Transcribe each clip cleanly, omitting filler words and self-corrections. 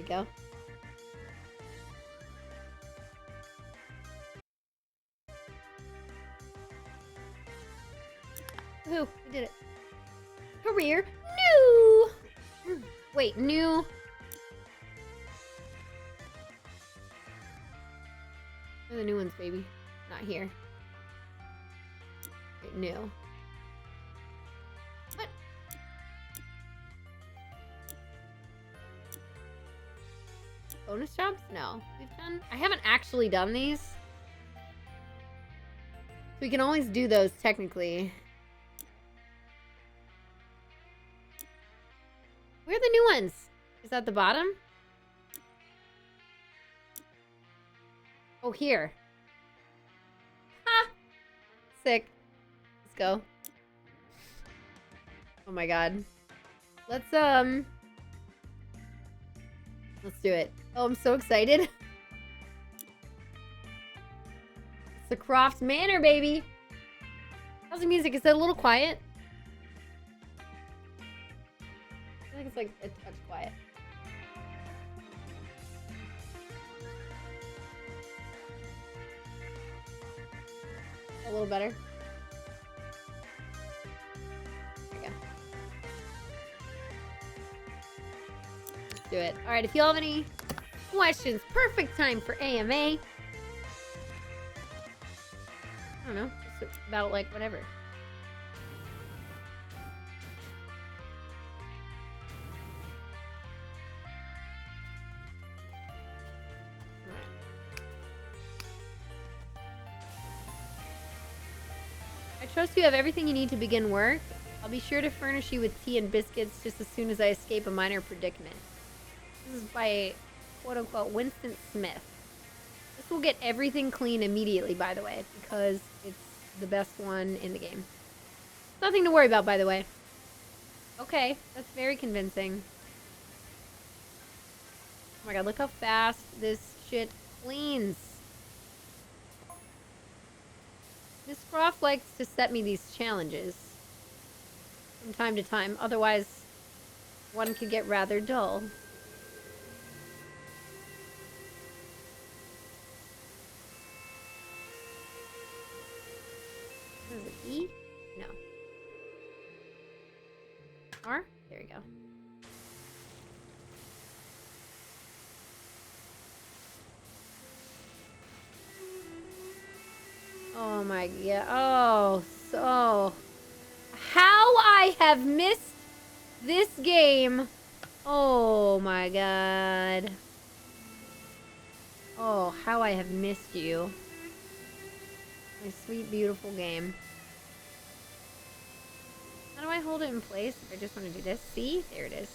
we go. Woohoo, we did it. Career new! Wait, new? Where are the new ones, baby? Not here. Wait, new. What? Bonus jobs? No. I haven't actually done these. We can always do those, technically. Where are the new ones? Is that the bottom? Oh, here. Ha! Sick. Let's go. Oh my god. Let's do it. Oh, I'm so excited. It's the Croft Manor, baby. How's the music? Is that a little quiet? I feel like it's like a touch quiet. A little better. There we go. Let's do it. Alright, if you all have any questions, perfect time for AMA. I don't know. Just about like whatever. I trust you have everything you need to begin work. I'll be sure to furnish you with tea and biscuits just as soon as I escape a minor predicament. This is by quote-unquote Winston Smith. This will get everything clean immediately, by the way, because it's the best one in the game. Nothing to worry about, by the way. Okay, that's very convincing. Oh my god, look how fast this shit cleans. Miss Croft likes to set me these challenges from time to time, otherwise one could get rather dull. What is it, E? No. R? There we go. Oh my god. Oh, so... How I have missed this game. Oh my god. Oh, how I have missed you. My sweet, beautiful game. How do I hold it in place if I just want to do this? See? There it is.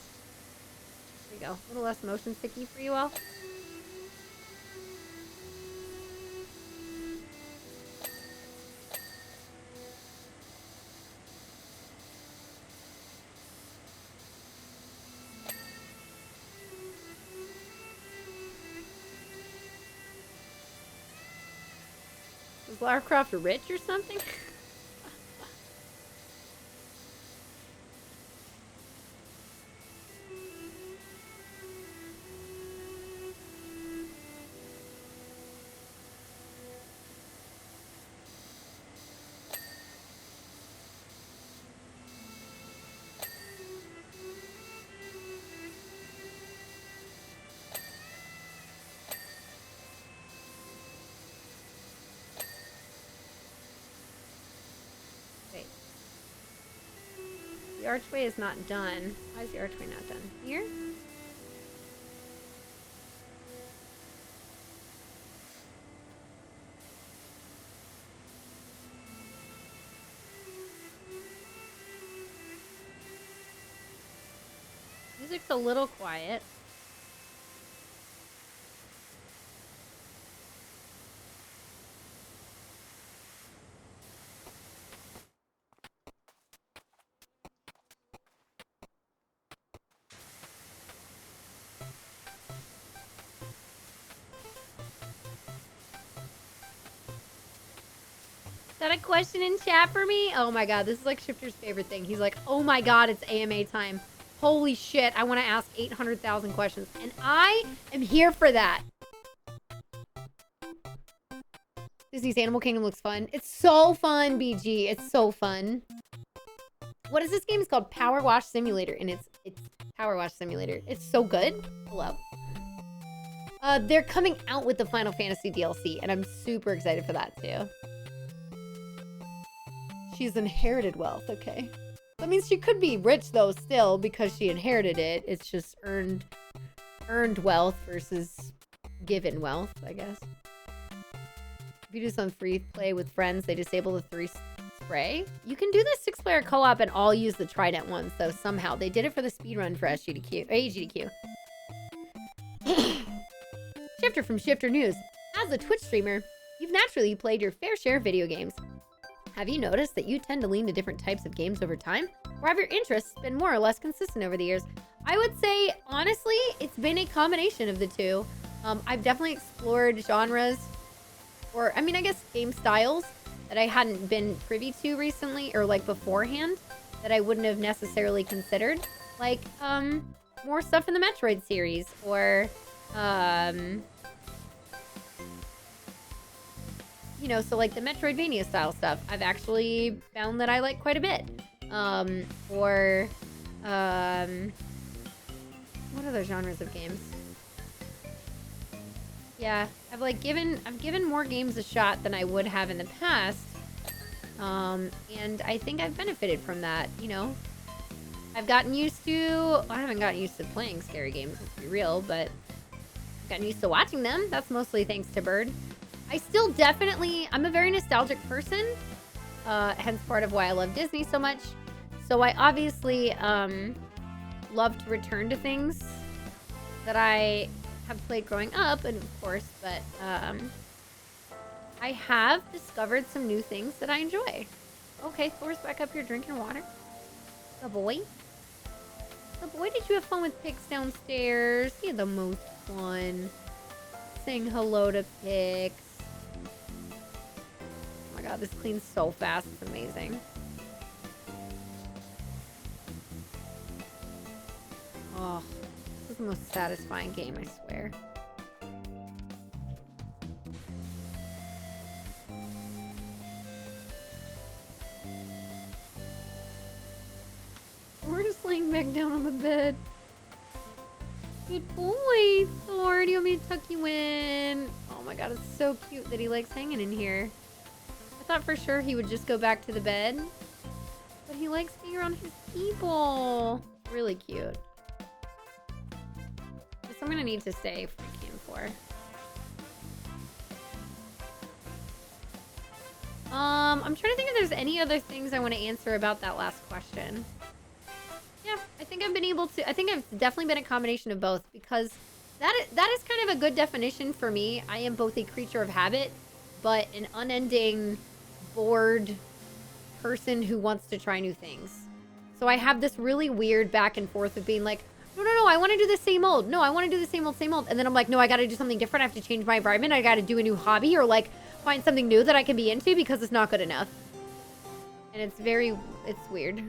There we go. A little less motion sticky for you all. Is Lara Croft rich or something? The archway is not done. Why is the archway not done? Here? Music's a little quiet. Is that a question in chat for me? Oh my god, this is like Shifter's favorite thing. He's like, oh my god, it's AMA time. Holy shit, I want to ask 800,000 questions. And I am here for that. Disney's Animal Kingdom looks fun. It's so fun, BG. It's so fun. What is this game? It's called Powerwash Simulator, and it's Powerwash Simulator. It's so good. Hello. They're coming out with the Final Fantasy DLC, and I'm super excited for that too. She's inherited wealth. Okay. That means she could be rich though still because she inherited it. It's just earned wealth versus given wealth, I guess. If you do some free play with friends, they disable the 3 spray. You can do this 6-player co-op and all use the Trident ones, though, somehow. They did it for the speedrun for AGDQ. Shifter from Shifter News. As a Twitch streamer, you've naturally played your fair share of video games. Have you noticed that you tend to lean to different types of games over time? Or have your interests been more or less consistent over the years? I would say, honestly, it's been a combination of the two. I've definitely explored genres, or, I mean, I guess game styles that I hadn't been privy to recently, or like beforehand, that I wouldn't have necessarily considered. Like, more stuff in the Metroid series, or, you know, so like the Metroidvania style stuff, I've actually found that I like quite a bit. Or, what other genres of games? Yeah, I've given more games a shot than I would have in the past. And I think I've benefited from that, you know. I've gotten used to, well, I haven't gotten used to playing scary games, let's be real, but I've gotten used to watching them. That's mostly thanks to Bird. I still definitely, I'm a very nostalgic person, hence part of why I love Disney so much. So I obviously love to return to things that I have played growing up, and of course, but I have discovered some new things that I enjoy. Okay, Thor's back up here drinking water. The boy. The boy, did you have fun with Pix downstairs? He had the most fun. Saying hello to Pix. Oh my god, this cleans so fast. It's amazing. Oh, this is the most satisfying game, I swear. We're just laying back down on the bed. Good boy, Thor. Do you want me to tuck you in? Oh my god, it's so cute that he likes hanging in here. I thought for sure he would just go back to the bed, but he likes being around his people. Really cute. Guess I'm gonna need to stay freaking for. I'm trying to think if there's any other things I want to answer about that last question. Yeah, I think I've been able to, I think I've definitely been a combination of both, because that is kind of a good definition for me. I am both a creature of habit, but an unending, bored person who wants to try new things. So I have this really weird back and forth of being like, no, I want to do the same old. No, I want to do the same old. And then I'm like, no, I got to do something different. I have to change my environment. I got to do a new hobby, or like find something new that I can be into, because it's not good enough. And it's weird.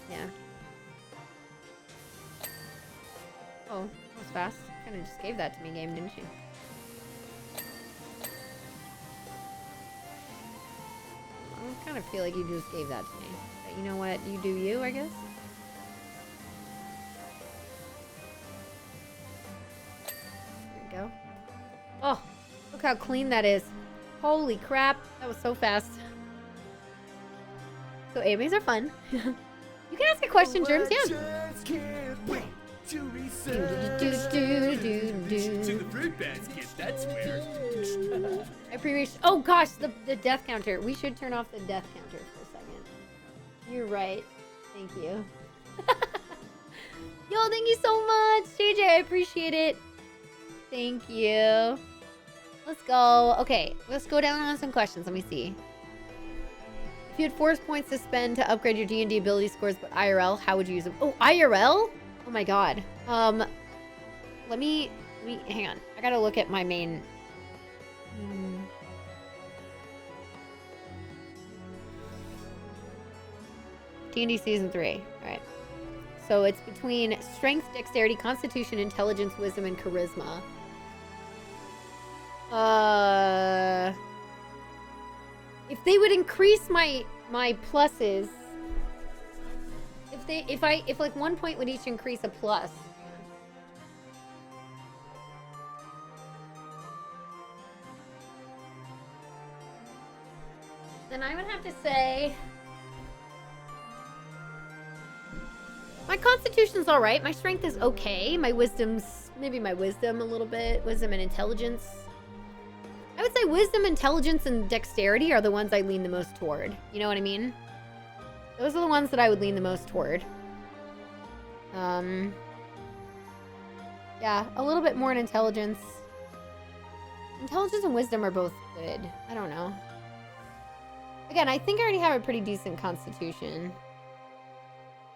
Yeah. Oh, that was fast. Kind of just gave that to me, game, didn't you? I kind of feel like you just gave that to me. But you know what? You do you, I guess? There we go. Oh, look how clean that is. Holy crap. That was so fast. So AMAs are fun. You can ask a question, Germs, yeah. To the fruit basket, that's where. I pre-reached. Oh gosh, the death counter. We should turn off the death counter for a second. You're right. Thank you. Yo, thank you so much, JJ. I appreciate it. Thank you. Let's go. Okay, let's go down on some questions. Let me see. If you had force points to spend to upgrade your D&D ability scores, but IRL, how would you use them? Oh, IRL? Oh my god. Let me hang on. I gotta look at my main. D&D Season 3. Alright. So it's between Strength, Dexterity, Constitution, Intelligence, Wisdom, and Charisma. If they would increase my pluses... If like 1 point would each increase a plus... Then I would have to say... My constitution's alright. My strength is okay. My wisdom's... Maybe my wisdom a little bit. Wisdom and intelligence. I would say wisdom, intelligence, and dexterity are the ones I lean the most toward. You know what I mean? Those are the ones that I would lean the most toward. Yeah, a little bit more in intelligence. Intelligence and wisdom are both good. I don't know. Again, I think I already have a pretty decent constitution.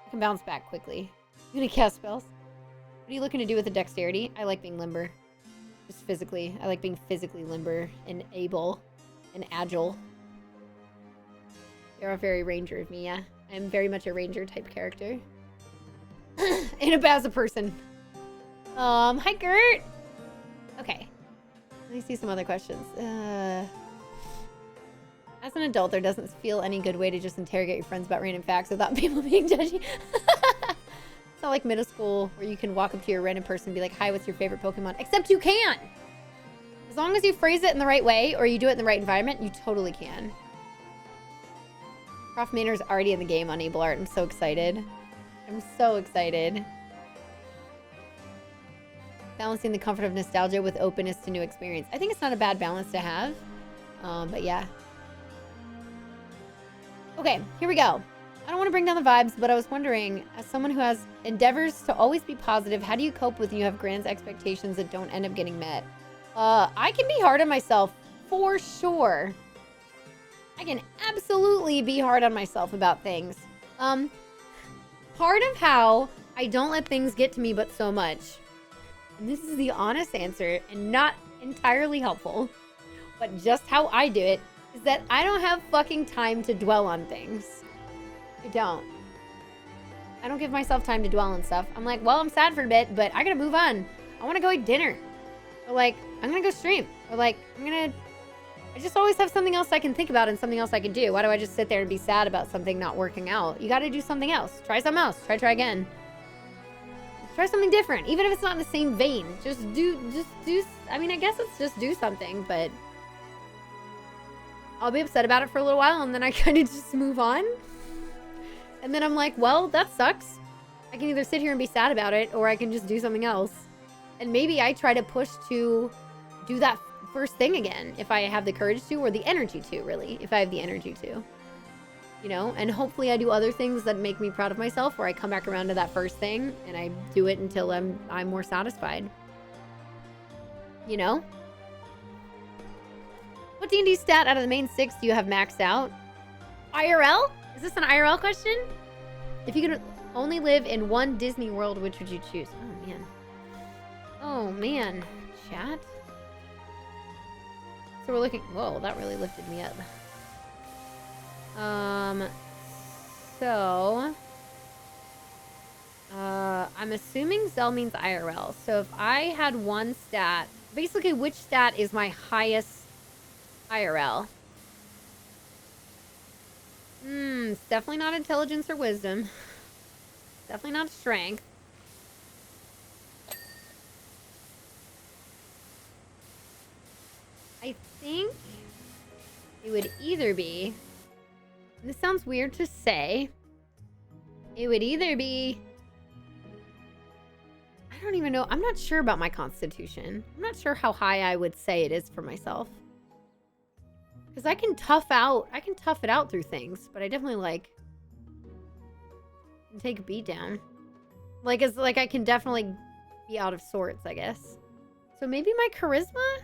I can bounce back quickly. You gonna cast spells? What are you looking to do with the dexterity? I like being limber. Just physically. I like being physically limber and able and agile. You're a very ranger of me, yeah. I'm very much a ranger type character. As a person. Hi Gert! Okay. Let me see some other questions. As an adult, there doesn't feel any good way to just interrogate your friends about random facts without people being judgy. It's not like middle school where you can walk up to your random person and be like, hi, what's your favorite Pokemon? Except you can! As long as you phrase it in the right way or you do it in the right environment, you totally can. Prof Manor's already in the game on Able Art. I'm so excited. I'm so excited. Balancing the comfort of nostalgia with openness to new experience. I think it's not a bad balance to have. But yeah. Okay, here we go. I don't want to bring down the vibes, but I was wondering, as someone who has endeavors to always be positive, how do you cope with when you have grand expectations that don't end up getting met? I can be hard on myself, for sure. I can absolutely be hard on myself about things. Part of how I don't let things get to me but so much, and this is the honest answer and not entirely helpful, but just how I do it, is that I don't have fucking time to dwell on things. I don't. I don't give myself time to dwell on stuff. I'm like, well, I'm sad for a bit, but I gotta move on. I wanna go eat dinner. Or like, I'm gonna go stream. Or like, I just always have something else I can think about and something else I can do. Why do I just sit there and be sad about something not working out? You gotta do something else. Try something else. Try again. Try something different. Even if it's not in the same vein. Just do, I mean, I guess it's just do something, but I'll be upset about it for a little while and then I kind of just move on. And then I'm like, well, that sucks. I can either sit here and be sad about it or I can just do something else. And maybe I try to push to do that first thing again if I have the courage to, or the energy to, really, if I have the energy to. You know, and hopefully I do other things that make me proud of myself, where I come back around to that first thing and I do it until I'm more satisfied. You know? What D&D stat out of the main 6 do you have maxed out? IRL? Is this an IRL question? If you could only live in one Disney World, which would you choose? Oh, man. Oh, man. Chat? So we're looking... Whoa, that really lifted me up. I'm assuming Zell means IRL. So if I had one stat... Basically, which stat is my highest IRL? It's definitely not intelligence or wisdom. Definitely not strength. I think it would either be... And this sounds weird to say. It would either be... I don't even know. I'm not sure about my constitution. I'm not sure how high I would say it is for myself. Because I can tough it out through things, but I definitely like can take a beat down. Like I can definitely be out of sorts, I guess. So maybe my charisma?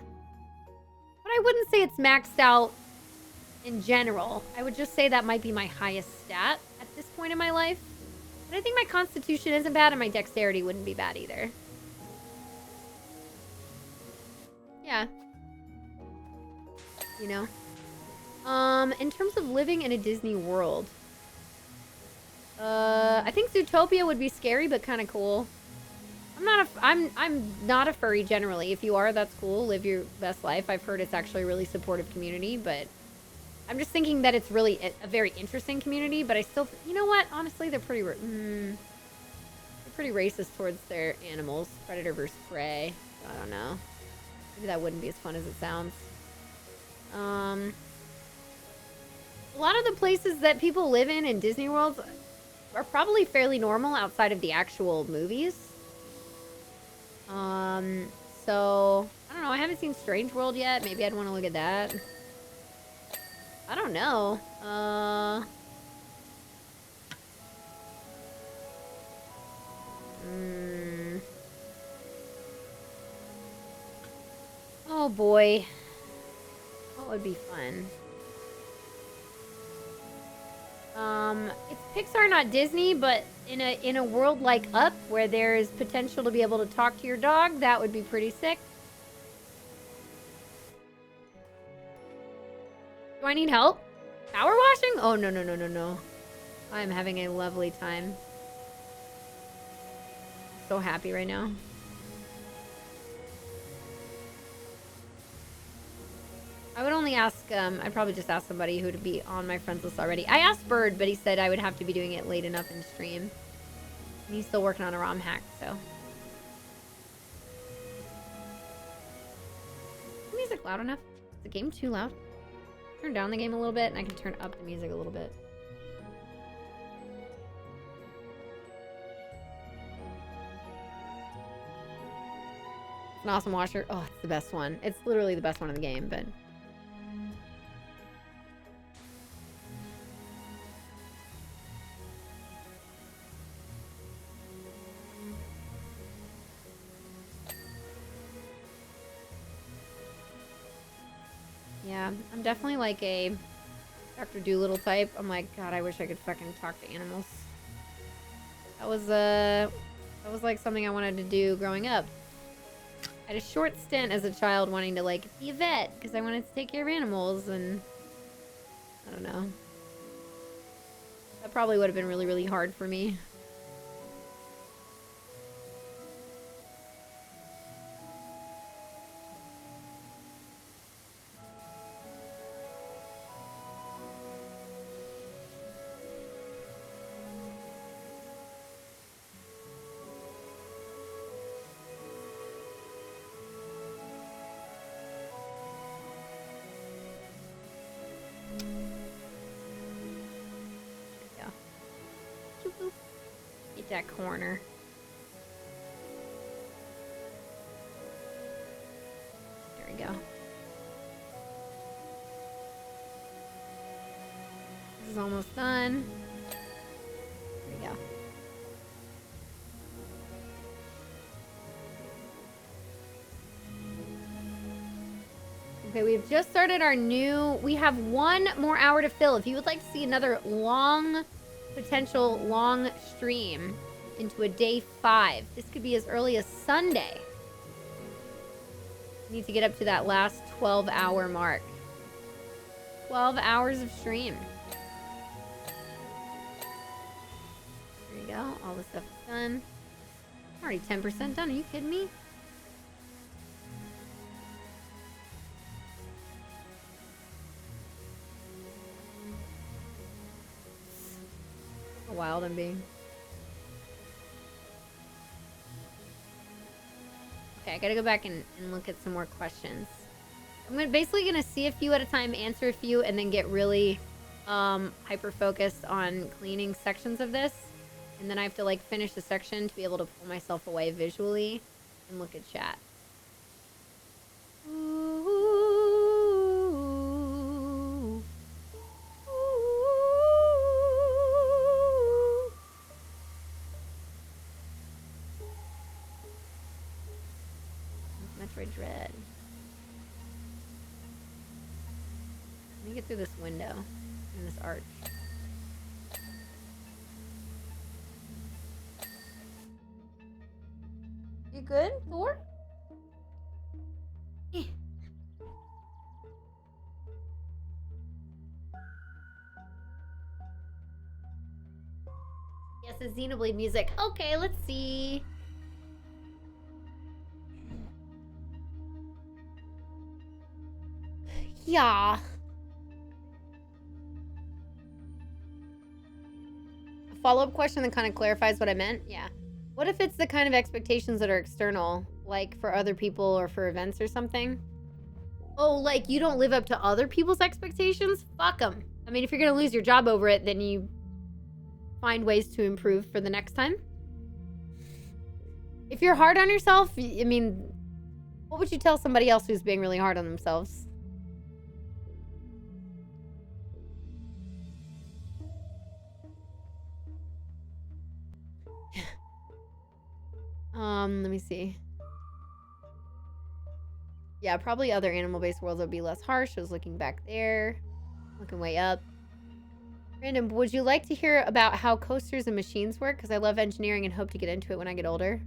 But I wouldn't say it's maxed out in general. I would just say that might be my highest stat at this point in my life. But I think my constitution isn't bad and my dexterity wouldn't be bad either. Yeah. You know? In terms of living in a Disney World, I think Zootopia would be scary, but kind of cool. I'm not a furry generally. If you are, that's cool. Live your best life. I've heard it's actually a really supportive community, but I'm just thinking that it's really a very interesting community. But I still, you know what? Honestly, they're pretty racist towards their animals. Predator versus prey. I don't know. Maybe that wouldn't be as fun as it sounds. A lot of the places that people live in Disney World are probably fairly normal outside of the actual movies. So I don't know. I haven't seen Strange World yet. Maybe I'd want to look at that. I don't know. Oh boy. What would be fun? It's Pixar, not Disney, but in a world like Up, where there's potential to be able to talk to your dog, that would be pretty sick. Do I need help? Power washing? Oh, no, no, no, no, no. I'm having a lovely time. So happy right now. I would only ask, I'd probably just ask somebody who would be on my friends list already. I asked Bird, but he said I would have to be doing it late enough in stream. And he's still working on a ROM hack, so. Is the music loud enough? Is the game too loud? Turn down the game a little bit, and I can turn up the music a little bit. It's an awesome washer. Oh, it's the best one. It's literally the best one in the game, but... Yeah, I'm definitely like a Dr. Dolittle type. I'm like, God, I wish I could fucking talk to animals. That was like something I wanted to do growing up. I had a short stint as a child wanting to like be a vet because I wanted to take care of animals, and I don't know. That probably would have been really, really hard for me. Get that corner. There we go. This is almost done. There we go. Okay, we've just started our new... We have 1 more hour to fill. If you would like to see another potential long stream into a day 5, this could be as early as Sunday. We need to get up to that last 12-hour mark. 12 hours of stream. There you go. All the stuff is done. I'm already 10% done. Are you kidding me? How wild I'm being. Okay, I gotta go back and look at some more questions. I'm basically gonna see a few at a time, answer a few, and then get really hyper-focused on cleaning sections of this. And then I have to like finish the section to be able to pull myself away visually and look at chat. Metroid Dread. Let me get through this window in this arch. You good, Thor? Eh. Yes, it's Xenoblade music. Okay, let's see. Yeah. A follow-up question that kind of clarifies what I meant? Yeah. What if it's the kind of expectations that are external, like for other people or for events or something? Oh, like you don't live up to other people's expectations? Fuck them. I mean, if you're gonna lose your job over it, then you find ways to improve for the next time. If you're hard on yourself, I mean, what would you tell somebody else who's being really hard on themselves? Let me see. Yeah, probably other animal-based worlds would be less harsh. I was looking back there. Looking way up. Random, would you like to hear about how coasters and machines work? Because I love engineering and hope to get into it when I get older.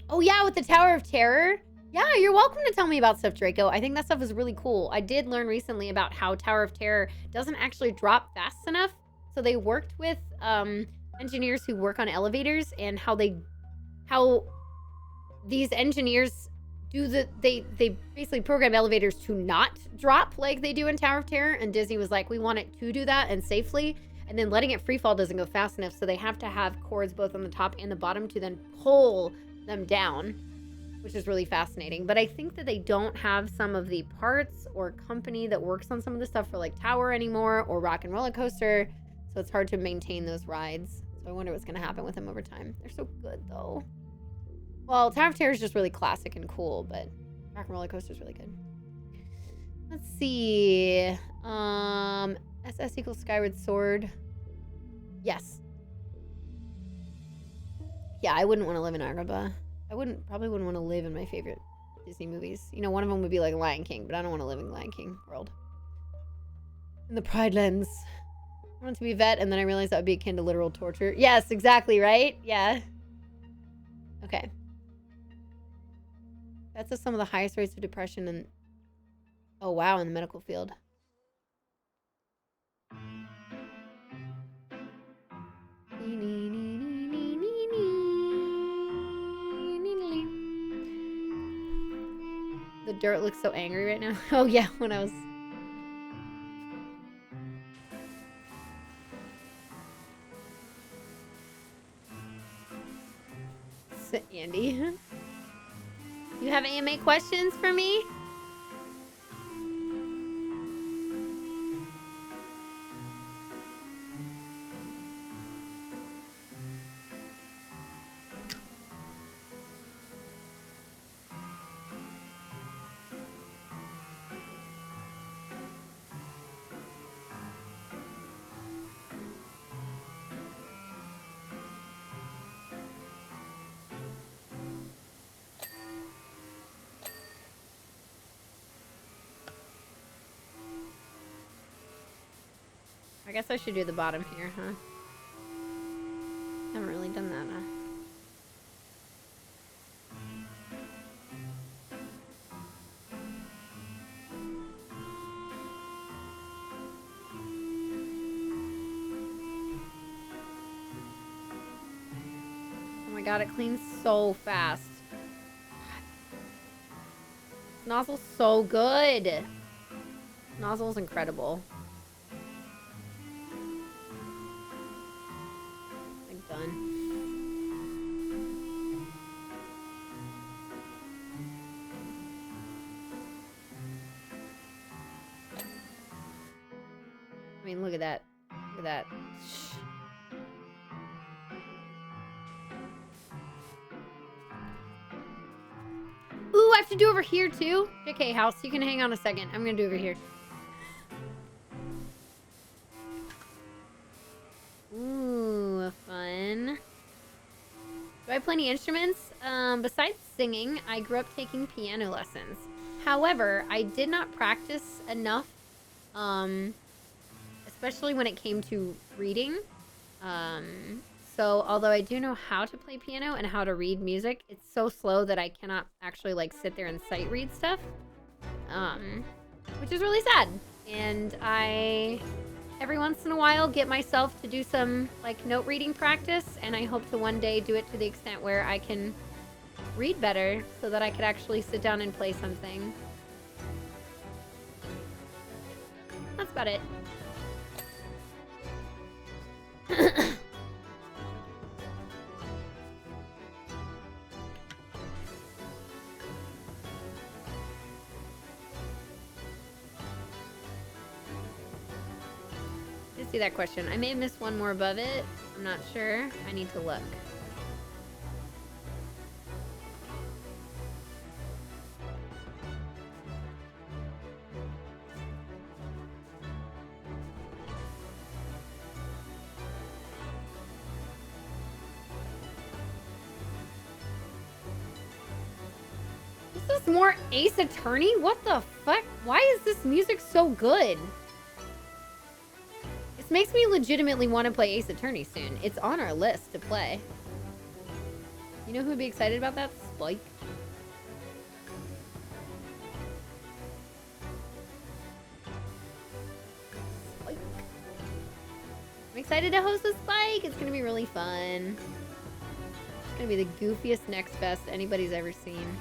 Oh yeah, with the Tower of Terror? Yeah, you're welcome to tell me about stuff, Draco. I think that stuff is really cool. I did learn recently about how Tower of Terror doesn't actually drop fast enough. So they worked with engineers who work on elevators and how these engineers do they basically program elevators to not drop like they do in Tower of Terror, and Disney was like, we want it to do that and safely, and then letting it free fall doesn't go fast enough, so they have to have cords both on the top and the bottom to then pull them down, which is really fascinating. But I think that they don't have some of the parts or company that works on some of the stuff for like Tower anymore or Rock and Roller Coaster, so it's hard to maintain those rides. So I wonder what's gonna happen with them over time. They're so good though. Well, Tower of Terror is just really classic and cool, but Rock and Roller Coaster is really good. Let's see. SS equals Skyward Sword. Yes. Yeah, I wouldn't want to live in Agrabah. I probably wouldn't want to live in my favorite Disney movies. You know, one of them would be like Lion King, but I don't want to live in Lion King world. In the Pride Lands. I wanted to be a vet, and then I realized that would be akin to literal torture. Yes, exactly, right? Yeah. Okay. That's some of the highest rates of depression and oh wow, in the medical field. The dirt looks so angry right now. Oh yeah, when I was Andy. You have AMA questions for me? I guess I should do the bottom here, huh? Haven't really done that, huh? Oh my god, it cleans so fast. This nozzle's so good. This nozzle's incredible. Done. I mean, look at that. Look at that. Ooh, I have to do over here too? JK House, you can hang on a second. I'm gonna do over here. Ooh, fun. Do I play any instruments? Besides singing, I grew up taking piano lessons. However, I did not practice enough, especially when it came to reading. So although I do know how to play piano and how to read music, it's so slow that I cannot actually like sit there and sight read stuff. Which is really sad. And I every once in a while get myself to do some like note reading practice, and I hope to one day do it to the extent where I can read better so that I could actually sit down and play something. That's about it. See that question. I may have missed one more above it. I'm not sure. I need to look. This is more Ace Attorney? What the fuck? Why is this music so good? Makes me legitimately want to play Ace Attorney soon. It's on our list to play. You know who would be excited about that? Spike. Spike. I'm excited to host with Spike. It's gonna be really fun. It's gonna be the goofiest Next Fest anybody's ever seen.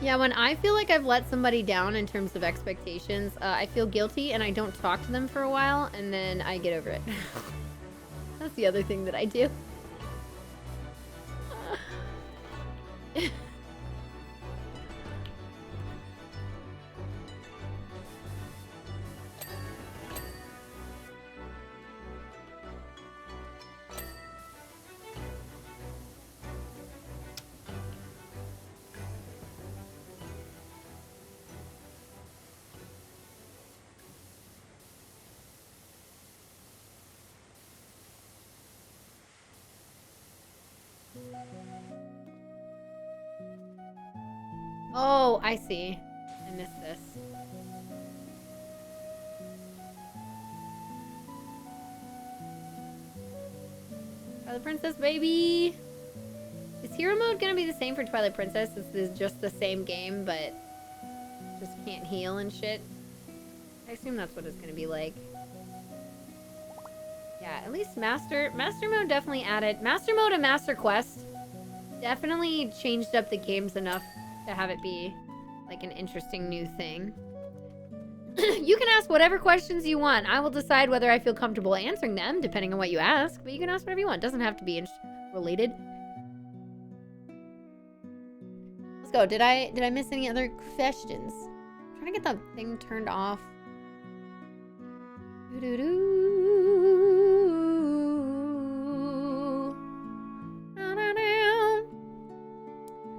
Yeah, when I feel like I've let somebody down in terms of expectations, I feel guilty and I don't talk to them for a while, and then I get over it. That's the other thing that I do. Oh, I see. I missed this. Twilight Princess, baby! Is hero mode gonna be the same for Twilight Princess? This is just the same game, but just can't heal and shit. I assume that's what it's gonna be like. Yeah, at least Master Mode definitely added. Master Mode and Master Quest definitely changed up the games enough to have it be like an interesting new thing. You can ask whatever questions you want. I will decide whether I feel comfortable answering them, depending on what you ask. But you can ask whatever you want. It doesn't have to be related. Let's go. Did I miss any other questions? I'm trying to get that thing turned off.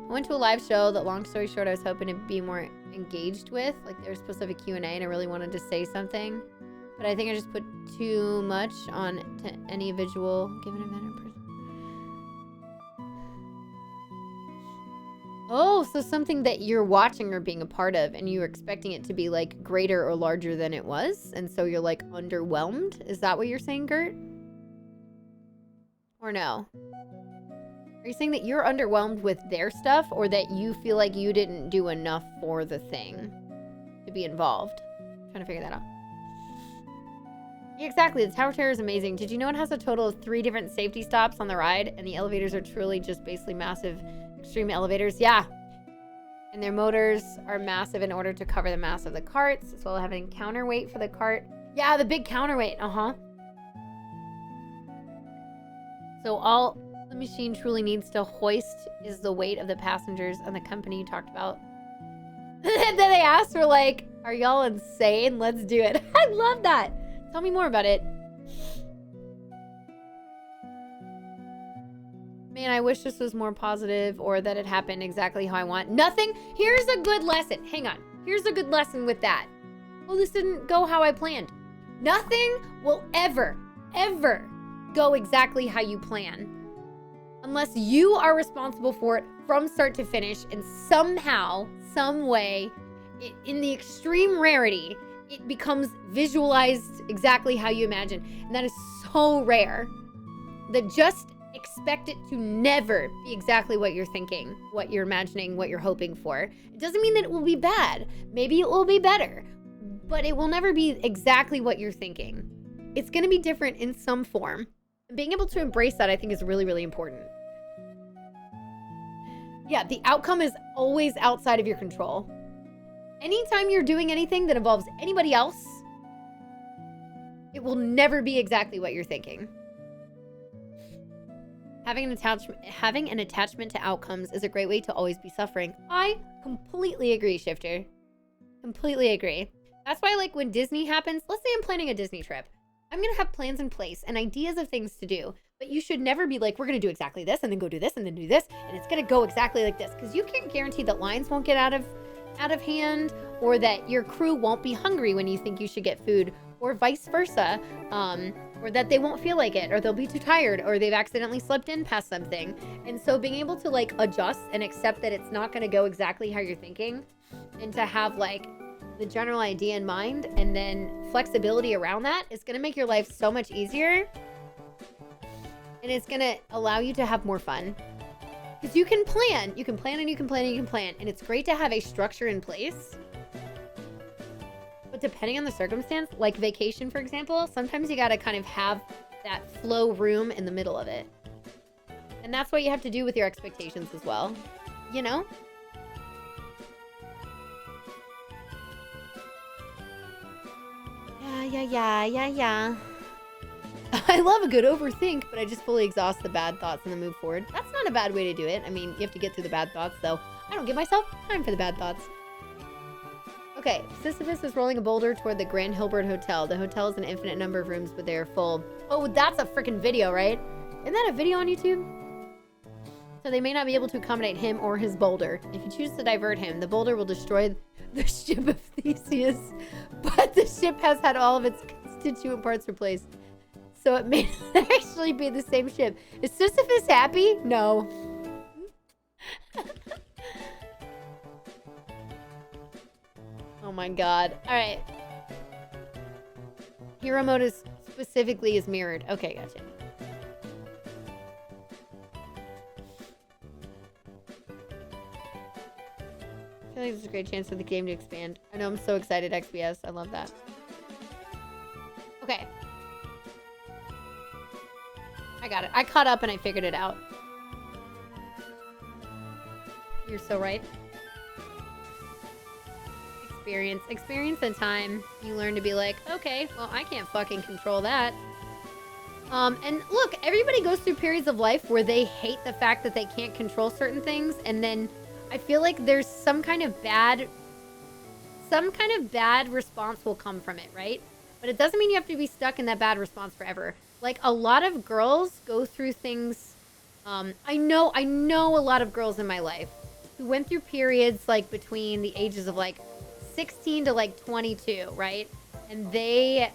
I went to a live show that, long story short, I was hoping to be more engaged with. Like, they were supposed to have a Q&A, and I really wanted to say something. But I think I just put too much on to any visual given event or person. Oh, so something that you're watching or being a part of, and you're expecting it to be, like, greater or larger than it was, and so you're, like, underwhelmed? Is that what you're saying, Gert? Or no? Are you saying that you're underwhelmed with their stuff, or that you feel like you didn't do enough for the thing to be involved? I'm trying to figure that out. Yeah, exactly. The Tower Terror is amazing. Did you know it has a total of 3 different safety stops on the ride, and the elevators are truly just basically massive extreme elevators? Yeah. And their motors are massive in order to cover the mass of the carts, as well as having counterweight for the cart. Yeah, the big counterweight. So all the machine truly needs to hoist is the weight of the passengers and the company you talked about. Then they asked, were like, are y'all insane? Let's do it. I love that. Tell me more about it. Man, I wish this was more positive, or that it happened exactly how I want. Nothing. Here's a good lesson. Hang on. Here's a good lesson with that. Well, this didn't go how I planned. Nothing will ever go exactly how you plan, unless you are responsible for it from start to finish, and somehow, some way, in the extreme rarity, it becomes visualized exactly how you imagine. And that is so rare that just expect it to never be exactly what you're thinking, what you're imagining, what you're hoping for. It doesn't mean that it will be bad. Maybe it will be better, but it will never be exactly what you're thinking. It's going to be different in some form. And being able to embrace that, I think, is really, really important. Yeah, the outcome is always outside of your control. Anytime you're doing anything that involves anybody else, it will never be exactly what you're thinking. Having an attachment to outcomes is a great way to always be suffering. I completely agree, Shifter. Completely agree. That's why, like, when Disney happens, let's say I'm planning a Disney trip. I'm going to have plans in place and ideas of things to do. But you should never be like, we're going to do exactly this and then go do this and then do this. And it's going to go exactly like this. Because you can't guarantee that lines won't get out of hand, or that your crew won't be hungry when you think you should get food, or vice versa. Or that they won't feel like it, or they'll be too tired, or they've accidentally slipped in past something. And so being able to like adjust and accept that it's not going to go exactly how you're thinking, and to have like the general idea in mind and then flexibility around that is going to make your life so much easier. And it's going to allow you to have more fun. Because you can plan and you can plan and you can plan. And it's great to have a structure in place. But depending on the circumstance, like vacation, for example, sometimes you got to kind of have that flow room in the middle of it. And that's what you have to do with your expectations as well. You know? Yeah. I love a good overthink, but I just fully exhaust the bad thoughts and then move forward. That's not a bad way to do it. I mean, you have to get through the bad thoughts, though. I don't give myself time for the bad thoughts. Okay, Sisyphus is rolling a boulder toward the Grand Hilbert Hotel. The hotel is an infinite number of rooms, but they are full. Oh, that's a freaking video, right? Isn't that a video on YouTube? So they may not be able to accommodate him or his boulder. If you choose to divert him, the boulder will destroy the ship of Theseus, but the ship has had all of its constituent parts replaced. So it may not actually be the same ship. Is Sisyphus happy? No. Oh my god. Alright. Hero mode is specifically is mirrored. Okay, gotcha. I feel like there's a great chance for the game to expand. I know, I'm so excited, XBS. I love that. Okay. I got it. I caught up and I figured it out. You're so right. Experience and time. You learn to be like, okay, well, I can't fucking control that. And look, everybody goes through periods of life where they hate the fact that they can't control certain things, and then I feel like there's some kind of bad response will come from it, right? But it doesn't mean you have to be stuck in that bad response forever. Like, a lot of girls go through things, I know a lot of girls in my life who went through periods, like, between the ages of, like, 16 to, like, 22, right? And they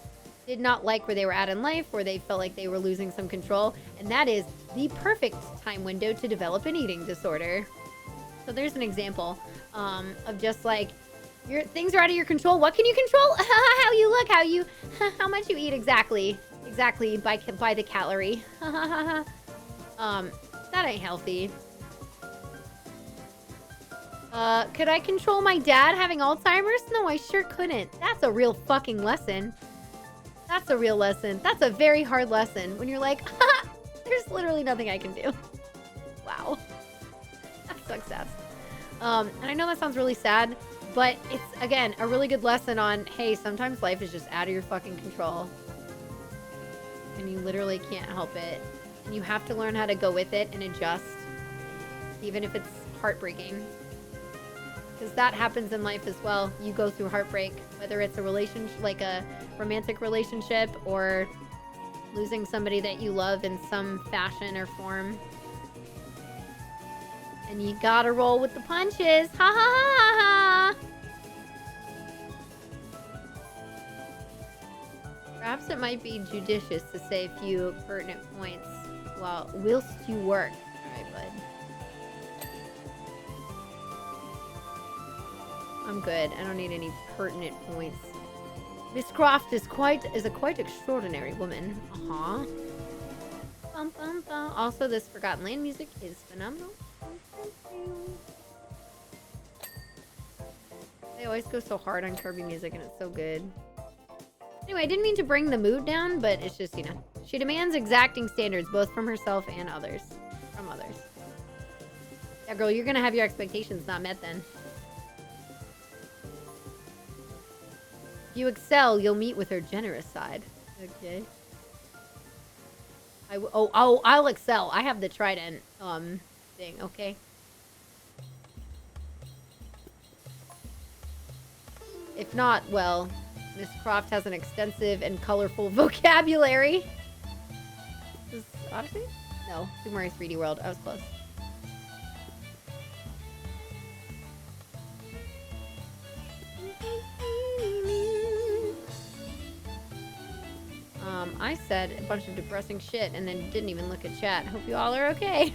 did not like where they were at in life, where they felt like they were losing some control. And that is the perfect time window to develop an eating disorder. So there's an example of just, like, things are out of your control. What can you control? How you look, how much you eat exactly by the calorie. That ain't healthy. Could I control my dad having Alzheimer's? No, I sure couldn't. That's a real fucking lesson. That's a real lesson. That's a very hard lesson when you're like, there's literally nothing I can do. Wow. That sucks ass. And I know that sounds really sad, but it's, again, a really good lesson on, hey, sometimes life is just out of your fucking control. And you literally can't help it. And you have to learn how to go with it and adjust, even if it's heartbreaking. Because that happens in life as well. You go through heartbreak, whether it's a relationship, like a romantic relationship, or losing somebody that you love in some fashion or form. And you gotta roll with the punches. Ha ha ha ha! Perhaps it might be judicious to say a few pertinent points whilst you work. Alright, bud. I'm good. I don't need any pertinent points. Miss Croft is a quite extraordinary woman. Uh-huh. Bum, bum, bum. Also, this Forgotten Land music is phenomenal. They always go so hard on Kirby music and it's so good. Anyway, I didn't mean to bring the mood down, but it's just, you know. She demands exacting standards, both from herself and others. From others. Yeah, girl, you're gonna have your expectations not met then. If you excel, you'll meet with her generous side. Okay. I'll excel. I have the trident, thing, okay? If not, well, Miss Croft has an extensive and colorful vocabulary. Is this Odyssey? No, Super Mario 3D World. I was close. I said a bunch of depressing shit and then didn't even look at chat. Hope you all are okay.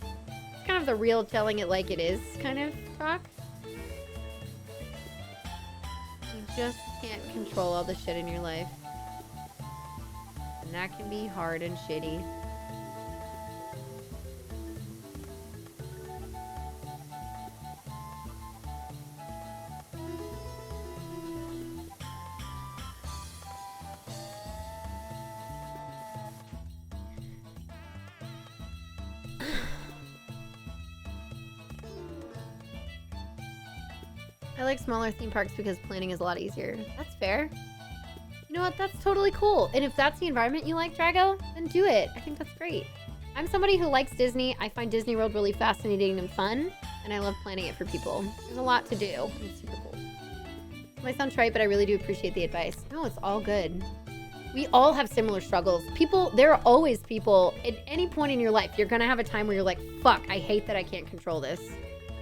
It's kind of the real telling it like it is kind of talk. You just can't control all the shit in your life. And that can be hard and shitty. I like smaller theme parks because planning is a lot easier. That's fair. You know what? That's totally cool. And if that's the environment you like, Drago, then do it. I think that's great. I'm somebody who likes Disney. I find Disney World really fascinating and fun, and I love planning it for people. There's a lot to do. It's super cool. It might sound trite, but I really do appreciate the advice. No, it's all good. We all have similar struggles. There are always people at any point in your life, you're gonna have a time where you're like, fuck, I hate that I can't control this.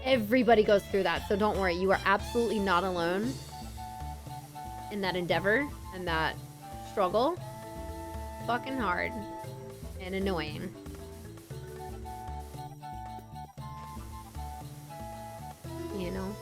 Everybody goes through that, so don't worry. You are absolutely not alone in that endeavor and that struggle. Fucking hard and annoying. You know?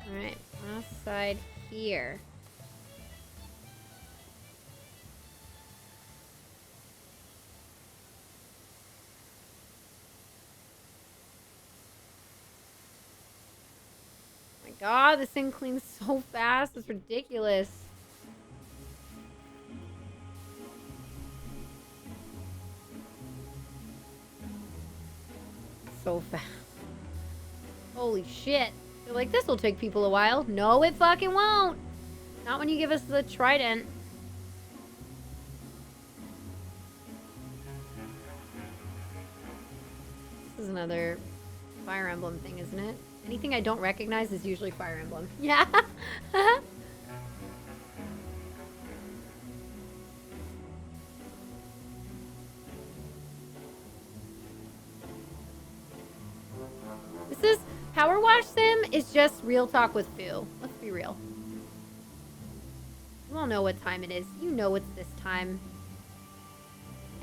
Alright, last side here. Oh my god, this thing cleans so fast. It's ridiculous. So fast. Holy shit. They're like, this will take people a while. No, it fucking won't. Not when you give us the trident. This is another Fire Emblem thing, isn't it? Anything I don't recognize is usually Fire Emblem. Yeah. This is... Powerwash Sim is just real talk with Foo. Let's be real. You all know what time it is. You know it's this time.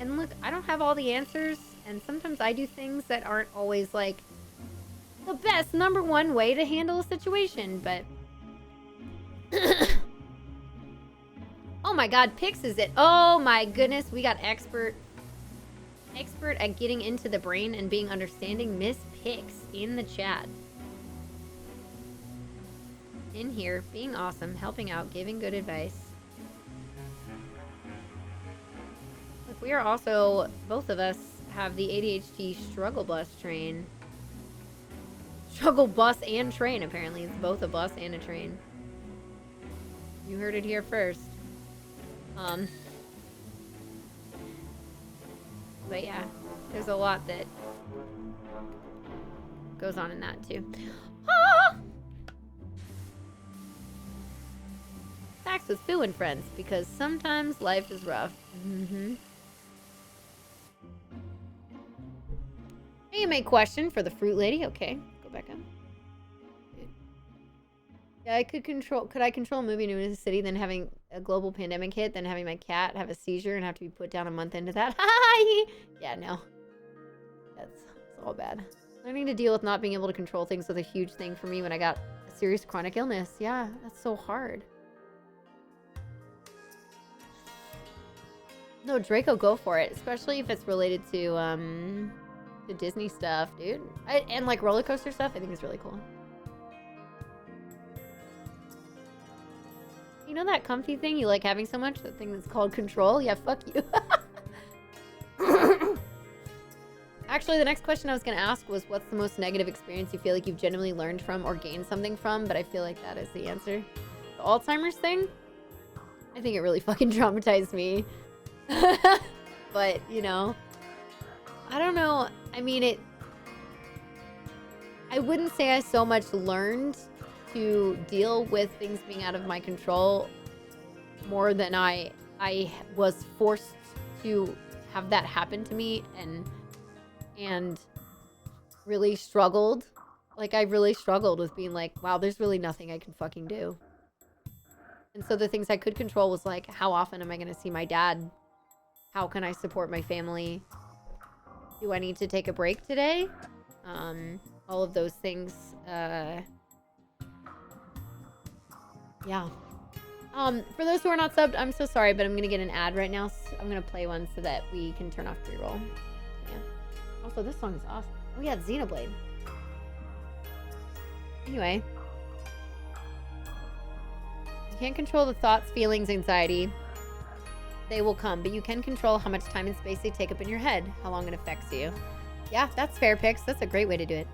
And look, I don't have all the answers, and sometimes I do things that aren't always, like, the best #1 way to handle a situation, but... Oh my god, Pix is it. Oh my goodness, we got expert at getting into the brain and being understanding. Miss Pix in the chat. In here, being awesome, helping out, giving good advice. Look, we are also, both of us have the ADHD struggle bus train. Struggle bus and train, apparently. It's both a bus and a train. You heard it here first. But yeah, there's a lot that goes on in that too. Ah! Facts with Foo and friends, because sometimes life is rough. AMA question for the fruit lady. Okay, go back up. Yeah, could I control moving to a city, then having a global pandemic hit than having my cat have a seizure and have to be put down a month into that. Yeah, no. That's all bad. Learning to deal with not being able to control things was a huge thing for me when I got a serious chronic illness. Yeah, that's so hard. No, Draco, go for it. Especially if it's related to the Disney stuff, dude. And like roller coaster stuff, I think it's really cool. You know that comfy thing you like having so much? That thing that's called control? Yeah, fuck you. Actually, the next question I was going to ask was, what's the most negative experience you feel like you've genuinely learned from or gained something from? But I feel like that is the answer. The Alzheimer's thing? I think it really fucking traumatized me. But, you know, I don't know. I mean, I wouldn't say I so much learned to deal with things being out of my control more than I was forced to have that happen to me and really struggled. Like, I really struggled with being like, wow, there's really nothing I can fucking do. And so the things I could control was like, how often am I going to see my dad? How can I support my family? Do I need to take a break today? All of those things. Yeah. For those who are not subbed, I'm so sorry, but I'm going to get an ad right now. So I'm going to play one so that we can turn off pre-roll. Yeah. Also, this song is awesome. Oh yeah, it's Xenoblade. Anyway. You can't control the thoughts, feelings, anxiety. They will come, but you can control how much time and space they take up in your head, how long it affects you. Yeah, that's fair, Pix. That's a great way to do it.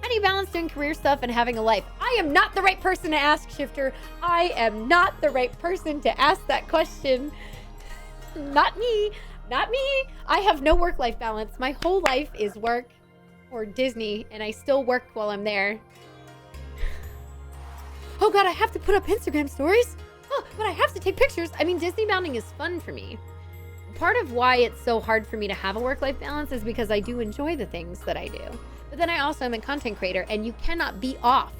How do you balance doing career stuff and having a life? I am not the right person to ask, Shifter. I am not the right person to ask that question. Not me. Not me. I have no work-life balance. My whole life is work or Disney, and I still work while I'm there. Oh god, I have to put up Instagram stories? Oh, but I have to take pictures. I mean, Disney bounding is fun for me. Part of why it's so hard for me to have a work-life balance is because I do enjoy the things that I do. But then I also am a content creator, and you cannot be off.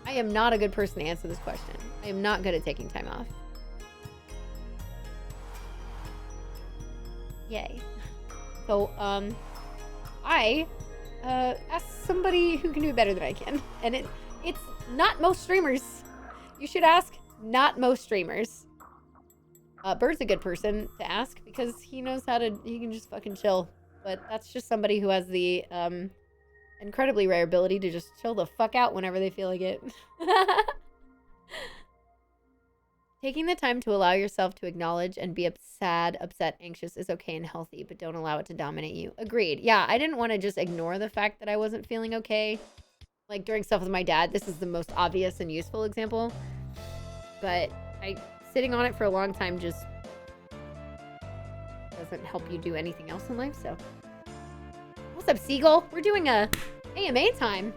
I am not a good person to answer this question. I am not good at taking time off. Yay. So, I asked somebody who can do it better than I can. And it's not most streamers. You should ask not most streamers. Bird's a good person to ask because he knows how to, he can just fucking chill. But that's just somebody who has the, incredibly rare ability to just chill the fuck out whenever they feel like it. Taking the time to allow yourself to acknowledge and be sad, upset, anxious is okay and healthy, but don't allow it to dominate you. Agreed. Yeah, I didn't want to just ignore the fact that I wasn't feeling okay. Like during stuff with my dad, this is the most obvious and useful example. But sitting on it for a long time just doesn't help you do anything else in life, so. What's up, Seagull? We're doing a AMA time.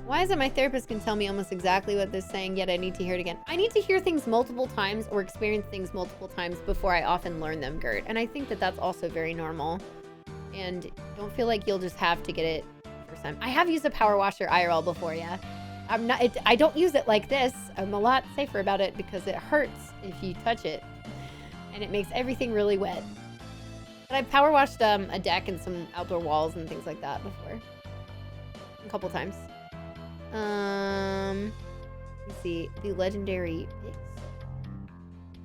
Why is it my therapist can tell me almost exactly what they're saying, yet I need to hear it again? I need to hear things multiple times or experience things multiple times before I often learn them, Gert. And I think that that's also very normal. And don't feel like you'll just have to get it first time. I have used a power washer IRL before, yeah. I don't use it like this. I'm a lot safer about it because it hurts if you touch it. And it makes everything really wet. But I've power washed a deck and some outdoor walls and things like that before. A couple times. Let's see. The legendary Pix.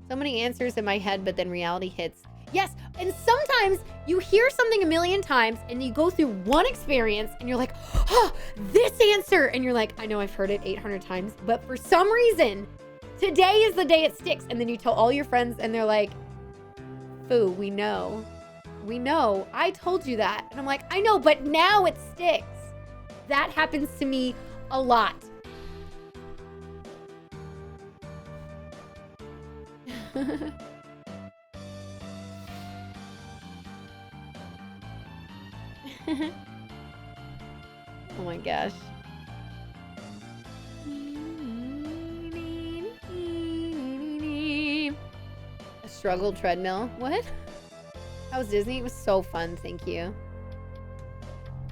So many answers in my head, but then reality hits. Yes, and sometimes you hear something a million times and you go through one experience and you're like, oh, this answer. And you're like, I know I've heard it 800 times, but for some reason, today is the day it sticks. And then you tell all your friends and they're like, Foo, we know. We know. I told you that. And I'm like, I know, but now it sticks. That happens to me a lot. Oh my gosh. A struggle treadmill. What? How was Disney? It was so fun, thank you.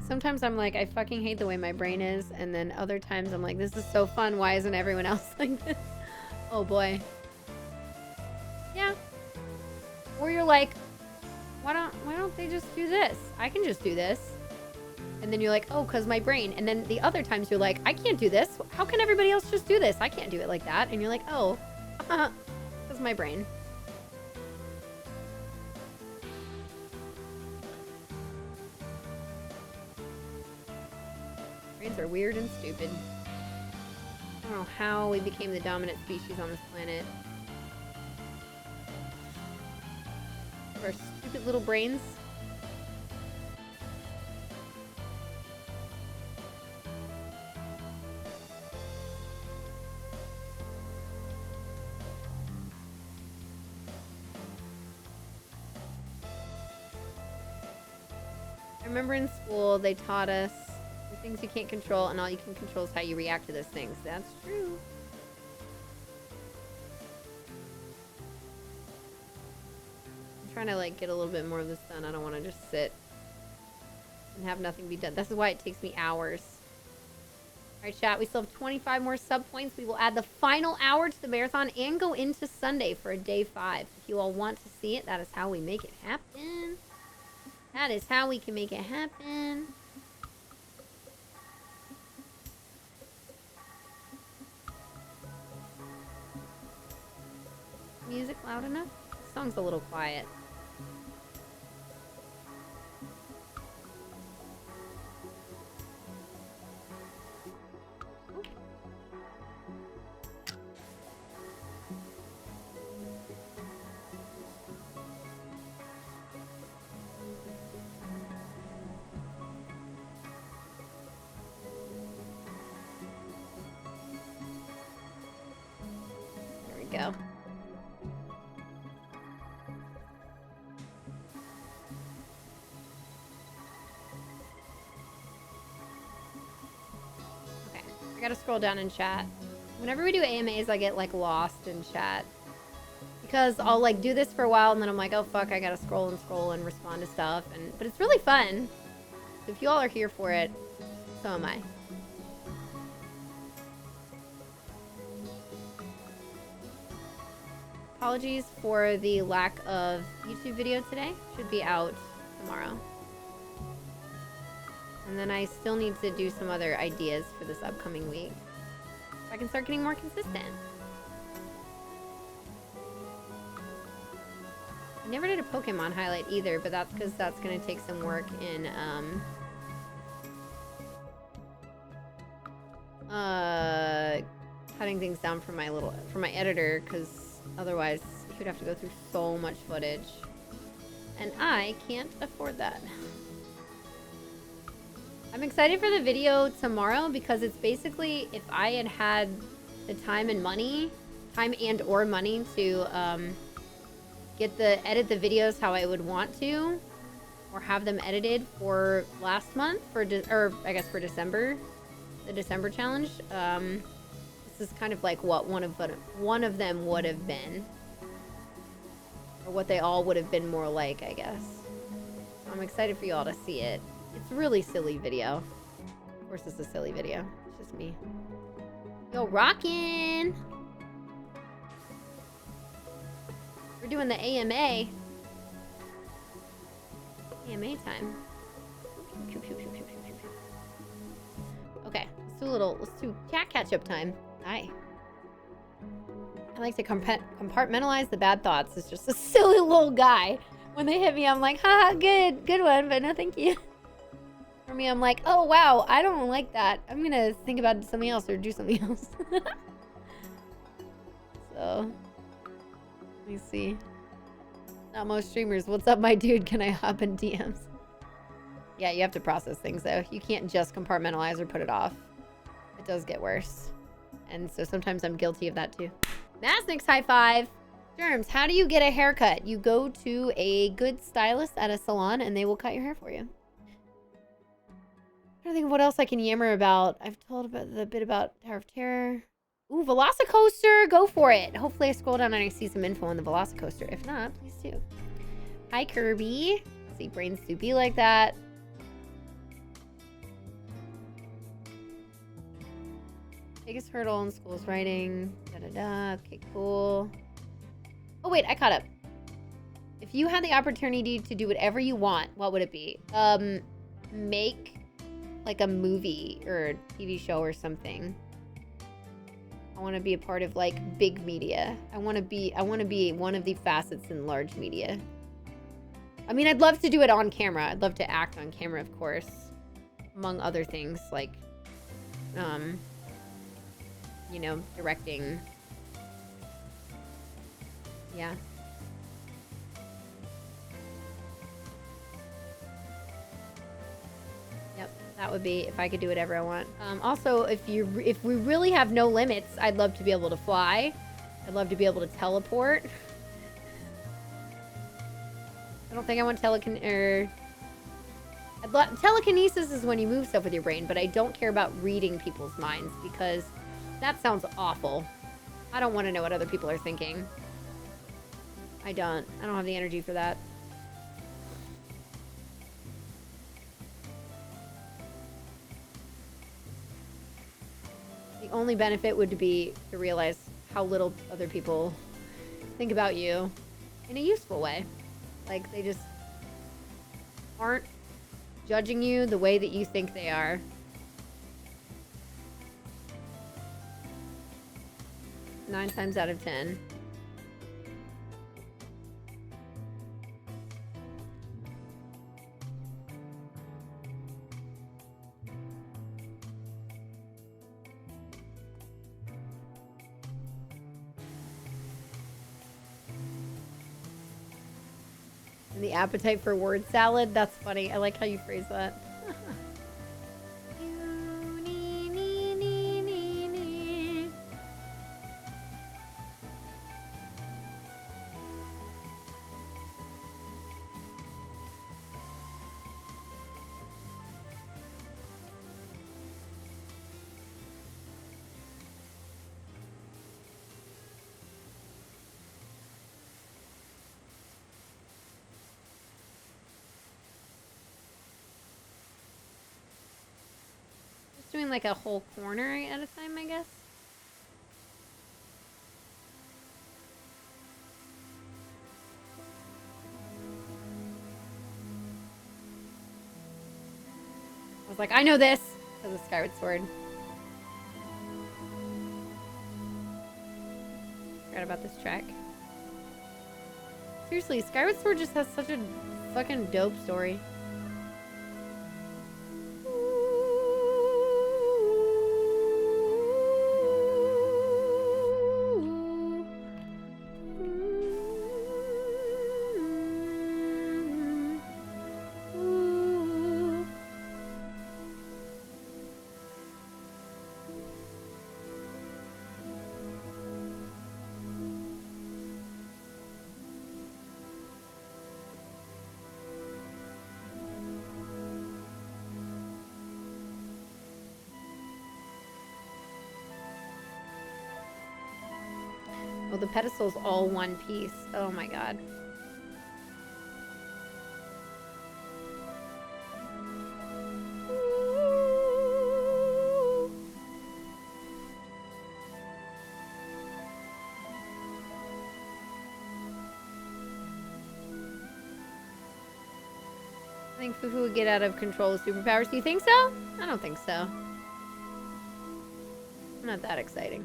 sometimes I'm like, I fucking hate the way my brain is. And then other times I'm like, this is so fun. Why isn't everyone else like this? Oh boy. Yeah. Or you're like, why don't they just do this? I can just do this. And then you're like, oh, because my brain. And then the other times you're like, I can't do this. How can everybody else just do this? I can't do it like that. And you're like, oh, because my brain. Brains are weird and stupid. I don't know how we became the dominant species on this planet. Our stupid little brains. I remember in school they taught us the things you can't control, and all you can control is how you react to those things. That's true. I'm trying to like get a little bit more of this done. I don't want to just sit and have nothing be done. This is why it takes me hours. All right, chat. We still have 25 more sub points. We will add the final hour to the marathon and go into Sunday for a day 5. If you all want to see it, that is how we make it happen. That is how we can make it happen. Music loud enough? The song's a little quiet. There we go. I gotta scroll down in chat. Whenever we do AMAs, I get like lost in chat. Because I'll like do this for a while and then I'm like, oh fuck, I gotta scroll and respond to stuff. But it's really fun. If you all are here for it, so am I. Apologies for the lack of YouTube video today. Should be out tomorrow. And then I still need to do some other ideas for this upcoming week. So I can start getting more consistent. I never did a Pokemon highlight either, but that's because that's going to take some work in, cutting things down for my editor, because otherwise he would have to go through so much footage. And I can't afford that. I'm excited for the video tomorrow because it's basically if I had had the time and or money to edit the videos how I would want to, or have them edited for last month or I guess for December, the December challenge. This is kind of like what one of them would have been, or what they all would have been more like, I guess. I'm excited for you all to see it. It's a really silly video. Of course it's a silly video. It's just me. Yo, rockin'! We're doing the AMA. AMA time. Okay, let's do chat catch-up time. Hi. I like to compartmentalize the bad thoughts. It's just a silly little guy. When they hit me, I'm like, haha, good one, but no thank you. For me, I'm like, oh wow, I don't like that. I'm gonna think about something else or do something else. So, let me see. Not most streamers. What's up, my dude? Can I hop in DMs? Yeah, you have to process things though. You can't just compartmentalize or put it off. It does get worse. And so sometimes I'm guilty of that too. Masnick's high five. Germs, how do you get a haircut? You go to a good stylist at a salon and they will cut your hair for you. I don't think of what else I can yammer about. I've told about the bit about Tower of Terror. Ooh, Velocicoaster, go for it. Hopefully I scroll down and I see some info on the Velocicoaster. If not, please do. Hi, Kirby. See, brains do be like that. Biggest hurdle in school is writing. Okay, cool. Oh wait, I caught up. If you had the opportunity to do whatever you want, what would it be? Make like a movie or a TV show or something. I want to be a part of like big media. I want to be one of the facets in large media. I mean, I'd love to do it on camera. I'd love to act on camera, of course, among other things like you know, directing. Yeah. Yep, that would be if I could do whatever I want. Also, if we really have no limits, I'd love to be able to fly. I'd love to be able to teleport. I don't think I want telekinesis is when you move stuff with your brain, but I don't care about reading people's minds because that sounds awful. I don't want to know what other people are thinking. I don't have the energy for that. The only benefit would be to realize how little other people think about you in a useful way. Like, they just aren't judging you the way that you think they are. Nine times out of 10. And the appetite for word salad? That's funny. I like how you phrase that. Doing like a whole corner at a time, I guess. I was like, I know this because of Skyward Sword. Forgot about this track. Seriously, Skyward Sword just has such a fucking dope story. Oh, the pedestal's all one piece. Oh my god. I think Fufu would get out of control with superpowers. Do you think so? I don't think so. Not that exciting.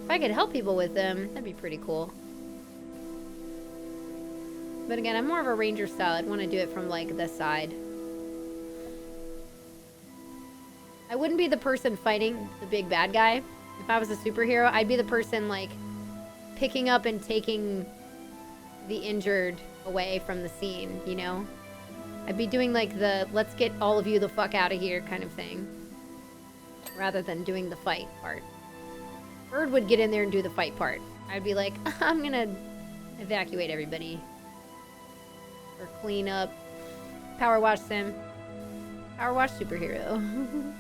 If I could help people with them, that'd be pretty cool. But again, I'm more of a ranger style. I'd want to do it from like the side. I wouldn't be the person fighting the big bad guy. If I was a superhero, I'd be the person like picking up and taking the injured away from the scene, you know? I'd be doing like the let's get all of you the fuck out of here kind of thing. Rather than doing the fight part. Bird would get in there and do the fight part. I'd be like, I'm gonna evacuate everybody. Or clean up. Power wash sim. Power wash superhero.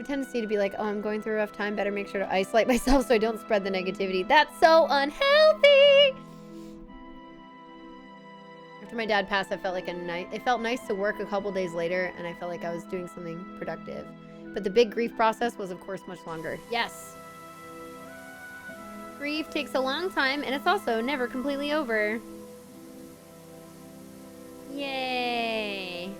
a tendency to be like, oh, I'm going through a rough time. Better make sure to isolate myself so I don't spread the negativity. That's so unhealthy. After my dad passed, I felt like it felt nice to work a couple days later, and I felt like I was doing something productive. But the big grief process was, of course, much longer. Yes. Grief takes a long time, and it's also never completely over. Yay.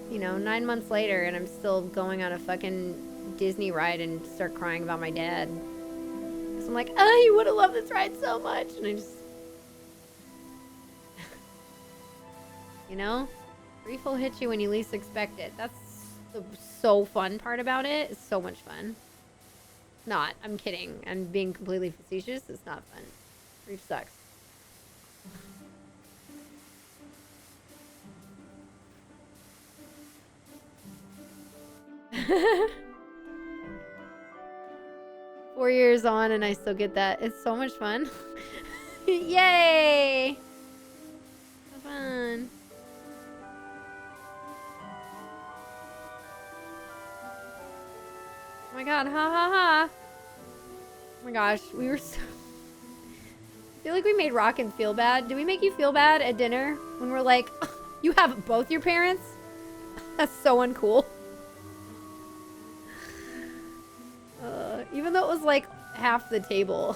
You know, 9 months later, and I'm still going on a fucking Disney ride and start crying about my dad. Because I'm like, oh, he would have loved this ride so much. And I just... You know? Grief will hit you when you least expect it. That's the so fun part about it. It's so much fun. Not. I'm kidding. I'm being completely facetious. It's not fun. Grief sucks. Four years on and I still get that. It's so much fun. Yay! So fun. Oh my god, ha ha ha. Oh my gosh, we were so... I feel like we made Rockin' feel bad. Did we make you feel bad at dinner? When we're like, you have both your parents? That's so uncool. Even though it was like half the table.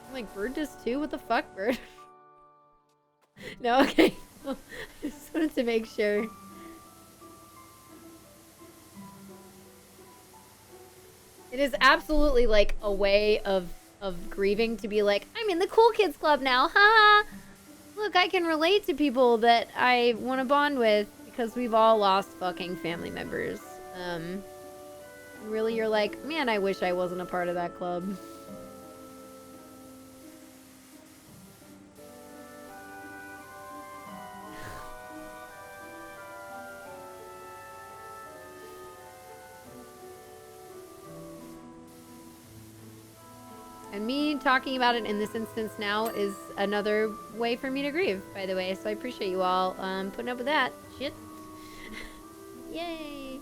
I'm like, Bird does too? What the fuck, Bird? No, okay. I just wanted to make sure. It is absolutely like a way of grieving to be like, I'm in the cool kids club now, haha. Look, I can relate to people that I want to bond with because we've all lost fucking family members. Really, you're like, man, I wish I wasn't a part of that club. And me talking about it in this instance now is another way for me to grieve, by the way. So I appreciate you all putting up with that shit. Yay.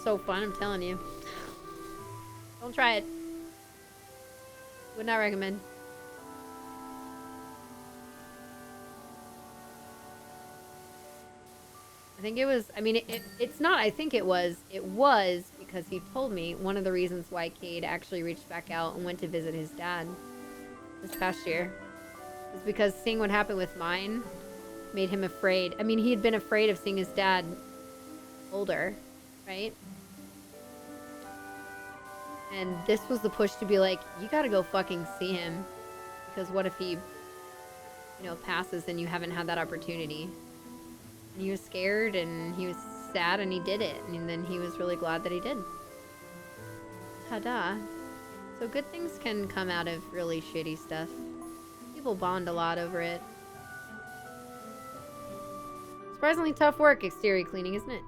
So fun, I'm telling you. Don't try it. Would not recommend. I think it was, I mean, it's not, I think it was because he told me one of the reasons why Cade actually reached back out and went to visit his dad this past year is because seeing what happened with mine made him afraid. I mean, he had been afraid of seeing his dad older, right? And this was the push to be like, you gotta go fucking see him. Because what if he, you know, passes and you haven't had that opportunity? And he was scared and he was sad and he did it. And then he was really glad that he did. Ta-da. So good things can come out of really shitty stuff. People bond a lot over it. Surprisingly tough work, exterior cleaning, isn't it?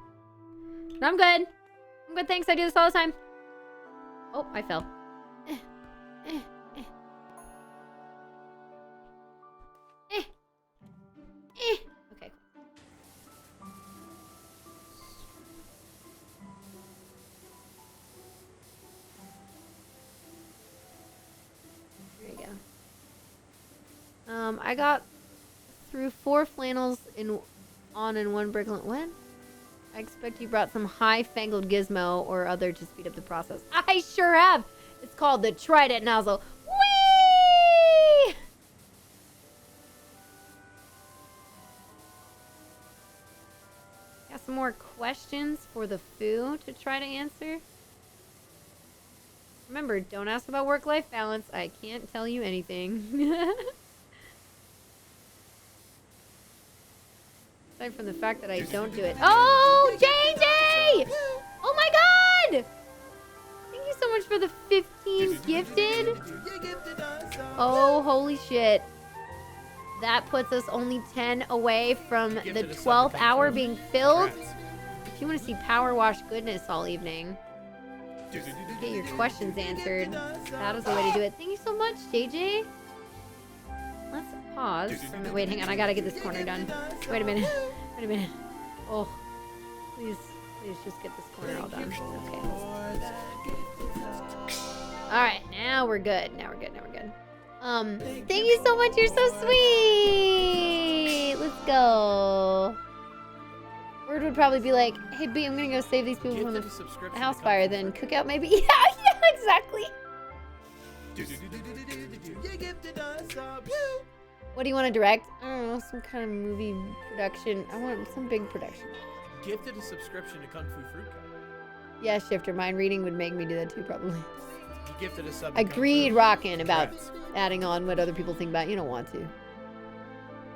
But I'm good. I'm good, thanks. I do this all the time. Oh, I fell. Okay. There you go. I got through 4 flannels in one bricklet. What? I expect you brought some high-fangled gizmo or other to speed up the process. I sure have! It's called the Trident nozzle. Whee! Got some more questions for the foo to try to answer. Remember, don't ask about work-life balance. I can't tell you anything. Aside from the fact that I don't do it. Oh, JJ! Oh my god! Thank you so much for the 15 gifted. Oh, holy shit. That puts us only 10 away from the 12th hour being filled. If you want to see Powerwash goodness all evening, get your questions answered. That is the way to do it. Thank you so much, JJ. Let's pause. Wait, hang on. I gotta get this corner done. Wait a minute. Wait a minute. Oh, please just get this corner all done. Okay. All right, now we're good. Now we're good. Thank you so much. You're so sweet. Let's go. Word would probably be like, hey, B, I'm gonna go save these people from the house fire, then cook out maybe. Yeah, exactly. What do you want to direct? I don't know, some kind of movie production. I want some big production. Gifted a subscription to Kung Fu Fruit Cup. Yeah, Shifter. Mind reading would make me do that too, probably. You gifted a sub. Agreed, Rockin', about adding on what other people think about it. You don't want to.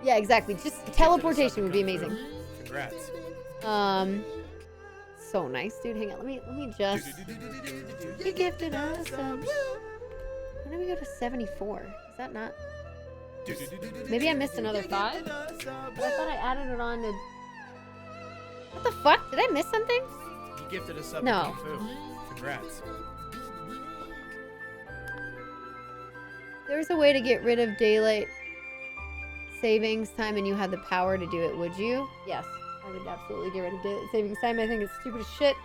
Yeah, exactly. Just teleportation would be amazing. Congrats. So nice, dude. Hang on, let me just. You gifted us some. When did we go to 74? Is that not? Maybe I missed another 5? But I thought I added it on to. What the fuck? Did I miss something? You gifted a sub. No. Kung Fu. Congrats. There's a way to get rid of daylight savings time and you had the power to do it, would you? Yes, I would absolutely get rid of daylight savings time. I think it's stupid as shit.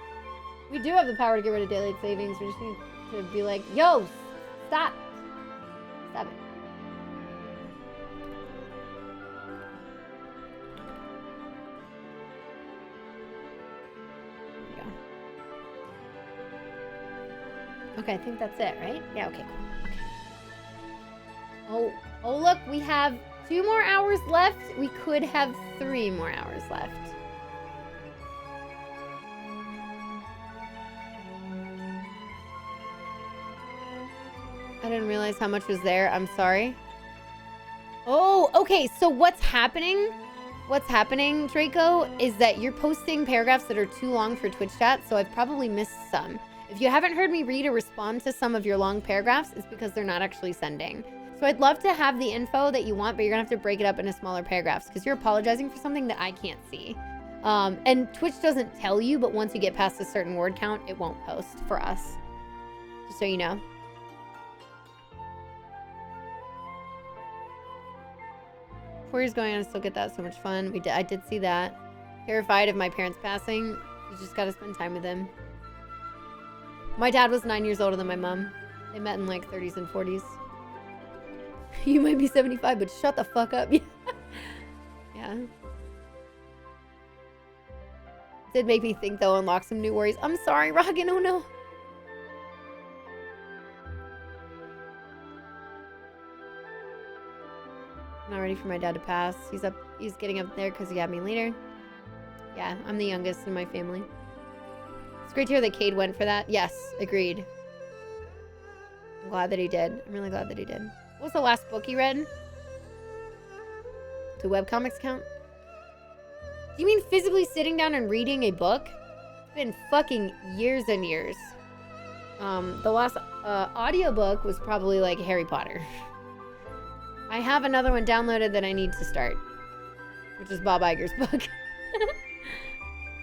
We do have the power to get rid of daylight savings. We just need to be like, yo, stop. Stop it. There we go. Okay, I think that's it, right? Yeah, okay, cool. Oh, look, we have 2 more hours left. We could have 3 more hours left. I didn't realize how much was there. I'm sorry. Oh, okay. So what's happening? What's happening, Draco, is that you're posting paragraphs that are too long for Twitch chat, so I've probably missed some. If you haven't heard me read or respond to some of your long paragraphs, it's because they're not actually sending. So I'd love to have the info that you want, but you're gonna have to break it up into smaller paragraphs because you're apologizing for something that I can't see. And Twitch doesn't tell you, but once you get past a certain word count, it won't post for us. Just so you know. Before he's going on to still get that so much fun. I did see that. Terrified of my parents passing. You just gotta spend time with them. My dad was 9 years older than my mom. They met in like 30s and 40s. You might be 75, but shut the fuck up. Yeah. Did make me think, though, unlock some new worries. I'm sorry, Roggen. Oh, no. Not ready for my dad to pass. He's getting up there because he had me later. Yeah, I'm the youngest in my family. It's great to hear that Cade went for that. Yes, agreed. I'm glad that he did. I'm really glad that he did. What was the last book you read? Do webcomics count? Do you mean physically sitting down and reading a book? It's been fucking years and years. The last audiobook was probably like Harry Potter. I have another one downloaded that I need to start, which is Bob Iger's book.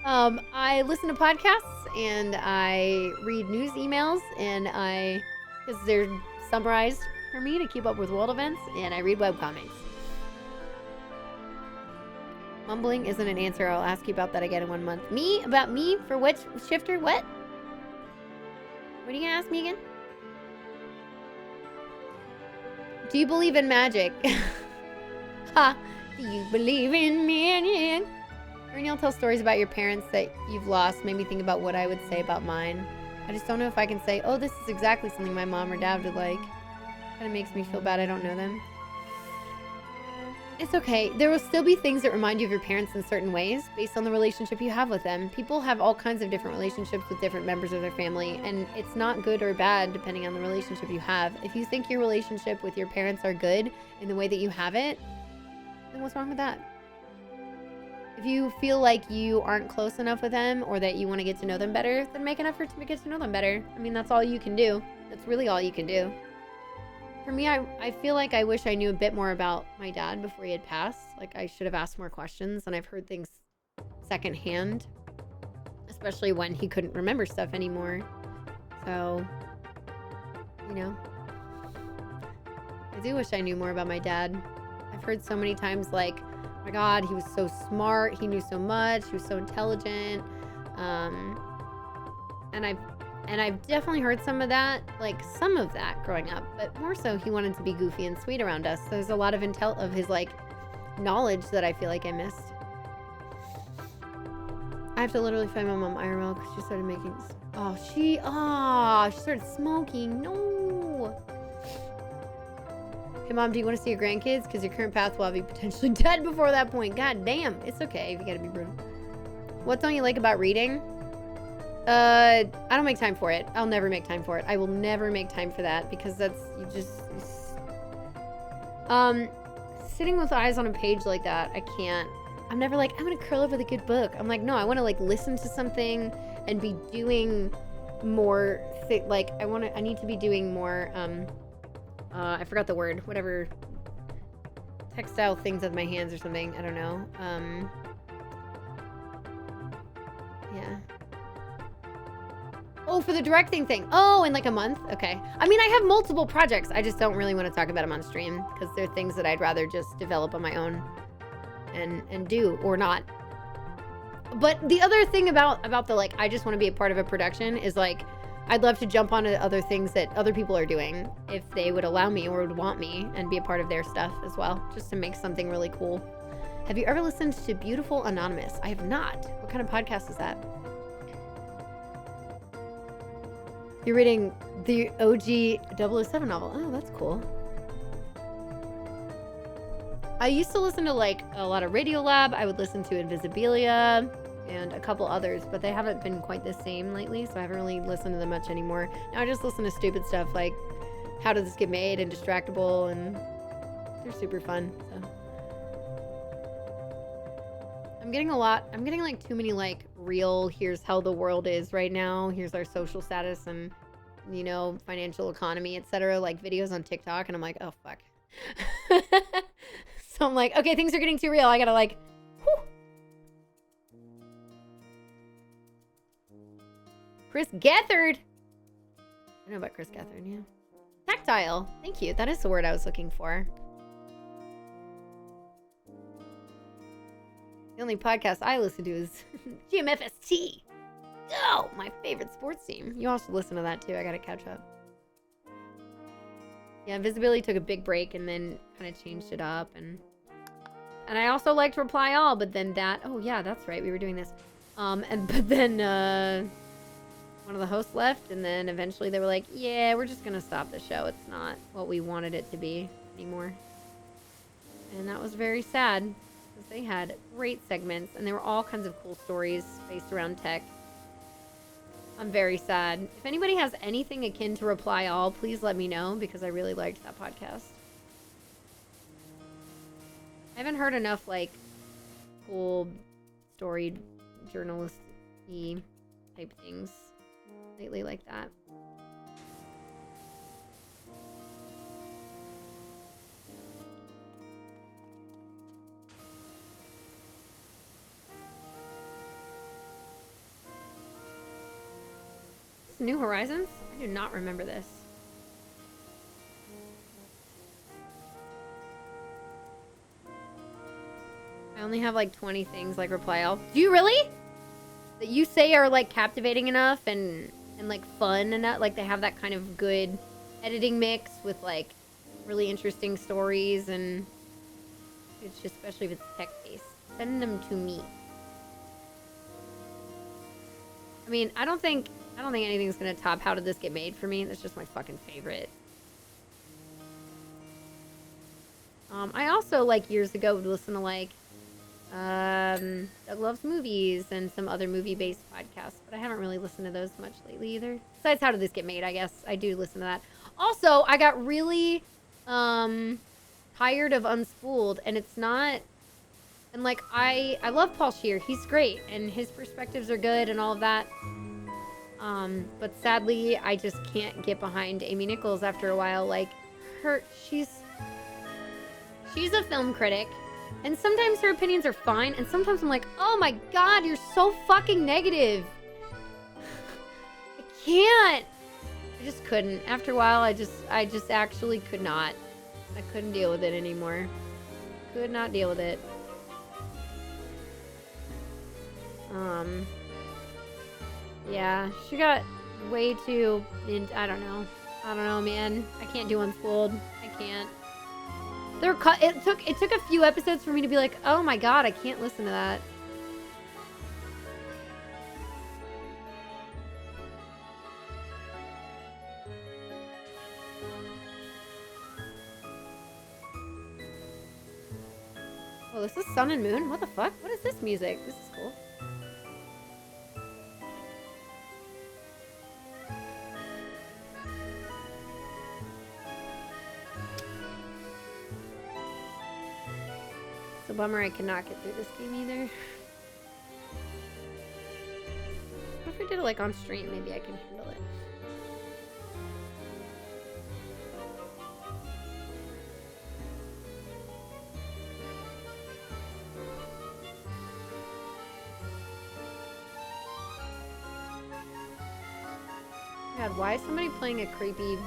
I listen to podcasts and I read news emails and because they're summarized for me to keep up with world events, and I read webcomics. Mumbling isn't an answer. I'll ask you about that again in 1 month. Me? About me? For what, Shifter? What? What are you gonna ask me again? Do you believe in magic? Ha! Do you believe in magic? When y'all tell stories about your parents that you've lost, made me think about what I would say about mine. I just don't know if I can say, oh, this is exactly something my mom or dad would like. Kind of makes me feel bad I don't know them. It's okay. There will still be things that remind you of your parents in certain ways based on the relationship you have with them. People have all kinds of different relationships with different members of their family, and it's not good or bad depending on the relationship you have. If you think your relationship with your parents are good in the way that you have it, then what's wrong with that? If you feel like you aren't close enough with them or that you want to get to know them better, then make an effort to get to know them better. I mean, that's all you can do. That's really all you can do. For me, I feel like I wish I knew a bit more about my dad before he had passed. Like, I should have asked more questions, and I've heard things secondhand, especially when he couldn't remember stuff anymore. So, you know, I do wish I knew more about my dad. I've heard so many times, like, oh my God, he was so smart. He knew so much. He was so intelligent. And I've definitely heard some of that growing up, but more so he wanted to be goofy and sweet around us. So there's a lot of his like knowledge that I feel like I missed. I have to literally find my mom IRL because she started making. She started smoking. No. Hey mom, do you want to see your grandkids? Because your current path will have you potentially dead before that point. God damn, it's okay if you gotta be brutal. What don't you like about reading? I don't make time for it. I'll never make time for it. I will never make time for that because sitting with eyes on a page like that, I can't. I'm never like, I'm gonna curl up with a good book. I'm like, no, I want to like listen to something and be doing more. I need to be doing more. I forgot the word. Whatever. Textile things with my hands or something. I don't know. Yeah. Oh, for the directing thing. Oh, in like a month? Okay. I mean, I have multiple projects. I just don't really want to talk about them on stream because they're things that I'd rather just develop on my own and do or not. But the other thing about the like, I just want to be a part of a production is like, I'd love to jump onto other things that other people are doing if they would allow me or would want me and be a part of their stuff as well, just to make something really cool. Have you ever listened to Beautiful Anonymous? I have not. What kind of podcast is that? You're reading the OG 007 novel. Oh, that's cool. I used to listen to like a lot of Radiolab. I would listen to Invisibilia and a couple others, but they haven't been quite the same lately, so I haven't really listened to them much anymore. Now I just listen to stupid stuff like How Did This Get Made and Distractable, and they're super fun. So I'm getting like too many like real, here's how the world is right now, here's our social status and, you know, financial economy, etc. like videos on TikTok, and I'm like, oh fuck. So I'm like, okay, things are getting too real. I gotta like, whew. Chris Gethard. I know about Chris Gethard, yeah. Tactile. Thank you. That is the word I was looking for. The only podcast I listen to is GMFST. Oh, my favorite sports team. You also listen to that too. I gotta catch up. Yeah, Invisibility took a big break and then kind of changed it up. And I also liked Reply All, but then oh yeah, that's right. We were doing this. But then one of the hosts left, and then eventually they were like, yeah, we're just gonna stop the show. It's not what we wanted it to be anymore. And that was very sad because they had great segments and there were all kinds of cool stories based around tech. I'm very sad. If anybody has anything akin to Reply All, please let me know because I really liked that podcast. I haven't heard enough like cool storied journalisty type things lately like that. New Horizons? I do not remember this. I only have like 20 things like Reply All. Do you really? That you say are like captivating enough and like fun enough? Like they have that kind of good editing mix with like really interesting stories, and it's just, especially if it's tech based. Send them to me. I mean, I don't think anything's gonna top How Did This Get Made for me. That's just my fucking favorite. I also, like, years ago would listen to, like, Doug Loves Movies and some other movie-based podcasts, but I haven't really listened to those much lately either. Besides How Did This Get Made, I guess. I do listen to that. Also, I got really, tired of Unspooled, and it's not... And, like, I love Paul Scheer. He's great, and his perspectives are good and all of that. But sadly, I just can't get behind Amy Nichols after a while. Like, she's a film critic, and sometimes her opinions are fine, and sometimes I'm like, oh my god, you're so fucking negative. I can't. couldn't. After a while, I just actually could not. I couldn't deal with it anymore. Could not deal with it. Yeah, she got way too I don't know. I don't know, man. I can't do Unspooled. I can't. It took a few episodes for me to be like, oh my god, I can't listen to that. Oh, this is Sun and Moon? What the fuck? What is this music? This is cool. It's a bummer I cannot get through this game either. What if I did it like on stream? Maybe I can handle it. God, why is somebody playing a creepy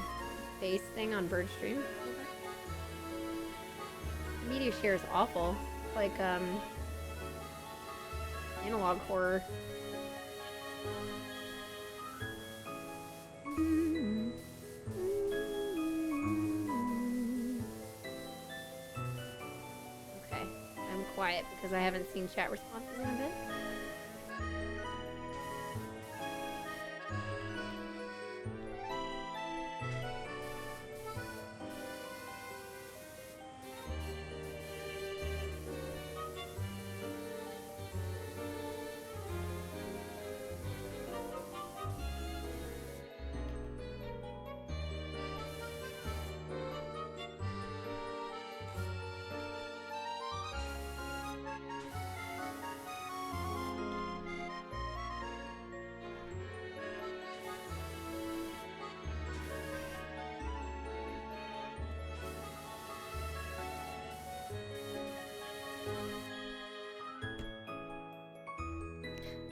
face thing on Bird Stream? Media share is awful. It's like analog horror. Okay, I'm quiet because I haven't seen chat responses in a bit.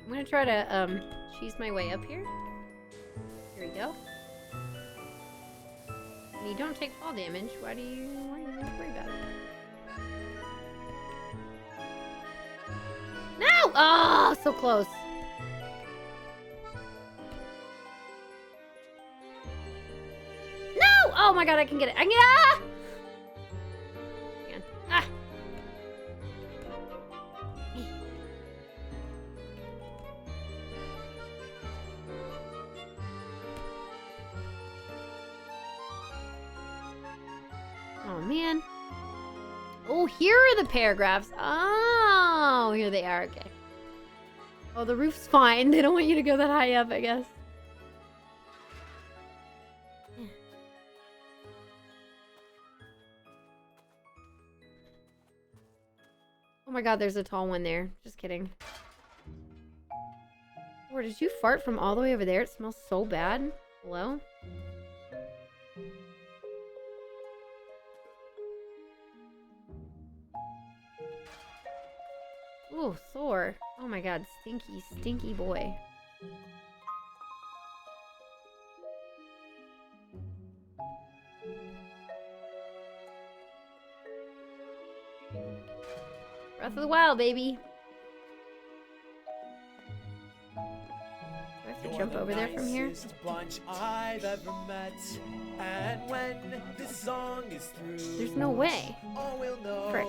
I'm gonna try to cheese my way up here. Here we go. And you don't take fall damage. Why do you worry about it? No! Oh, so close. No! Oh my god, I can get it. I can get it! Ah! Oh, man. Oh, here are the paragraphs. Oh, here they are. Okay. Oh, the roof's fine. They don't want you to go that high up, I guess. Yeah. Oh my god, there's a tall one there. Just kidding. Or did you fart from all the way over there? It smells so bad. Hello? Ooh, Thor. Oh my god, stinky, stinky boy. Breath of the Wild, baby. Do I have to jump over there from here? Bunch I've ever met. And when this song is through, There's no way. all will know Frick.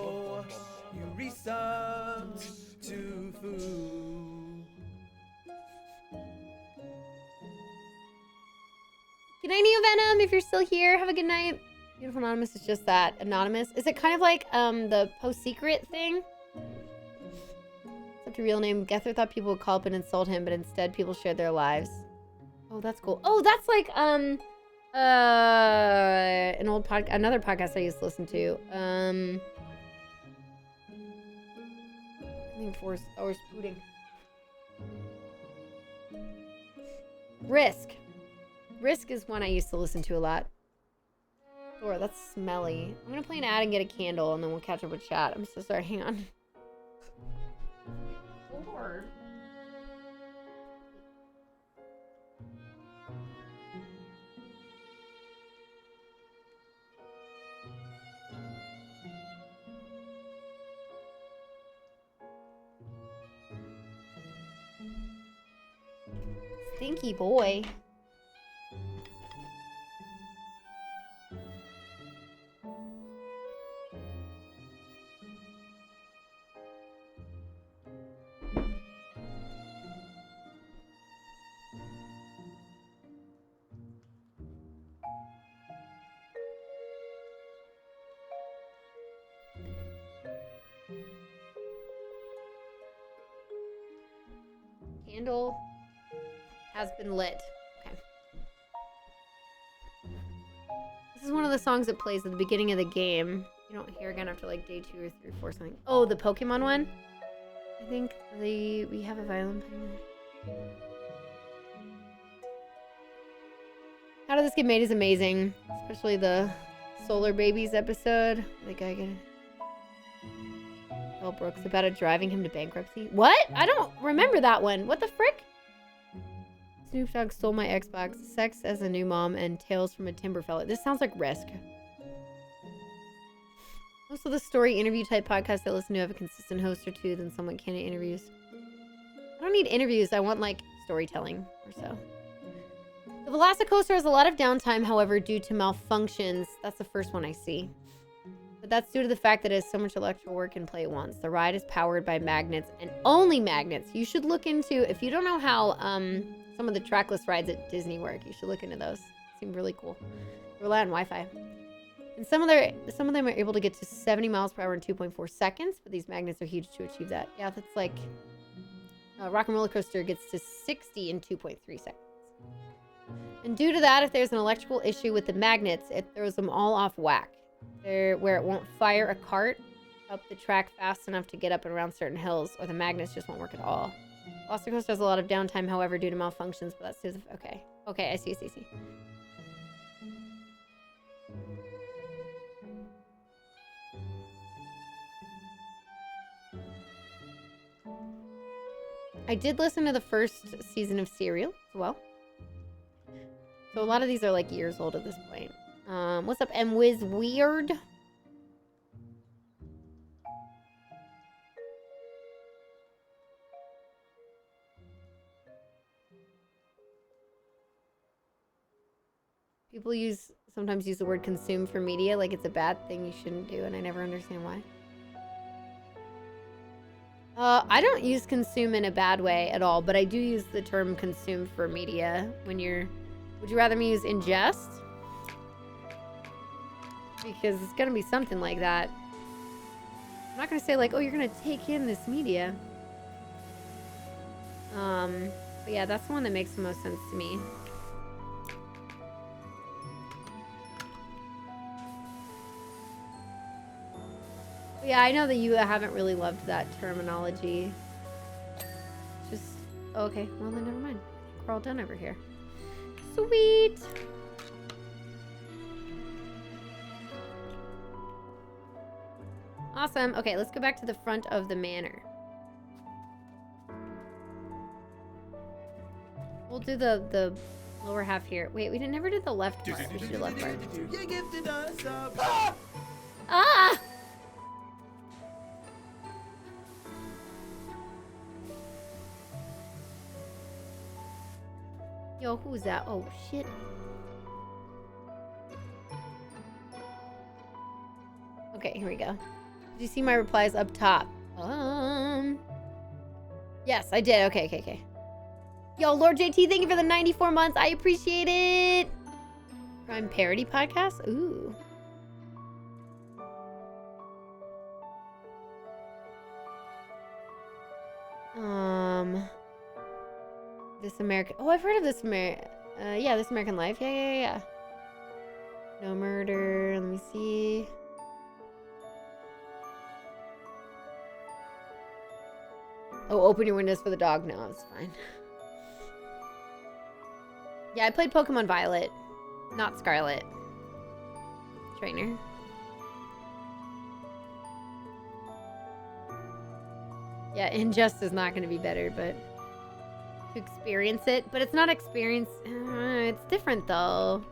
you resubbed to food. Good night, Neo Venom. If you're still here, have a good night. Beautiful Anonymous is just that. Anonymous. Is it kind of like the post secret thing? Except a real name. Gether thought people would call up and insult him, but instead people shared their lives. Oh, that's cool. Oh, that's like an old another podcast I used to listen to. I think 4 hours booting. Risk. Risk is one I used to listen to a lot. Thor, that's smelly. I'm gonna play an ad and get a candle, and then we'll catch up with chat. I'm so sorry. Hang on. Thor. stinky boy. Candle has been lit. Okay. This is one of the songs that plays at the beginning of the game. You don't hear again after like day 2 or 3 or 4 something. Oh, the Pokemon one? I think we have a violin playing. How did this get made is amazing. Especially the Solar Babies episode. The guy getting Mel Brooks about it driving him to bankruptcy. What? I don't remember that one. What the frick? Snoop Dogg stole my Xbox. Sex as a new mom and Tales from a Timber Fella. This sounds like Risk. Also, the story interview type podcast I listen to have a consistent host or two than somewhat candid interviews. I don't need interviews. I want like storytelling or so. The Velocicoaster has a lot of downtime, however, due to malfunctions. That's the first one I see. But that's due to the fact that it has so much electrical work and play at once. The ride is powered by magnets and only magnets. You should look into, if you don't know how some of the trackless rides at Disney work, you should look into those. Seem really cool. They rely on Wi-Fi. And some of them are able to get to 70 miles per hour in 2.4 seconds, but these magnets are huge to achieve that. Yeah, that's like Rock and Roller Coaster gets to 60 in 2.3 seconds. And due to that, if there's an electrical issue with the magnets, it throws them all off whack. Where it won't fire a cart up the track fast enough to get up and around certain hills, or the magnets just won't work at all. Velocicoaster has a lot of downtime, however, due to malfunctions, but that's just, okay. Okay, I see. I did listen to the first season of Serial as well. So a lot of these are like years old at this point. What's up, MWiz Weird? People sometimes use the word consume for media like it's a bad thing you shouldn't do, and I never understand why. I don't use consume in a bad way at all, but I do use the term consume for media when you're... Would you rather me use ingest? Because it's gonna be something like that. I'm not gonna say like, oh, you're gonna take in this media. But yeah, that's the one that makes the most sense to me. But yeah, I know that you haven't really loved that terminology. Just, okay, well then never mind. We're all done over here. Sweet! Awesome. Okay, let's go back to the front of the manor. We'll do the lower half here. Wait, we never did the left part. We should do the left part. You gifted us a... Ah! Yo, who's that? Oh, shit. Okay, here we go. Did you see my replies up top? Yes, I did. Okay. Yo, Lord JT, thank you for the 94 months. I appreciate it. Prime Parody Podcast? Ooh. This American... Oh, I've heard of This American... yeah, This American Life. Yeah. No Murder. Let me see. Oh, open your windows for the dog. No, it's fine. Yeah, I played Pokemon Violet. Not Scarlet. Trainer. Yeah, Ingest is not going to be better, but... to experience it. But it's not experience... it's different, though.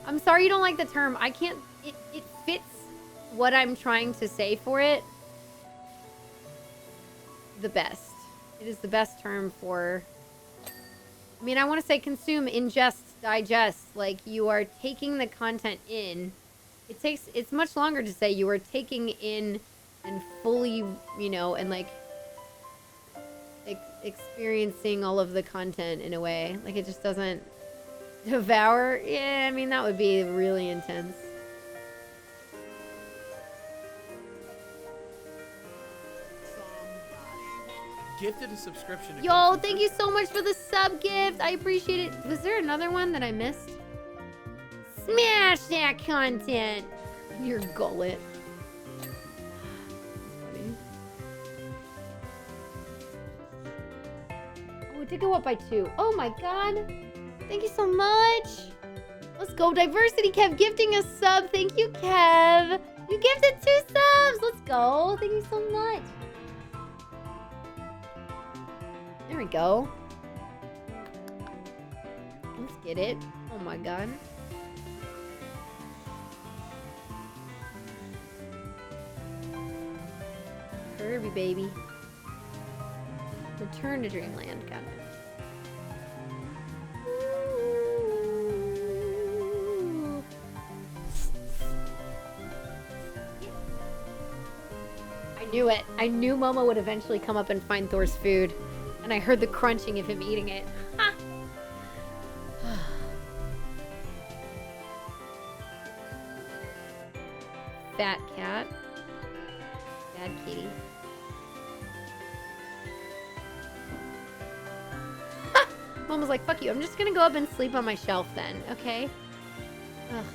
I'm sorry you don't like the term. I can't... It fits what I'm trying to say for it the best. It is the best term for I mean, I want to say consume, ingest, digest. Like, you are taking the content in. It's much longer to say you are taking in and fully, you know, and like experiencing all of the content in a way. Like, it just doesn't devour. Yeah, I mean, that would be really intense. Gifted a subscription to Yo, Kung Fu thank Fruit. you so much for the sub gift. I appreciate it. Was there another one that I missed? Smash that content. Your gullet. Funny. Oh, it did go up by 2. Oh my god. Thank you so much. Let's go. Diversity Kev gifting a sub. Thank you, Kev. You gifted 2 subs. Let's go. Thank you so much. There we go. Let's get it. Oh my god. Kirby, baby. Return to Dreamland. Got it. Ooh. I knew it. I knew Momo would eventually come up and find Thor's food. And I heard the crunching of him eating it. Ha! Fat cat. Bad kitty. Ha! Mom was like, fuck you. I'm just gonna go up and sleep on my shelf then, okay? Ugh.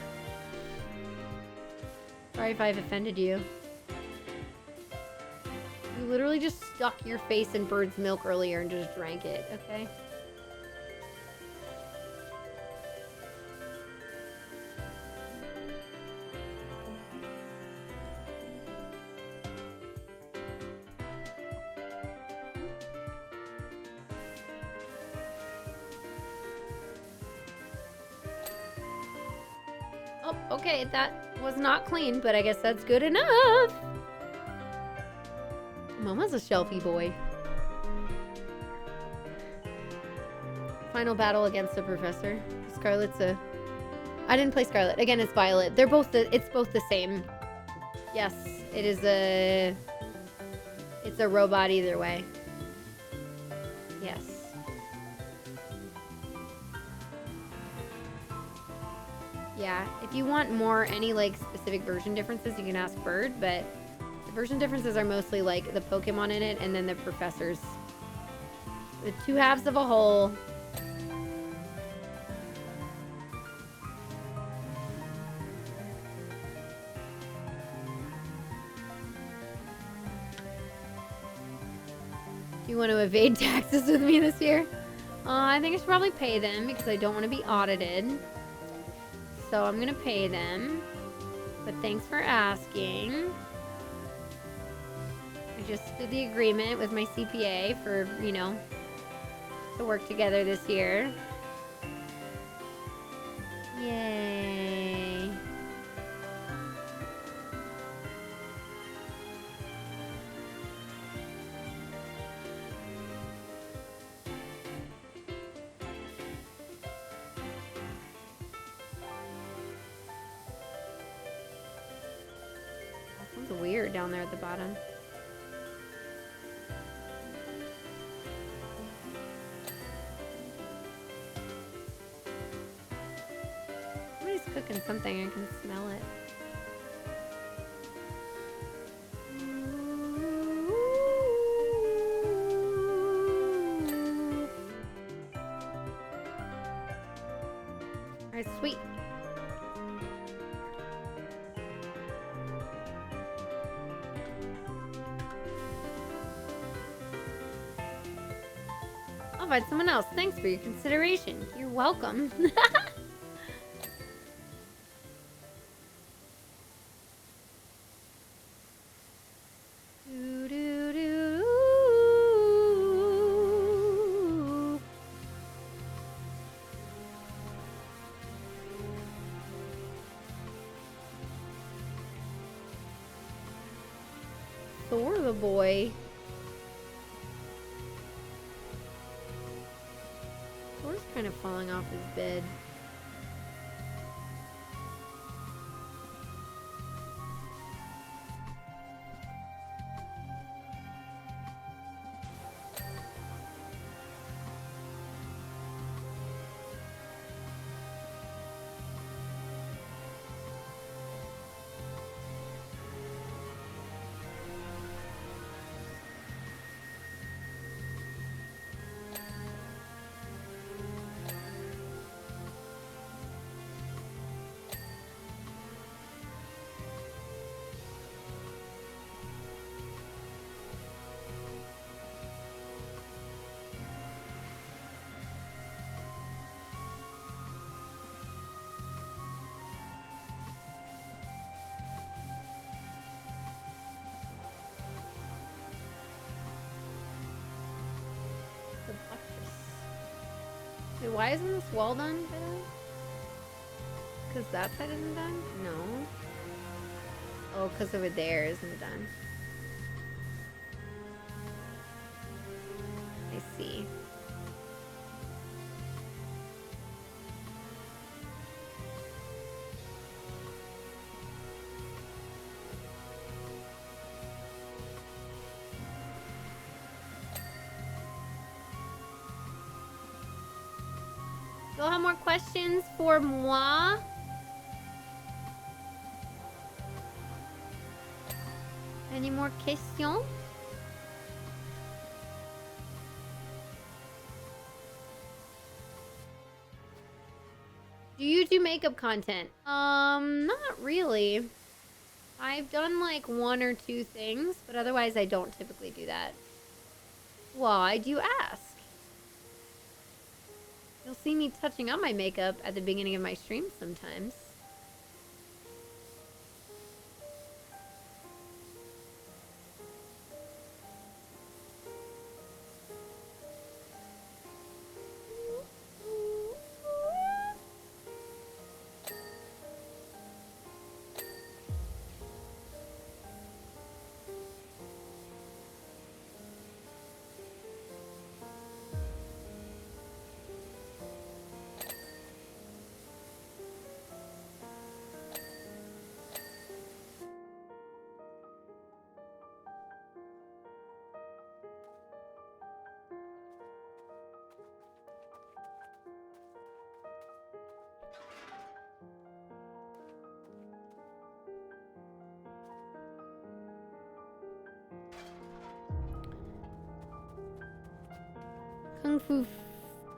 Sorry if I've offended you. You literally just stuck your face in bird's milk earlier and just drank it, okay? Oh, okay, that was not clean, but I guess that's good enough. Mama's a shelfie boy. Final battle against the professor. Scarlet's a... I didn't play Scarlet. Again, it's Violet. They're both it's both the same. Yes, it is a... It's a robot either way. Yes. Yeah, if you want more, any like specific version differences, you can ask Bird, but the version differences are mostly like the Pokemon in it and then the professors. The two halves of a whole. Do you want to evade taxes with me this year? I think I should probably pay them because I don't want to be audited. So I'm gonna pay them. But thanks for asking. I just did the agreement with my CPA for, you know, to work together this year. Yay. That sounds weird down there at the bottom. Somebody's cooking something. I can smell it. Alright, sweet. I'll find someone else. Thanks for your consideration. You're welcome. Do, do, do. Thor the boy. Thor's kind of falling off his bed. The buttress. Wait, why isn't this wall done, by the way? Because that side isn't done? No. Oh, because over there isn't done. I see. Still have more questions for moi? Any more questions? Do you do makeup content? Not really. I've done like 1 or 2 things, but otherwise I don't typically do that. Why do you ask? You'll see me touching on my makeup at the beginning of my streams sometimes.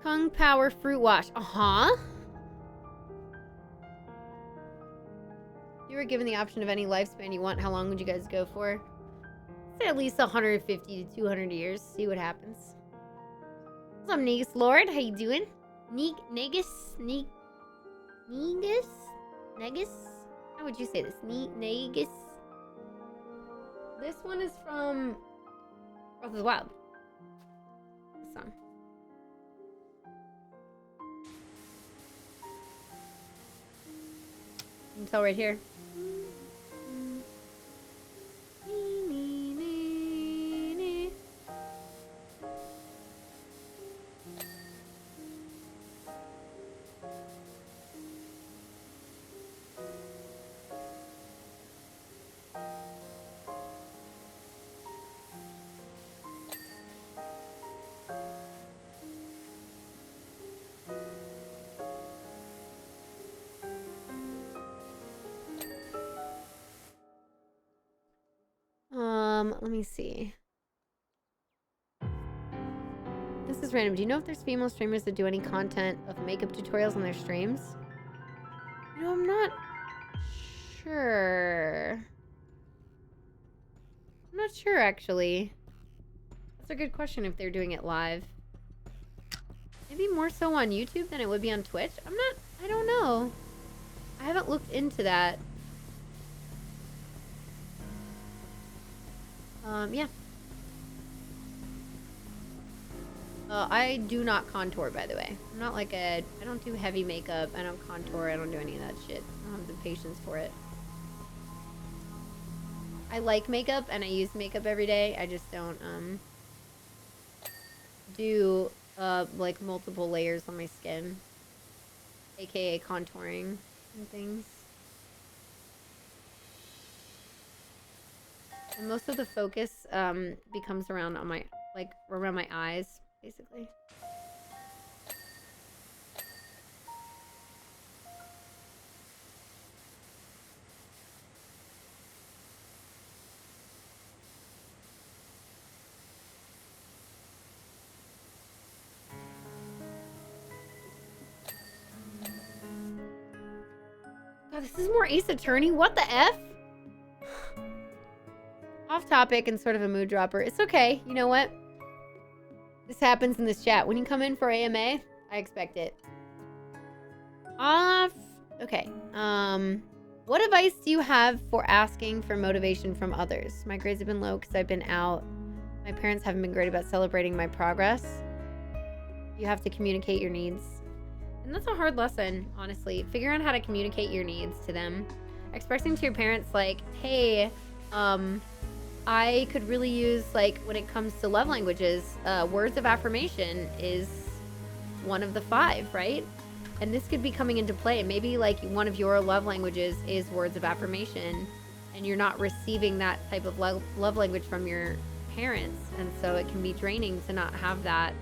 Kung Power Fruit Wash. Uh-huh. You were given the option of any lifespan you want. How long would you guys go for? Say at least 150 to 200 years. See what happens. What's up, Negus Lord? How you doing? Negus? Negus? Negus? How would you say this? Negus? This one is from Breath of the Wild. This song. You can tell right here. Let me see. This is random. Do you know if there's female streamers that do any content of makeup tutorials on their streams? You know, I'm not sure. I'm not sure, actually. That's a good question if they're doing it live. Maybe more so on YouTube than it would be on Twitch? I don't know. I haven't looked into that. Yeah. I do not contour, by the way. I'm not like I don't do heavy makeup. I don't contour. I don't do any of that shit. I don't have the patience for it. I like makeup and I use makeup every day. I just don't, do like multiple layers on my skin, aka contouring and things. And most of the focus becomes around on my around my eyes, basically. God, this is more Ace Attorney. What the F? Off topic and sort of a mood dropper. It's okay. You know what? This happens in this chat. When you come in for AMA, I expect it. Off. Okay. What advice do you have for asking for motivation from others? My grades have been low because I've been out. My parents haven't been great about celebrating my progress. You have to communicate your needs. And that's a hard lesson, honestly. Figure out how to communicate your needs to them. Expressing to your parents like, hey, I could really use, like, when it comes to love languages, words of affirmation is one of the 5, right? And this could be coming into play. Maybe, like, one of your love languages is words of affirmation, and you're not receiving that type of love language from your parents. And so it can be draining to not have that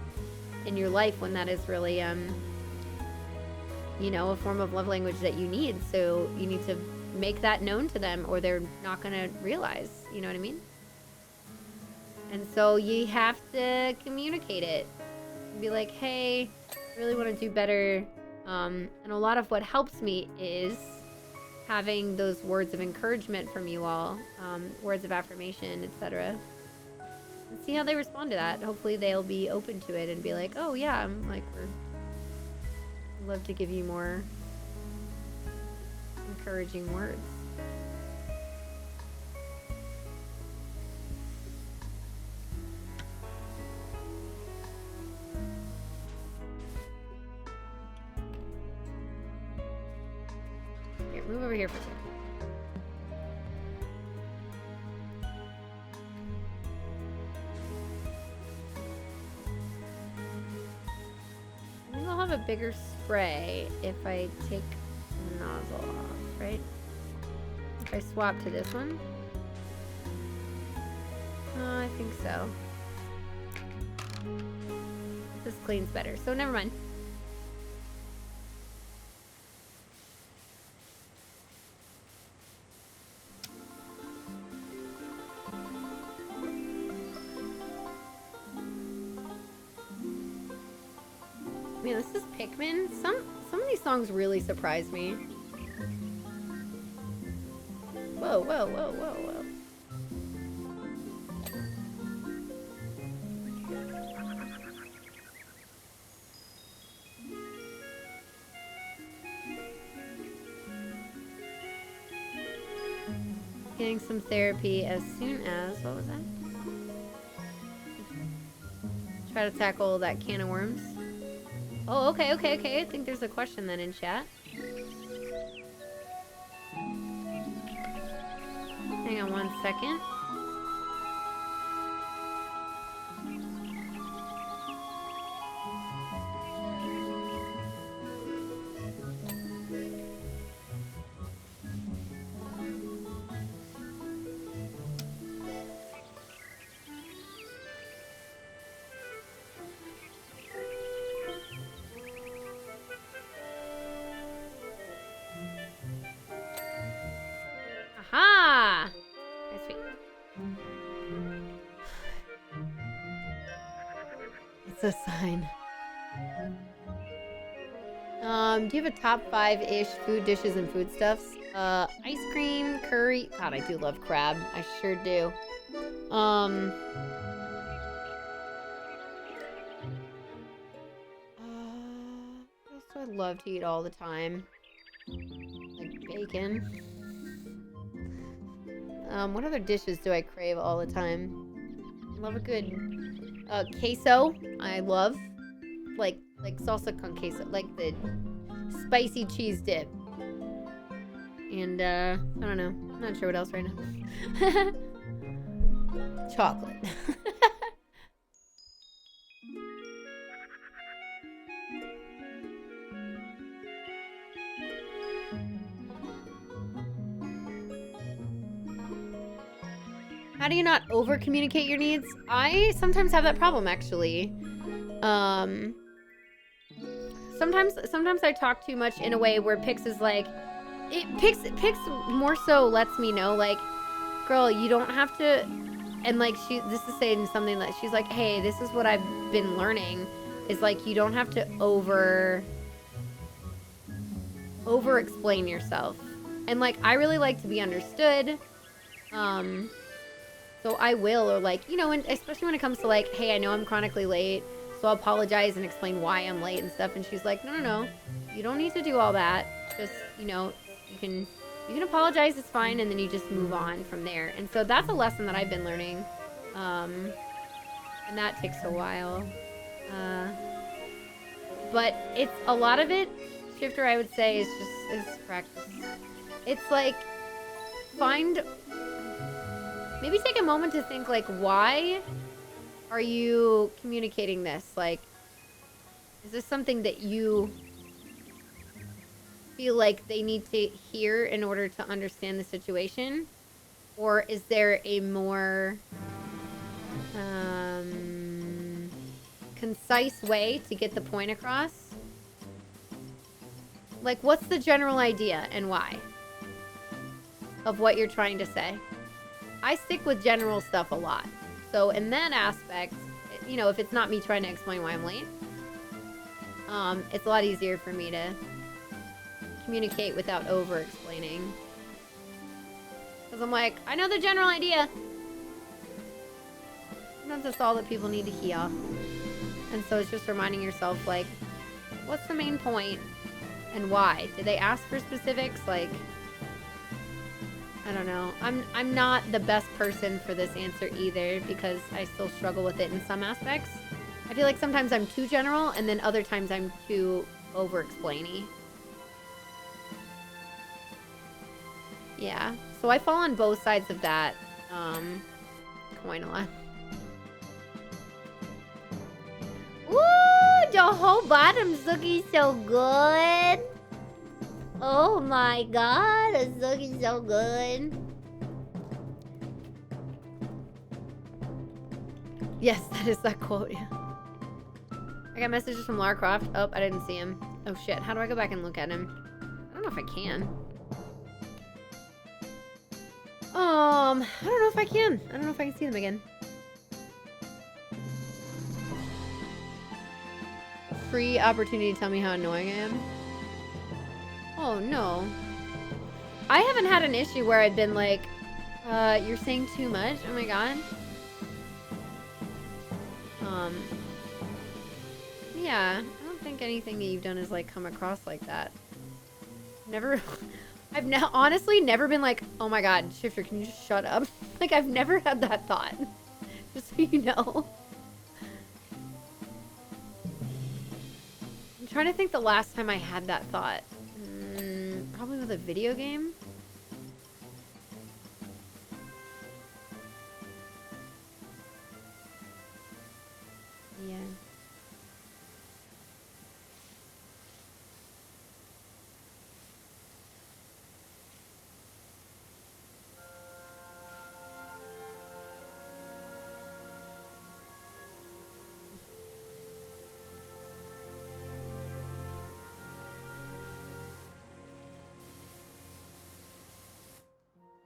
in your life when that is really, you know, a form of love language that you need. So you need to make that known to them or they're not going to realize, you know what I mean? And so you have to communicate it. Be like, hey, I really want to do better. And a lot of what helps me is having those words of encouragement from you all, words of affirmation, etc. And see how they respond to that. Hopefully they'll be open to it and be like, oh yeah, I'm like, I'd love to give you more encouraging words. Here, move over here for a second. I think I'll have a bigger spray if I take the nozzle off, right? If I swap to this one? I think so. This cleans better, so never mind. Man, this is Pikmin. Some of these songs really surprise me. Whoa, whoa, whoa, whoa, whoa. Getting some therapy as soon as, what was that? Try to tackle that can of worms. Oh, okay, okay, okay. I think there's a question then in chat. Hang on 1 second. Aha! That's sweet. It's a sign. Do you have a top 5-ish food dishes and foodstuffs? Ice cream, curry. God, I do love crab. I sure do. What else do I love to eat all the time? Like bacon. What other dishes do I crave all the time? Love a good queso. I love like salsa con queso, like the spicy cheese dip. And I don't know. I'm not sure what else right now. Chocolate. How do you not over communicate your needs? I sometimes have that problem, actually. Sometimes I talk too much in a way where Pix is like, Pix more so lets me know, like, girl, you don't have to, and like this is saying something like, she's like, hey, this is what I've been learning, is like, you don't have to over explain yourself. And like, I really like to be understood. So I will, or like, you know, and especially when it comes to like, hey, I know I'm chronically late, so I'll apologize and explain why I'm late and stuff. And she's like, no, you don't need to do all that. Just, you know, you can apologize, it's fine, and then you just move on from there. And so that's a lesson that I've been learning. And that takes a while. But it's a lot of it, Shifter, I would say, is practice. It's like, maybe take a moment to think, like, why are you communicating this? Like, is this something that you feel like they need to hear in order to understand the situation? Or is there a more concise way to get the point across? Like, what's the general idea and why of what you're trying to say? I stick with general stuff a lot. So in that aspect, you know, if it's not me trying to explain why I'm late, it's a lot easier for me to communicate without over-explaining. Because I'm like, I know the general idea. Sometimes that's all that people need to hear. And so it's just reminding yourself, like, what's the main point and why? Did they ask for specifics? Like, I don't know. I'm not the best person for this answer either, because I still struggle with it in some aspects. I feel like sometimes I'm too general, and then other times I'm too over-explainy. Yeah. So I fall on both sides of that coin a lot. Ooh, the whole bottom's looking so good. Oh my god, it's looking so good. Yes, that is that quote, yeah. I got messages from Lara Croft. Oh, I didn't see him. Oh shit, how do I go back and look at him? I don't know if I can. I don't know if I can. I don't know if I can see them again. Free opportunity to tell me how annoying I am. Oh, no. I haven't had an issue where I've been like, you're saying too much? Oh my god. Yeah, I don't think anything that you've done has, like, come across like that. Never... I've honestly never been like, oh my god, Shifter, can you just shut up? Like, I've never had that thought. Just so you know. I'm trying to think the last time I had that thought. Probably with a video game? Yeah.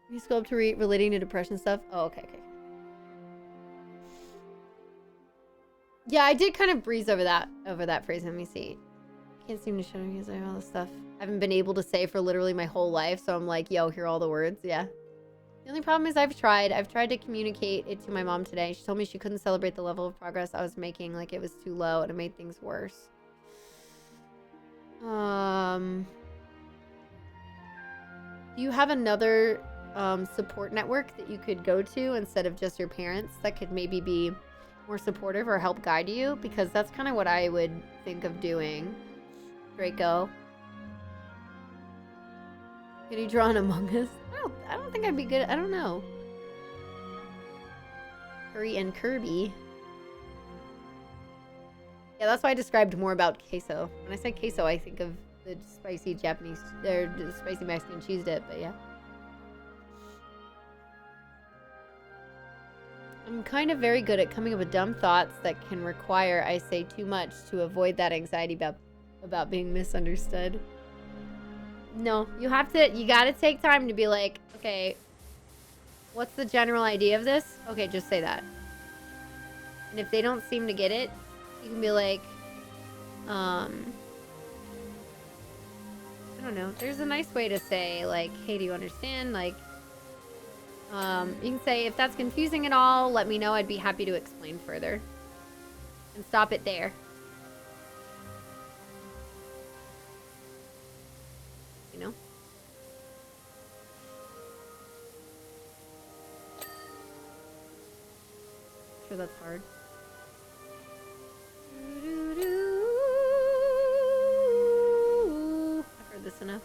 You scroll up to relating to depression stuff? Oh, okay. Yeah, I did kind of breeze over that phrase. Let me see. Can't seem to show you guys all this stuff I haven't been able to say for literally my whole life, so I'm like, yo, here are all the words. Yeah. The only problem is I've tried to communicate it to my mom today. She told me she couldn't celebrate the level of progress I was making, like it was too low and it made things worse. Do you have another support network that you could go to instead of just your parents that could maybe be more supportive or help guide you? Because that's kind of what I would think of doing. Draco. Can you draw an Among Us? I don't think I'd be good. I don't know. Curry and Kirby. Yeah, that's why I described more about queso. When I say queso, I think of the spicy Japanese, or the spicy Mexican cheese dip, but yeah. I'm kind of very good at coming up with dumb thoughts that can require I say too much to avoid that anxiety about being misunderstood. No, you gotta take time to be like, okay, what's the general idea of this? Okay, just say that. And if they don't seem to get it, you can be like, I don't know. There's a nice way to say, like, hey, do you understand? Like, you can say, if that's confusing at all, let me know. I'd be happy to explain further. And stop it there. You know? Sure, that's hard. I've heard this enough.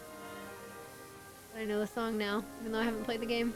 But I know the song now, even though I haven't played the game.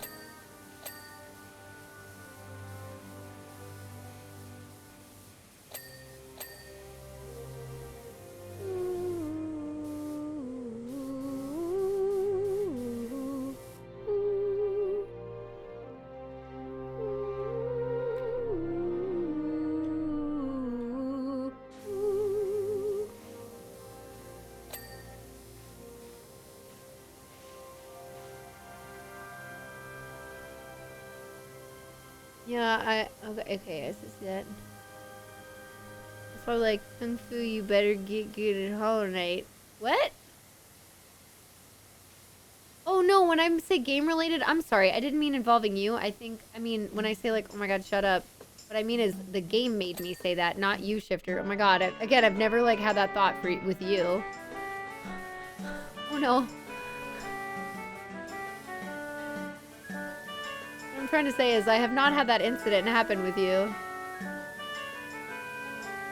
Yeah, okay, I see that. It's probably like, Kung Fu, you better get good at Hollow Knight. What? Oh no, when I say game related, I'm sorry, I didn't mean involving you. I mean, when I say like, oh my god, shut up. What I mean is, the game made me say that, not you, Shifter. Oh my god, again, I've never like had that thought with you. Oh no. What I'm trying to say is I have not had that incident happen with you.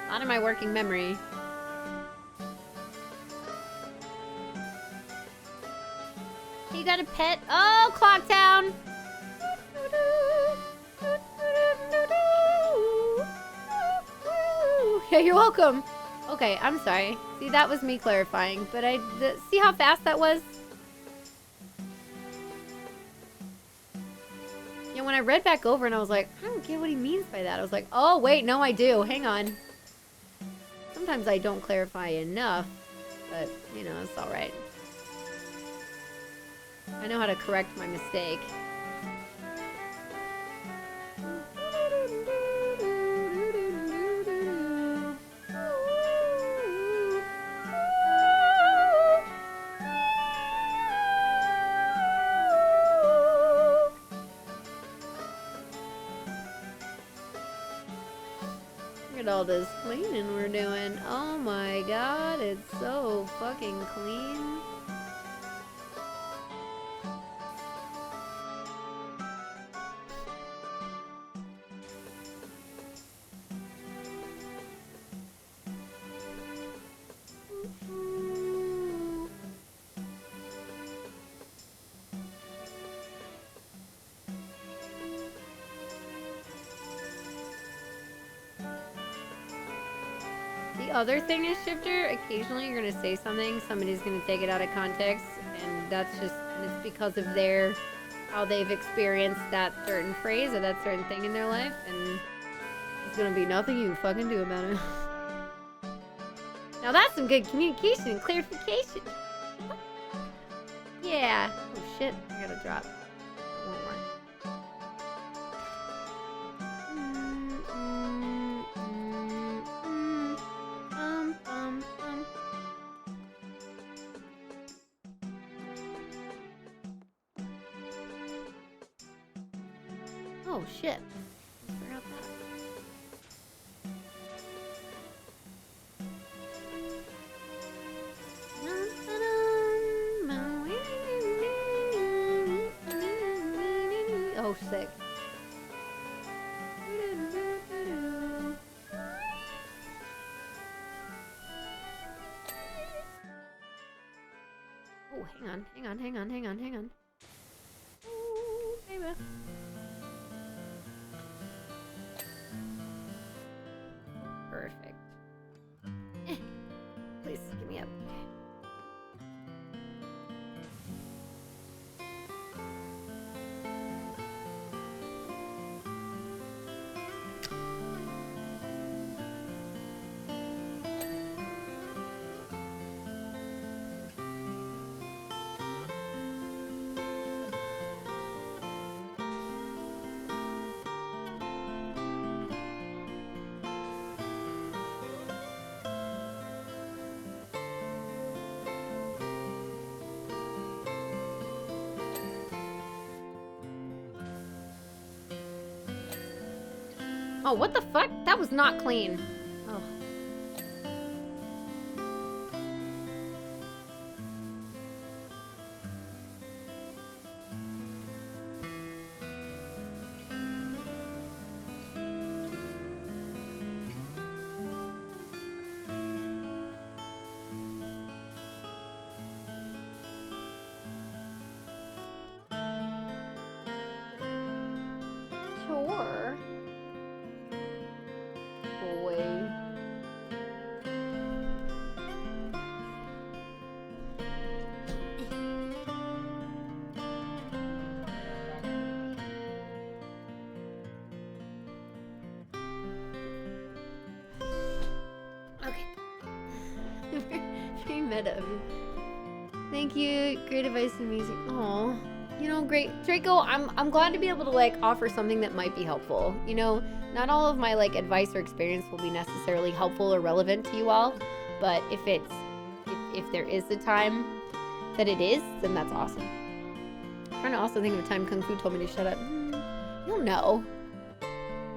Not in my working memory. You got a pet? Oh, Clocktown! Yeah, you're welcome. Okay, I'm sorry. See, that was me clarifying, but see how fast that was? Yeah, when I read back over and I was like, I don't get what he means by that. I was like, oh, wait, no, I do. Hang on. Sometimes I don't clarify enough, but, you know, it's alright. I know how to correct my mistake. Look at all this cleaning we're doing. Oh my god, it's so fucking clean. The other thing is, Shifter, occasionally you're gonna say something, somebody's gonna take it out of context, and it's because of how they've experienced that certain phrase or that certain thing in their life, and it's gonna be nothing you can fucking do about it. Now that's some good communication and clarification. Yeah. Oh shit, I gotta drop. One more. Oh shit. I forgot that. Oh, sick. Oh, hang on. Ooh, baby. Perfect. Please, give me up. Okay. Oh, what the fuck? That was not clean. Oh. Sure. Boy. Okay. Very meta of you. Thank you. Great advice and music. Oh, you know, great. Draco, I'm glad to be able to like offer something that might be helpful. You know, not all of my like advice or experience will be necessarily helpful or relevant to you all, but if there is a time that it is, then that's awesome. I'm trying to also think of a time Kung Fu told me to shut up. You'll know.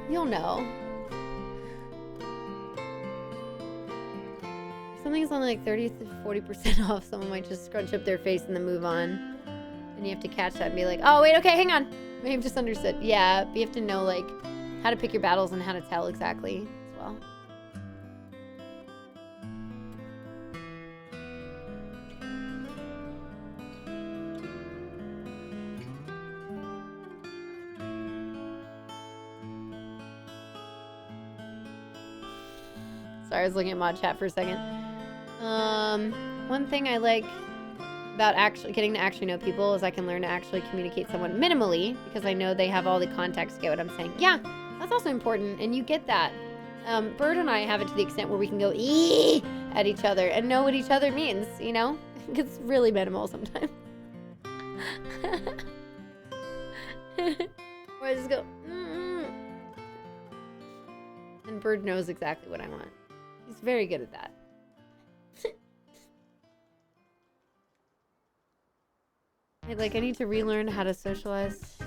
You'll know. Something's only like 30 to 40% off. Someone might just scrunch up their face and then move on. And you have to catch that and be like, oh, wait, okay, hang on. Maybe I've just understood. Yeah, but you have to know, like, how to pick your battles and how to tell exactly as well. Sorry, I was looking at mod chat for a second. One thing I like about getting to actually know people is I can learn to actually communicate somewhat minimally because I know they have all the context to get what I'm saying. Yeah, that's also important, and you get that. Bird and I have it to the extent where we can go ee at each other and know what each other means, you know? It's really minimal sometimes. Or I just go, and Bird knows exactly what I want. He's very good at that. I need to relearn how to socialize.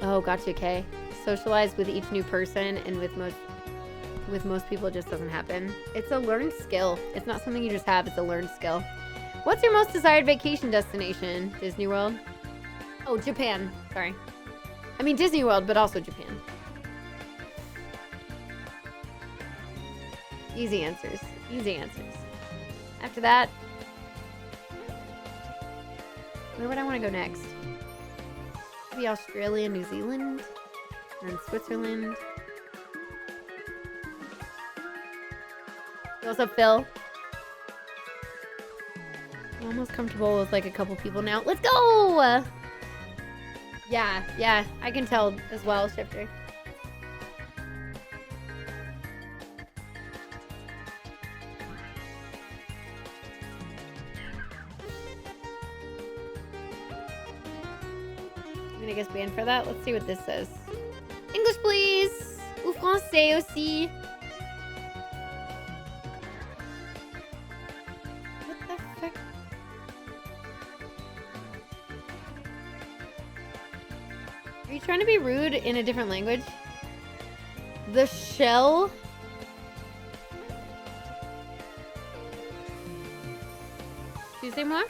Oh, gotcha, okay. Socialize with each new person, and with most people it just doesn't happen. It's a learned skill. It's not something you just have, it's a learned skill. What's your most desired vacation destination? Disney World? Oh, Japan. Sorry. I mean Disney World, but also Japan. Easy answers. Easy answers. After that, where would I want to go next? Maybe Australia, New Zealand, and then Switzerland. What's up, Phil? I'm almost comfortable with like a couple people now. Let's go! Yeah, I can tell as well, Shifter. I guess banned for that. Let's see what this says. English, please. Ou français aussi. What the fuck? Are you trying to be rude in a different language? The shell? Excusez-moi?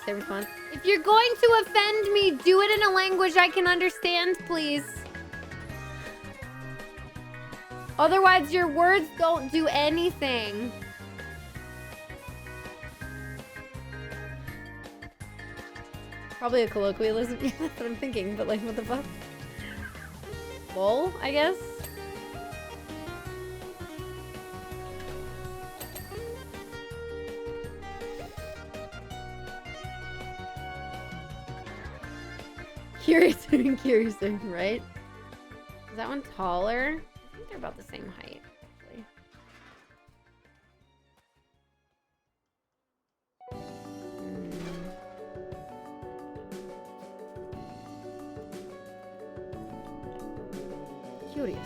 Response. If you're going to offend me, do it in a language I can understand, please. Otherwise, your words don't do anything. Probably a colloquialism. Yeah, that's what I'm thinking, but like, what the fuck? Lol, I guess? Curiouser, right? Is that one taller? I think they're about the same height, actually. Curious.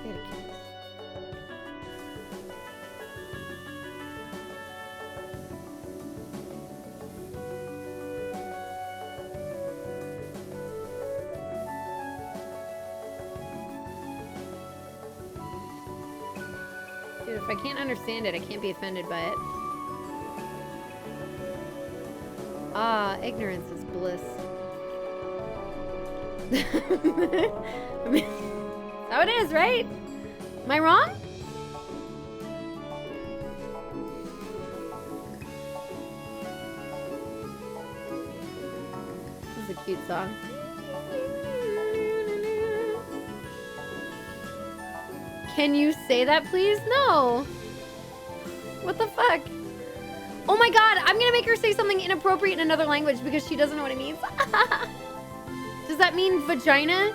Very curious. Dude, if I can't understand it, I can't be offended by it. Ah, ignorance is bliss. I mean, that's how it is, right? Am I wrong? This is a cute song. Can you say that, please? No. What the fuck? Oh my god, I'm gonna make her say something inappropriate in another language because she doesn't know what it means. Does that mean vagina?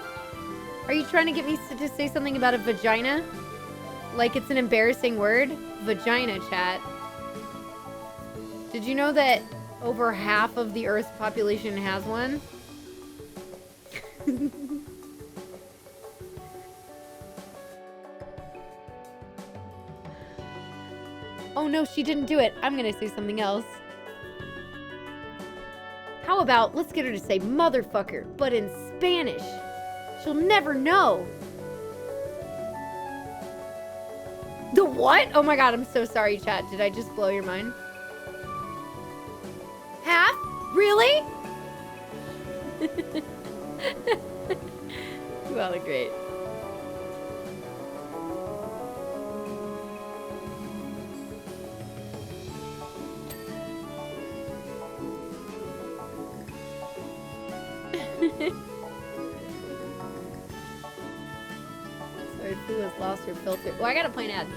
Are you trying to get me to say something about a vagina? Like it's an embarrassing word? Vagina, chat. Did you know that over half of the Earth's population has one? Oh no, she didn't do it. I'm gonna say something else. How about, let's get her to say motherfucker, but in Spanish. She'll never know. The what? Oh my god, I'm so sorry, chat. Did I just blow your mind? Half? Really? You all are great. Sorry, who has lost her filter? Oh, I gotta play an ad.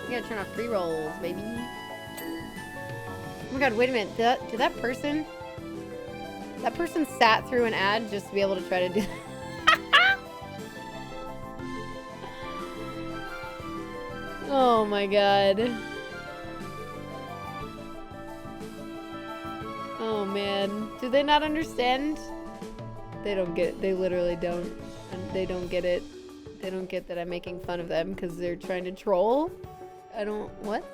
I gotta turn off pre-rolls, baby. Oh my god, wait a minute. Did that person... That person sat through an ad just to be able to try to do... Oh my god. Oh man. Do they not understand? They don't get... They literally don't. And they don't get it. They don't get that I'm making fun of them because they're trying to troll. I don't... What?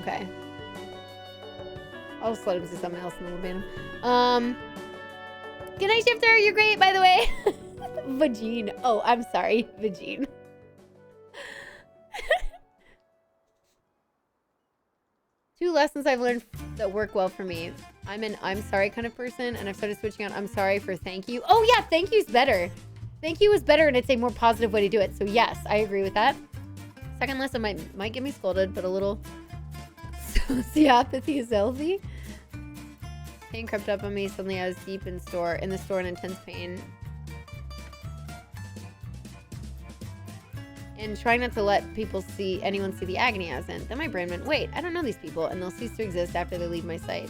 Okay. I'll just let him say something else and then we'll ban him. Good night, Shifter. You're great, by the way. Vagine. Oh, I'm sorry. Vagine. Two lessons I've learned that work well for me. I'm an I'm sorry kind of person, and I've started switching out I'm sorry for thank you. Oh yeah, thank you's better. Thank you is better, and it's a more positive way to do it. So yes, I agree with that. Second lesson might get me scolded, but a little sociopathy is healthy. Pain crept up on me. Suddenly I was deep in the store in intense pain. And trying not to let anyone see the agony I was in. Then my brain went, wait, I don't know these people, and they'll cease to exist after they leave my sight.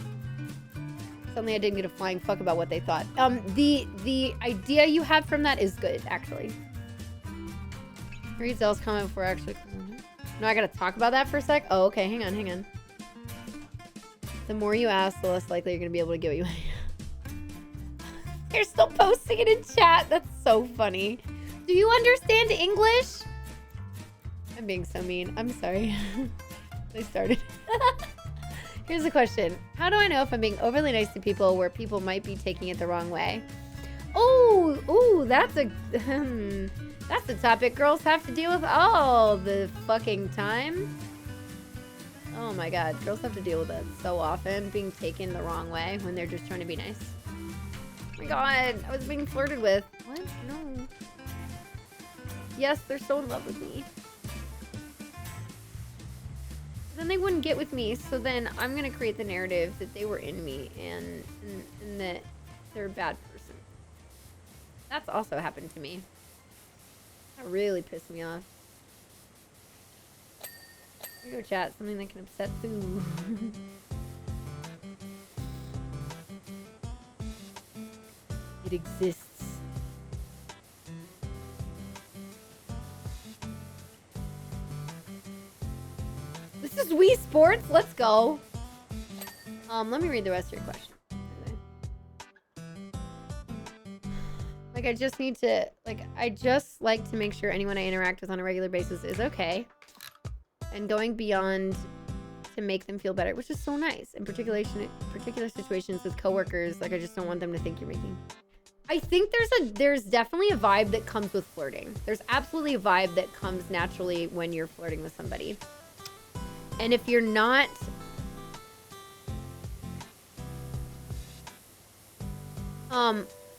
Suddenly I didn't give a flying fuck about what they thought. The idea you had from that is good, actually. Read Zell's comment before actually... No, I gotta talk about that for a sec? Oh, okay, hang on. The more you ask, the less likely you're gonna be able to get what you want. You're still posting it in chat. That's so funny. Do you understand English? I'm being so mean. I'm sorry. They started. Here's the question. How do I know if I'm being overly nice to people where people might be taking it the wrong way? Oh, that's a topic girls have to deal with all the fucking time. Oh my god, girls have to deal with that so often, being taken the wrong way when they're just trying to be nice. Oh my god, I was being flirted with. What? No. Yes, they're so in love with me. Then they wouldn't get with me, so then I'm gonna create the narrative that they were in me and that they're a bad person. That's also happened to me. That really pissed me off. Here you go, chat. Something that can upset Sue. It exists. This is Wii Sports? Let's go. Let me read the rest of your question. Like, I just need to... Like, I just like to make sure anyone I interact with on a regular basis is okay. And going beyond to make them feel better, which is so nice. In particular situations with coworkers, like, I just don't want them to think you're making I think there's definitely a vibe that comes with flirting. There's absolutely a vibe that comes naturally when you're flirting with somebody. And if you're not...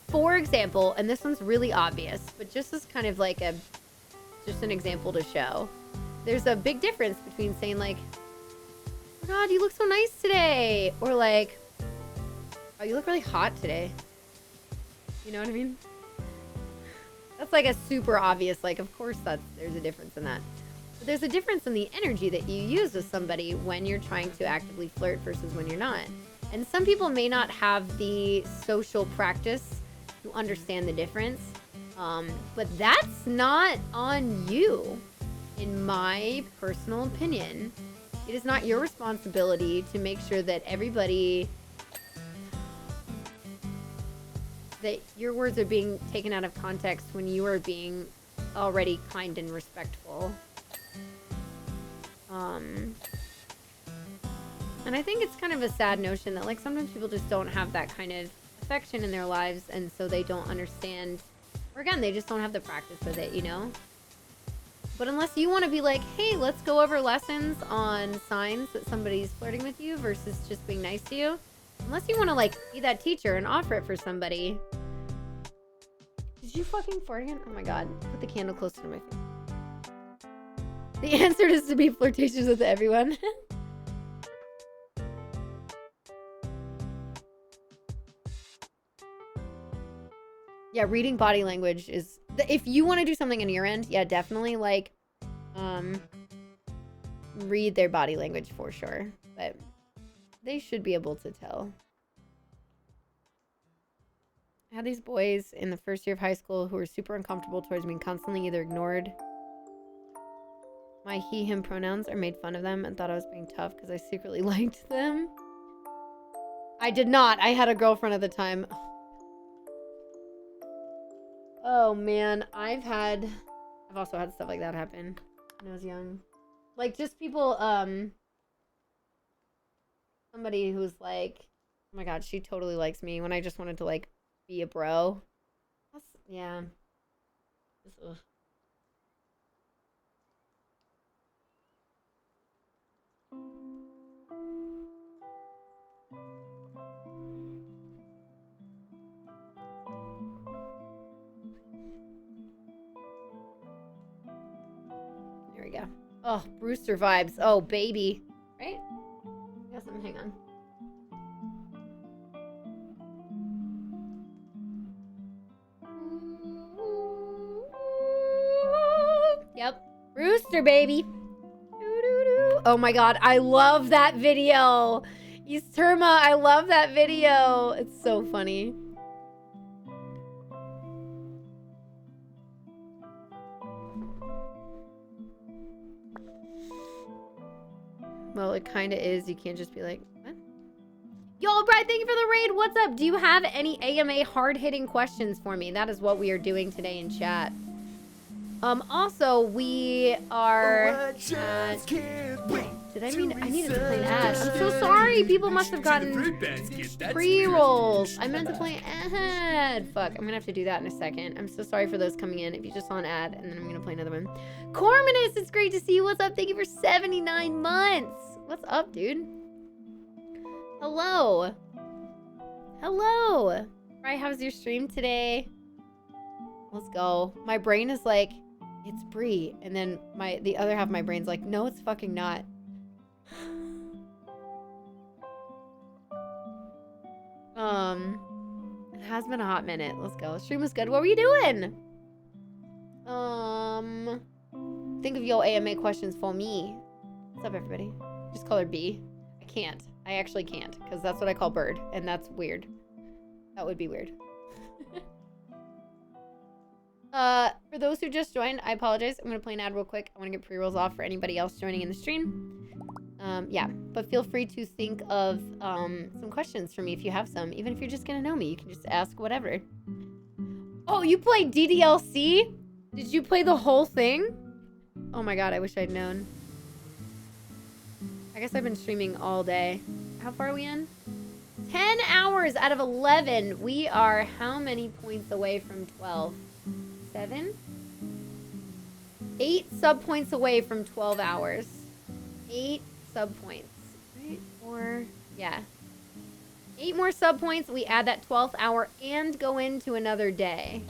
For example, and this one's really obvious, but just as kind of like just an example to show, there's a big difference between saying like, oh God, you look so nice today, or like, oh, you look really hot today. You know what I mean? That's like a super obvious, like, of course there's a difference in that. But there's a difference in the energy that you use with somebody when you're trying to actively flirt versus when you're not. And some people may not have the social practice to understand the difference. But that's not on you, in my personal opinion. It is not your responsibility to make sure that that your words are being taken out of context when you are being already kind and respectful. And I think it's kind of a sad notion that like sometimes people just don't have that kind of affection in their lives, and so they don't understand, or again, they just don't have the practice with it, you know? But unless you want to be like, hey, let's go over lessons on signs that somebody's flirting with you versus just being nice to you, unless you want to like be that teacher and offer it for somebody. Did you fucking fart again? Oh my God, put the candle closer to my face. The answer is to be flirtatious with everyone. Yeah, reading body language is... If you want to do something on your end, yeah, definitely, like, read their body language for sure. But they should be able to tell. I had these boys in the first year of high school who were super uncomfortable towards me and constantly either ignored my he, him pronouns or made fun of them and thought I was being tough because I secretly liked them. I did not. I had a girlfriend at the time. Oh man, I've also had stuff like that happen when I was young. Like just people, somebody who's like, oh my God, she totally likes me when I just wanted to like be a bro. Yeah. Ugh. There we go. Oh, Brewster vibes. Oh, baby. Right? I got something. Hang on. Yep. Brewster, baby. Oh my God. I love that video. East Terma, I love that video. It's so funny. Well, it kind of is. You can't just be like, what? Yo, Brad, thank you for the raid. What's up? Do you have any AMA hard-hitting questions for me? That is what we are doing today in chat. Also, we are... did I mean... I needed to play an ad. I'm so sorry. People must have gotten pre-rolls. I meant to play an ad. Fuck, I'm gonna have to do that in a second. I'm so sorry for those coming in. If you just saw an ad, and then I'm gonna play another one. Corminus, it's great to see you. What's up? Thank you for 79 months. What's up, dude? Hello. Hello. Right, how's your stream today? Let's go. My brain is like, it's Brie. And then the other half of my brain's like, no, it's fucking not. It has been a hot minute. Let's go. Stream was good. What were you doing? Think of your AMA questions for me. What's up, everybody? Just call her B. I can't. I actually can't, because that's what I call Bird, and that's weird. That would be weird. For those who just joined, I apologize. I'm gonna play an ad real quick. I want to get pre-rolls off for anybody else joining in the stream. Yeah, but feel free to think of some questions for me if you have some. Even if you're just gonna know me, you can just ask whatever. Oh, you played DDLC? Did you play the whole thing? Oh my God, I wish I'd known. I guess I've been streaming all day. How far are we in? 10 hours out of 11. We are how many points away from 12? 7? 8 sub points away from 12 hours. 8 sub points. Right? Or, yeah. 8 more sub points. We add that 12th hour and go into another day.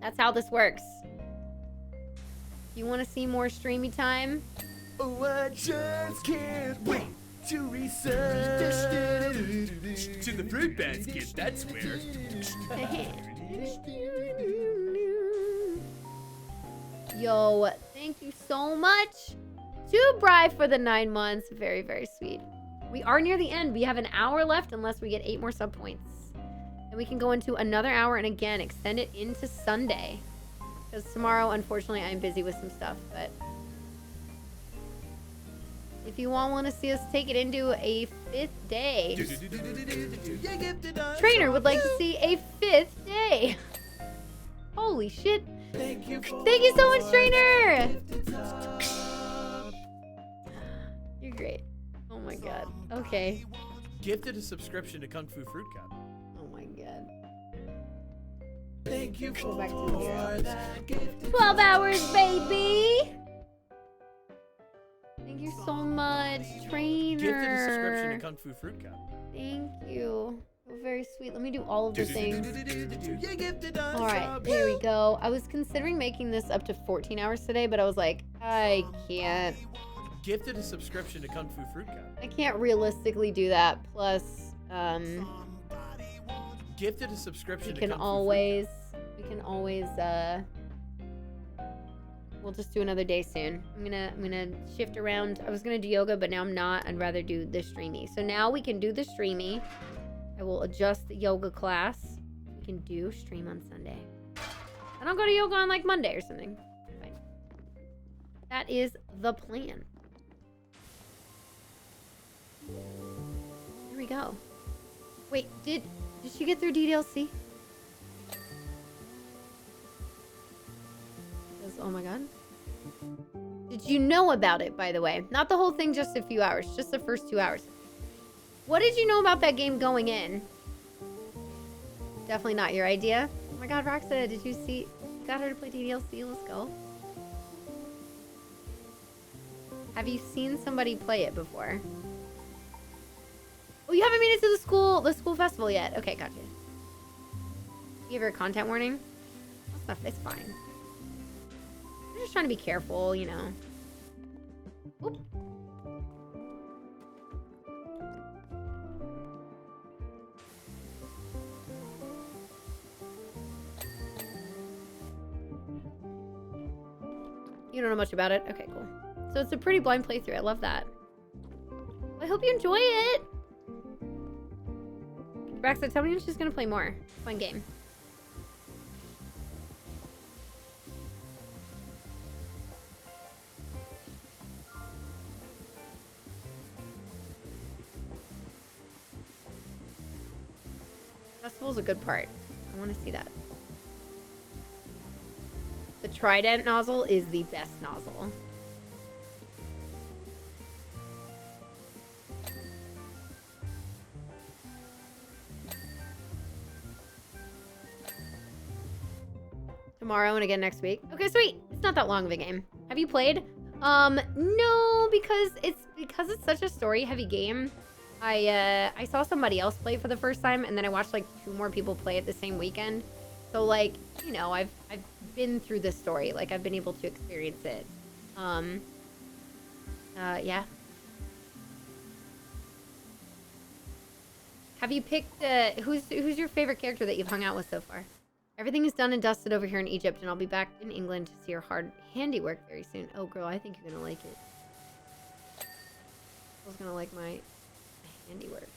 That's how this works. You want to see more streamy time? Oh, I just can't wait to research to the fruit basket, that's where. Yo, thank you so much to Bri for the 9 months. Very, very sweet. We are near the end. We have an hour left unless we get 8 more sub points. And we can go into another hour and again extend it into Sunday. Because tomorrow, unfortunately, I'm busy with some stuff. But if you all want to see us take it into a 5th day, Trainer would like to see a 5th day. Holy shit. Thank you so much, Trainer. You're great. Oh my god. Okay. Gifted a subscription to Kung Fu Fruit Cup. Oh my god. Thank you Go for back to 0. that gift. 12 hours, baby. Thank you so much, Trainer. Gifted a subscription to Kung Fu Fruit Cup. Thank you. You're very sweet. Let me do all of the things. You gifted us. Alright, there we go. I was considering making this up to 14 hours today, but I was like, I can't. Gifted a subscription to Kung Fu Fruit Cup. I can't realistically do that. Plus, Gifted a subscription we to can Kung always, we'll just do another day soon. I'm gonna shift around. I was gonna do yoga, but now I'm not. I'd rather do the streamy. So now we can do the streamy. I will adjust the yoga class. We can do stream on Sunday. I don't go to yoga on like Monday or something. Fine. That is the plan. Here we go. Wait, did she get through DDLC? Oh my god. Did you know about it, by the way? Not the whole thing, just a few hours. Just the first 2 hours. What did you know about that game going in? Definitely not your idea. Oh my god, Roxa, did you see? You got her to play DDLC. Let's go. Have you seen somebody play it before? Oh, you haven't made it to the school festival yet. Okay, gotcha. You have her a content warning? That stuff is fine. I'm just trying to be careful, you know. Oop. You don't know much about it? Okay, cool. So it's a pretty blind playthrough. I love that. I hope you enjoy it. Raxa, tell me when she's gonna play more. Fun game. Festival's a good part. I want to see that. The Trident nozzle is the best nozzle. Tomorrow and again next week. Okay, sweet. It's not that long of a game. Have you played? No, because it's such a story-heavy game. I saw somebody else play it for the first time, and then I watched like 2 more people play it the same weekend. So like, you know, I've been through this story. Like I've been able to experience it. Yeah. Have you picked who's your favorite character that you've hung out with so far? Everything is done and dusted over here in Egypt, and I'll be back in England to see your hard handiwork very soon. Oh, girl, I think you're gonna like it. I was gonna like my handiwork.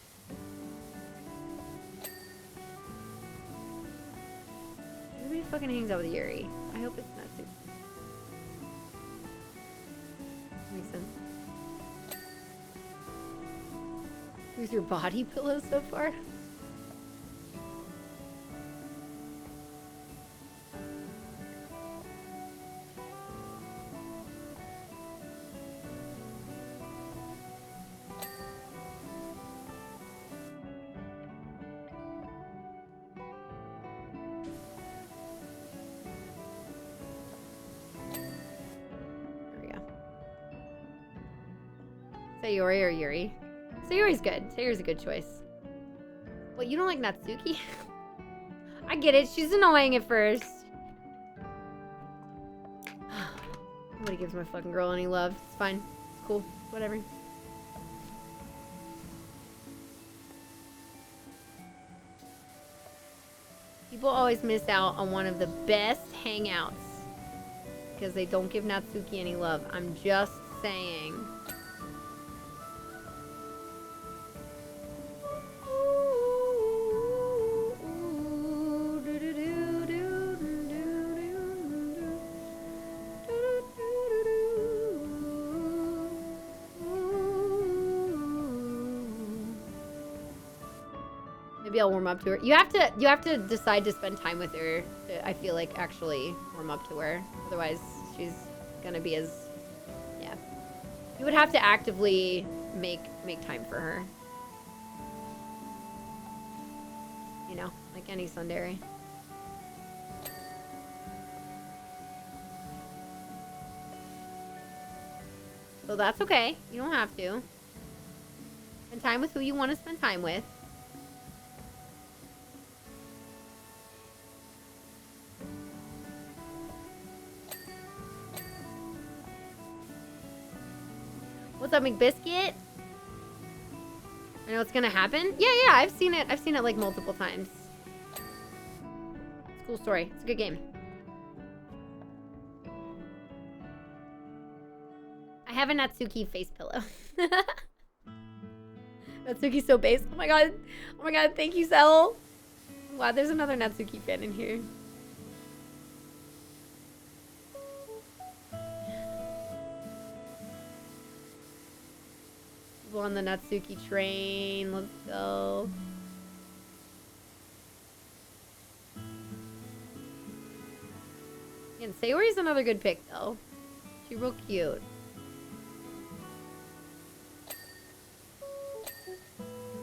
Everybody fucking hangs out with Yuri. I hope it's not too. Makes sense. Who's your body pillow so far? Sayori or Yuri? Sayori's good. Sayori's a good choice. What, you don't like Natsuki? I get it. She's annoying at first. Nobody gives my fucking girl any love. It's fine. It's cool. Whatever. People always miss out on one of the best hangouts because they don't give Natsuki any love. I'm just saying. Maybe I'll warm up to her. You have to decide to spend time with her to, I feel like, actually warm up to her. Otherwise, she's gonna be as, yeah. You would have to actively make time for her. You know, like any tsundere. So that's okay. You don't have to. Spend time with who you want to spend time with. What's up, McBiscuit? I know it's gonna happen. Yeah, I've seen it. I've seen it like multiple times. It's a cool story. It's a good game. I have a Natsuki face pillow. Natsuki's so base. Oh my god. Oh my god. Thank you, Sel. I'm glad there's another Natsuki fan in here. On the Natsuki train. Let's go. And Sayori's another good pick, though. She's real cute.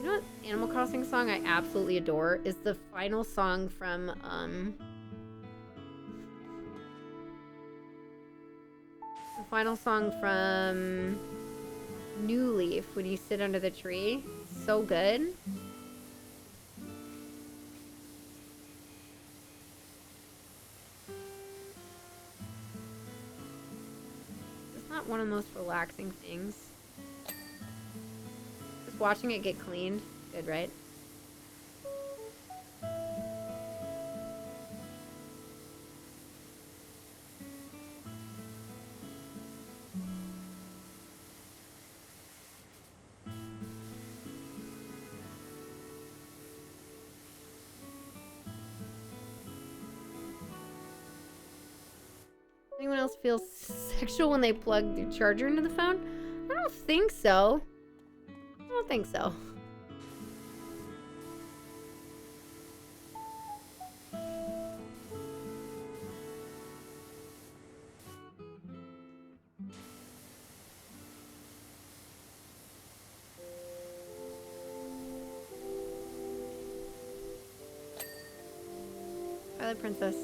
You know what Animal Crossing song I absolutely adore is the final song from, the final song from New Leaf, when you sit under the tree. So good. It's not one of the most relaxing things. Just watching it get cleaned. Good, right? Anyone else feel sexual when they plug the charger into the phone? I don't think so. I don't think so. Violet Princess.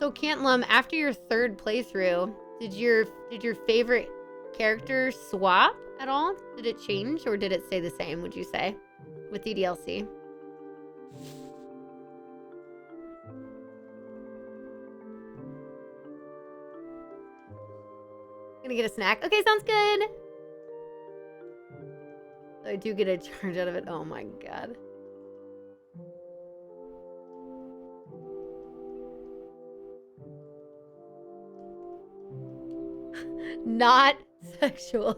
So Cantlum, after your third playthrough, did your favorite character swap at all? Did it change or did it stay the same, would you say, with the DLC? Gonna get a snack. Okay, sounds good. I do get a charge out of it. Oh my god. Not sexual.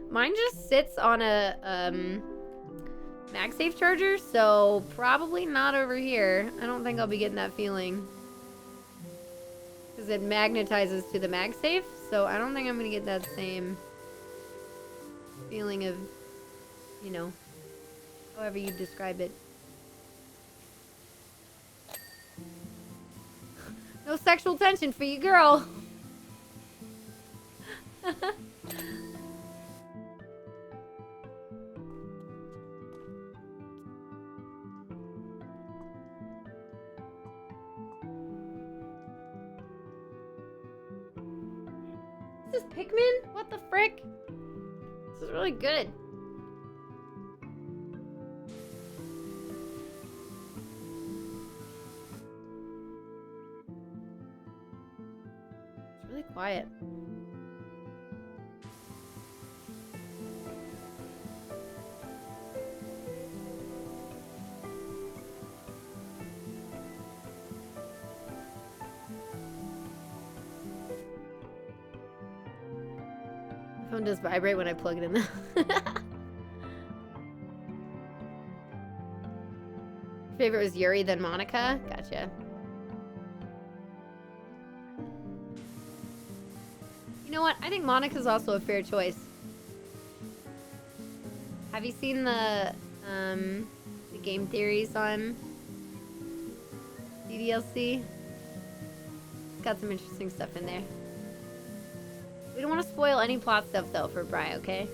Mine just sits on a MagSafe charger, so probably not over here. I don't think I'll be getting that feeling. Because it magnetizes to the MagSafe, so I don't think I'm going to get that same feeling of, you know, however you describe it. No sexual tension for you, girl. Is this Pikmin? What the frick? This is really good. It's really quiet. My phone does vibrate when I plug it in though. Favorite was Yuri, then Monica? Gotcha. You know what? I think Monica's also a fair choice. Have you seen the game theories on DDLC? It's got some interesting stuff in there. We don't want to spoil any plot stuff though for Bri, okay?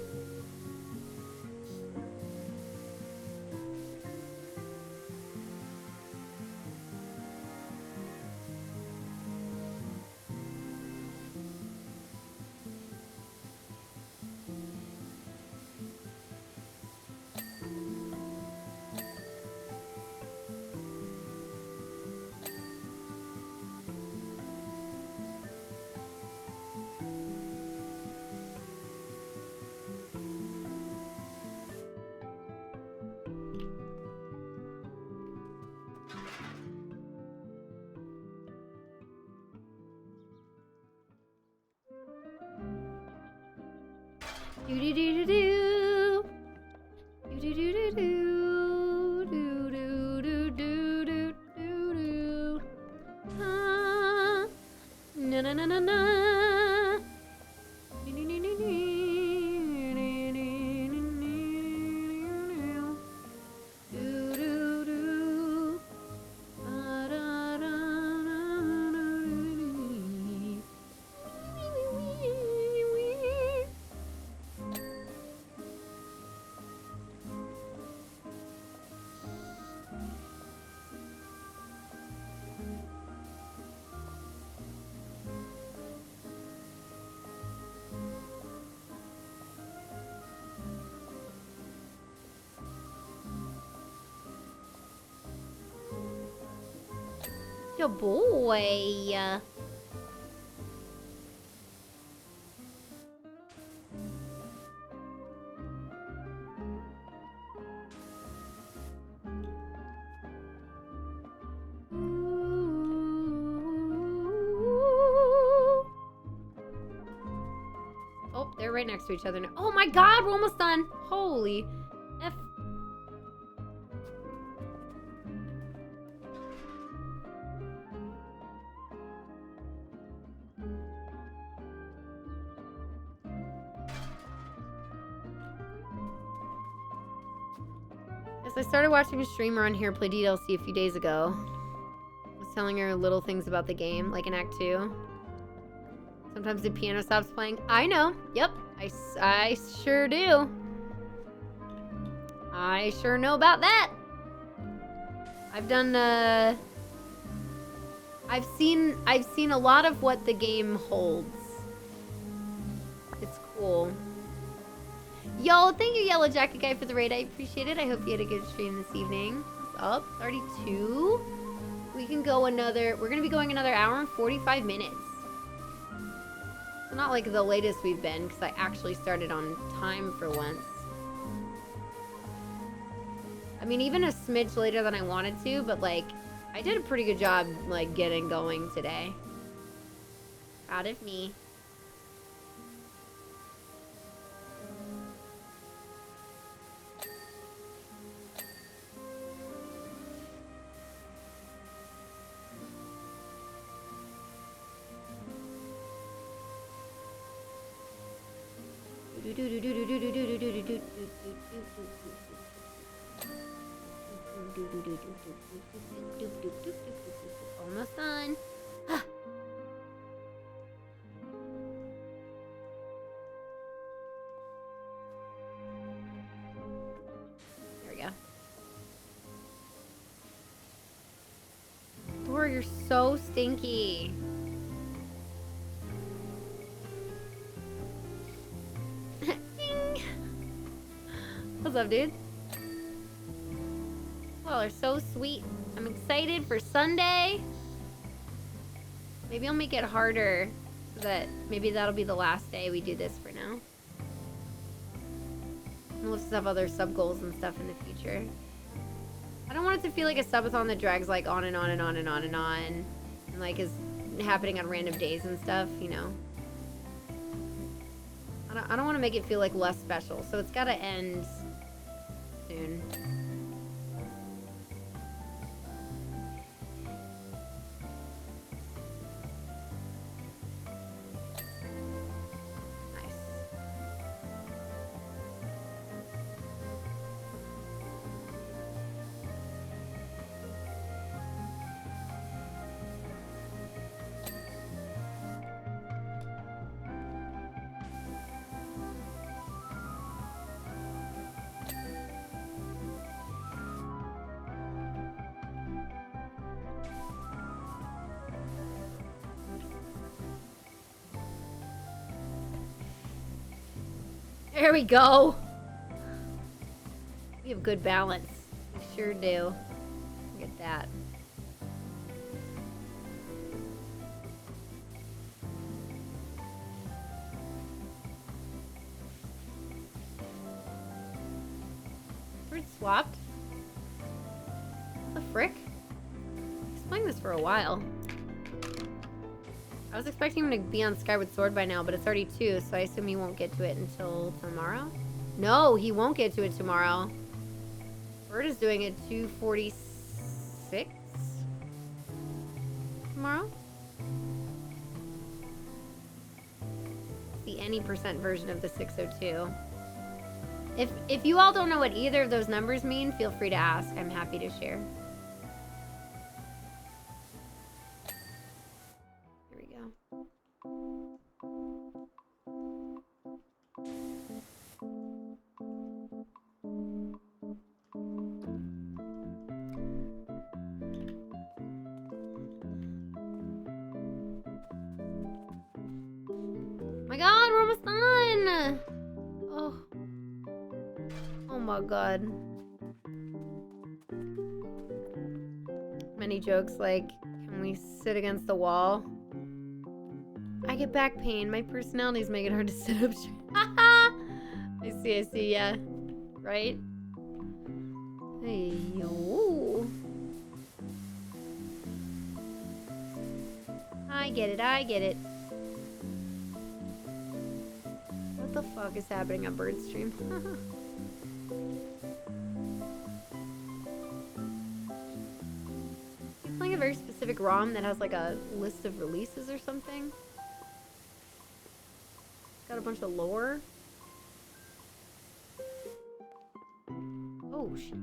Do do do do do. Do do do do do. Do do do do do do do. Ah. Na na na na na. Do do do do do. Do do do. Da da da Good boy. Oh, they're right next to each other now. Oh my god, we're almost done. Holy F. Yes, I started watching a streamer on here play DDLC a few days ago. I was telling her little things about the game, like in Act 2. Sometimes the piano stops playing. I know. Yep. I sure do. I sure know about that. I've done, I've seen a lot of what the game holds. It's cool. Yo, thank you, Yellow Jacket Guy, for the raid. I appreciate it. I hope you had a good stream this evening. What's up? 32? We can go another... We're going to be going another hour and 45 minutes. It's not like the latest we've been, because I actually started on time for once. I mean, even a smidge later than I wanted to, but, like, I did a pretty good job, like, getting going today. Proud of me. Almost done. you're so stinky. Ding. What's up, dude? Well, they're so sweet. I'm excited for Sunday. Maybe I'll make it harder so that maybe that'll be the last day we do this for now. And we'll just have other sub goals and stuff in the future. I don't want it to feel like a subathon that drags like on and on and on and on and on, and like is happening on random days and stuff, you know. I don't want to make it feel like less special, so it's got to end soon. There we go. We have good balance. We sure do. Look at that. Bird swapped? What the frick? He's playing this for a while. I was expecting him to be on Skyward Sword by now, but it's already 2, so I assume he won't get to it until tomorrow? No, he won't get to it tomorrow. Bird is doing it 2:46 tomorrow? The any percent version of the 602. If you all don't know what either of those numbers mean, feel free to ask. I'm happy to share. My god, we're almost done! Oh. Oh my god. Many jokes like, can we sit against the wall? I get back pain. My personalities make it hard to sit up straight. I see, yeah. Right? Hey, yo. I get it. What the fuck is happening on Bird Stream? He's playing a very specific ROM that has like a list of releases or something. Got a bunch of lore. Oh shit.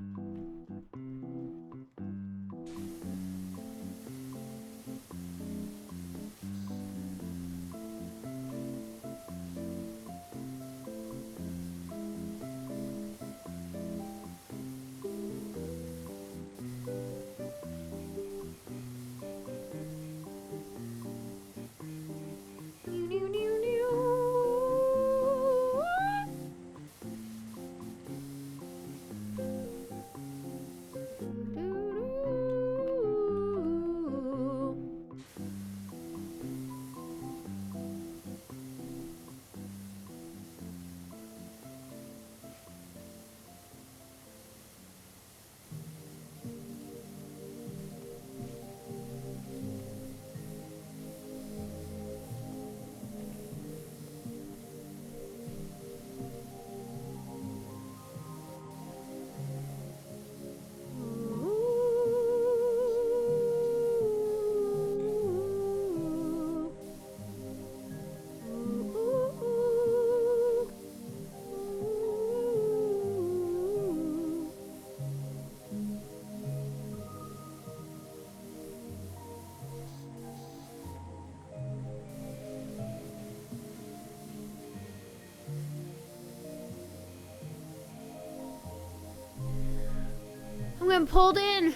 I'm getting pulled in.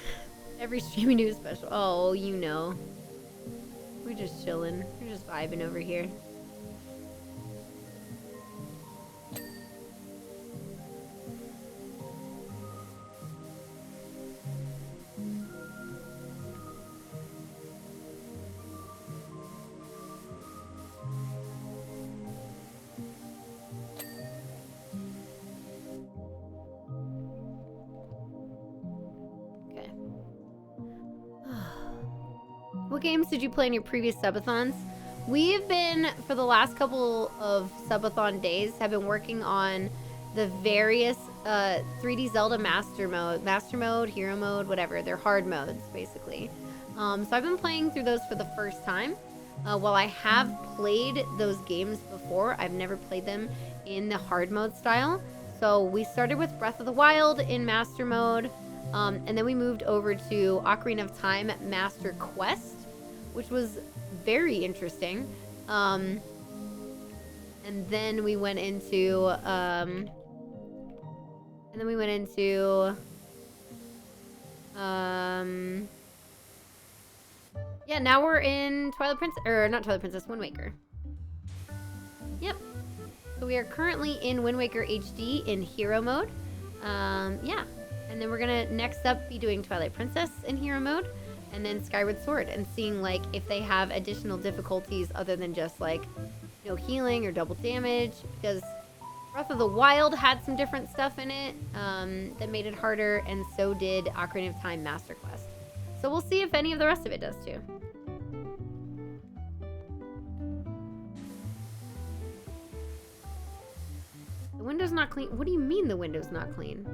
Every stream we do is special. Oh, you know. We're just chilling. We're just vibing over here. Okay. What games did you play in your previous subathons? We've been, for the last couple of subathon days, have been working on the various 3D Zelda Master Mode, Hero Mode, whatever. They're hard modes, basically. So I've been playing through those for the first time. While I have played those games before, I've never played them in the hard mode style. So we started with Breath of the Wild in Master Mode, and then we moved over to Ocarina of Time Master Quest, which was very interesting. And then we went into yeah, now we're in Twilight Princess, or not Twilight Princess, Wind Waker. Yep. So we are currently in Wind Waker HD in Hero Mode. Yeah. And then we're gonna next up be doing Twilight Princess in Hero Mode, and then Skyward Sword, and seeing like if they have additional difficulties other than just like, you know, healing or double damage, because Breath of the Wild had some different stuff in it that made it harder, and so did Ocarina of Time Master Quest. So we'll see if any of the rest of it does too. The window's not clean. What do you mean the window's not clean?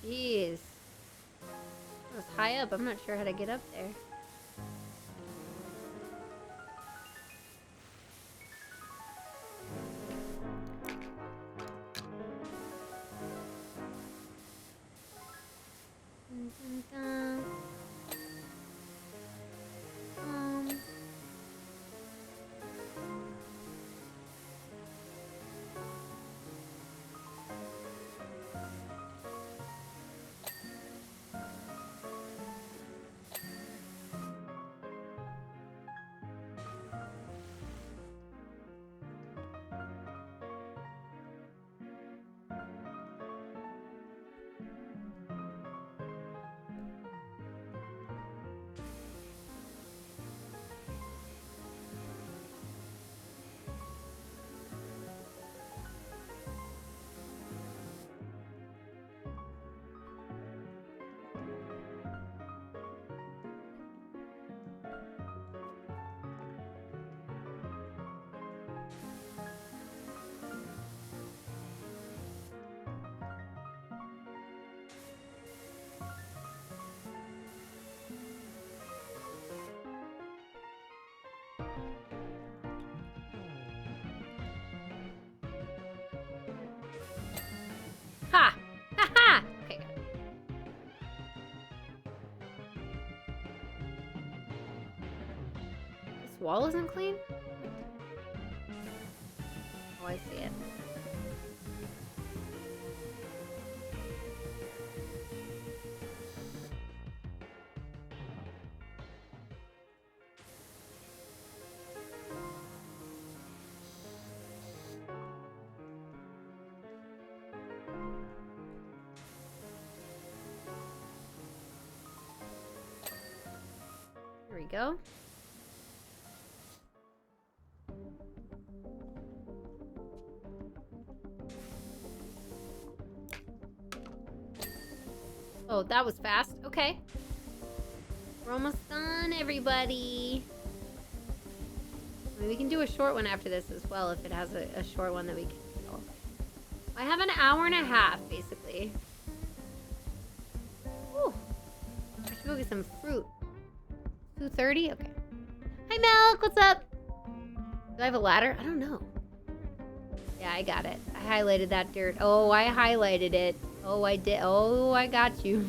Jeez. It was high up. I'm not sure how to get up there. Dun, dun, dun. Ha! Ha ha! Okay, good. This wall isn't clean? Oh, I see it. There we go. Oh, that was fast. Okay. We're almost done, everybody. I mean, we can do a short one after this as well if it has a short one that we can kill. I have an hour and a half, basically. Whew. I should go get some fruit. 2:30? Okay. Hi, Milk. What's up? Do I have a ladder? I don't know. Yeah, I got it. I highlighted that dirt. Oh, I highlighted it. Oh, I did. Oh, I got you.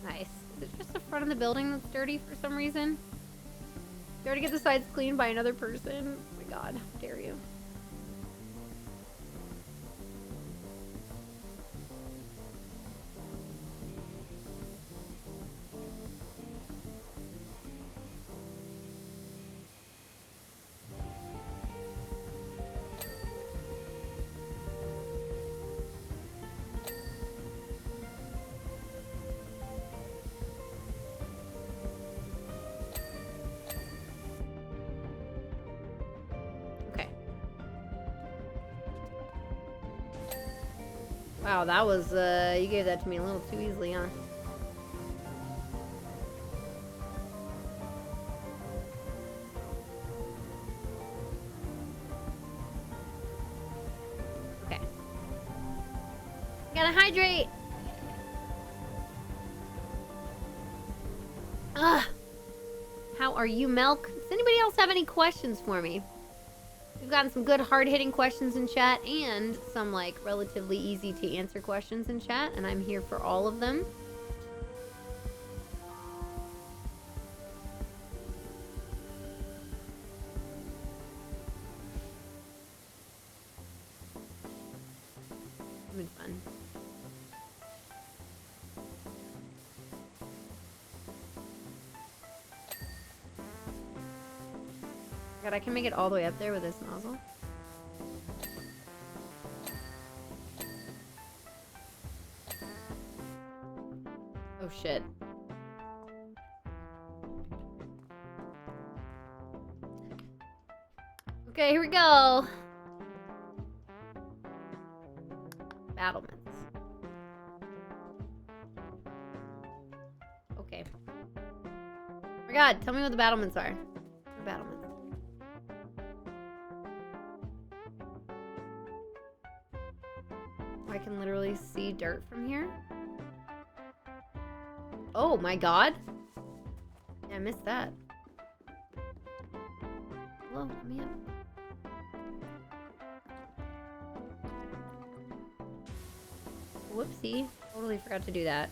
Nice. Is it just the front of the building that's dirty for some reason? You already get the sides cleaned by another person? Oh my god, how dare you. Wow, that was, you gave that to me a little too easily, huh? Okay. Gotta hydrate! Ugh! How are you, Milk? Does anybody else have any questions for me? We've gotten some good hard-hitting questions in chat and some, like, relatively easy-to-answer questions in chat, and I'm here for all of them. It's been fun. God, I can make it all the way up there with this nozzle. Oh shit. Okay, here we go. Battlements. Okay. Oh my god, tell me what the battlements are. What are battlements? I can literally see dirt from here. Oh my god. Yeah, I missed that. Hello, let me up. Whoopsie. Totally forgot to do that.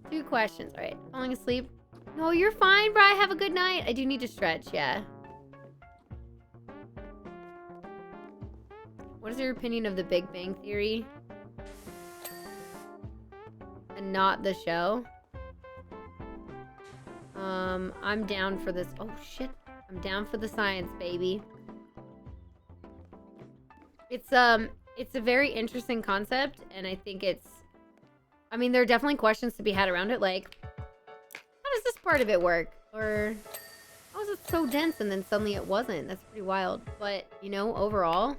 Two questions. All right. Falling asleep. No, you're fine, Bri. Have a good night. I do need to stretch, yeah. What is your opinion of the Big Bang Theory? And not the show? I'm down for this. Oh, shit. I'm down for the science, baby. It's a very interesting concept, and I think it's... I mean, there are definitely questions to be had around it, like, how does this part of it work? Or, how is it so dense and then suddenly it wasn't? That's pretty wild. But, you know, overall,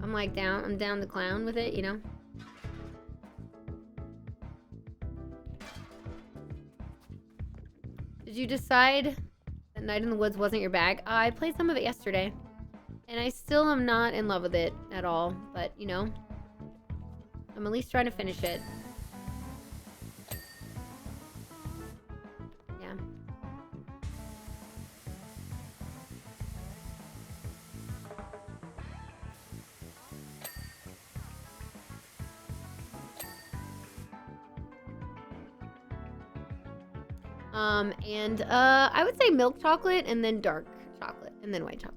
I'm down the clown with it, you know? you decide that Night in the Woods wasn't your bag? I played some of it yesterday. And I still am not in love with it at all. But, you know, I'm at least trying to finish it. Yeah. I would say milk chocolate and then dark chocolate and then white chocolate.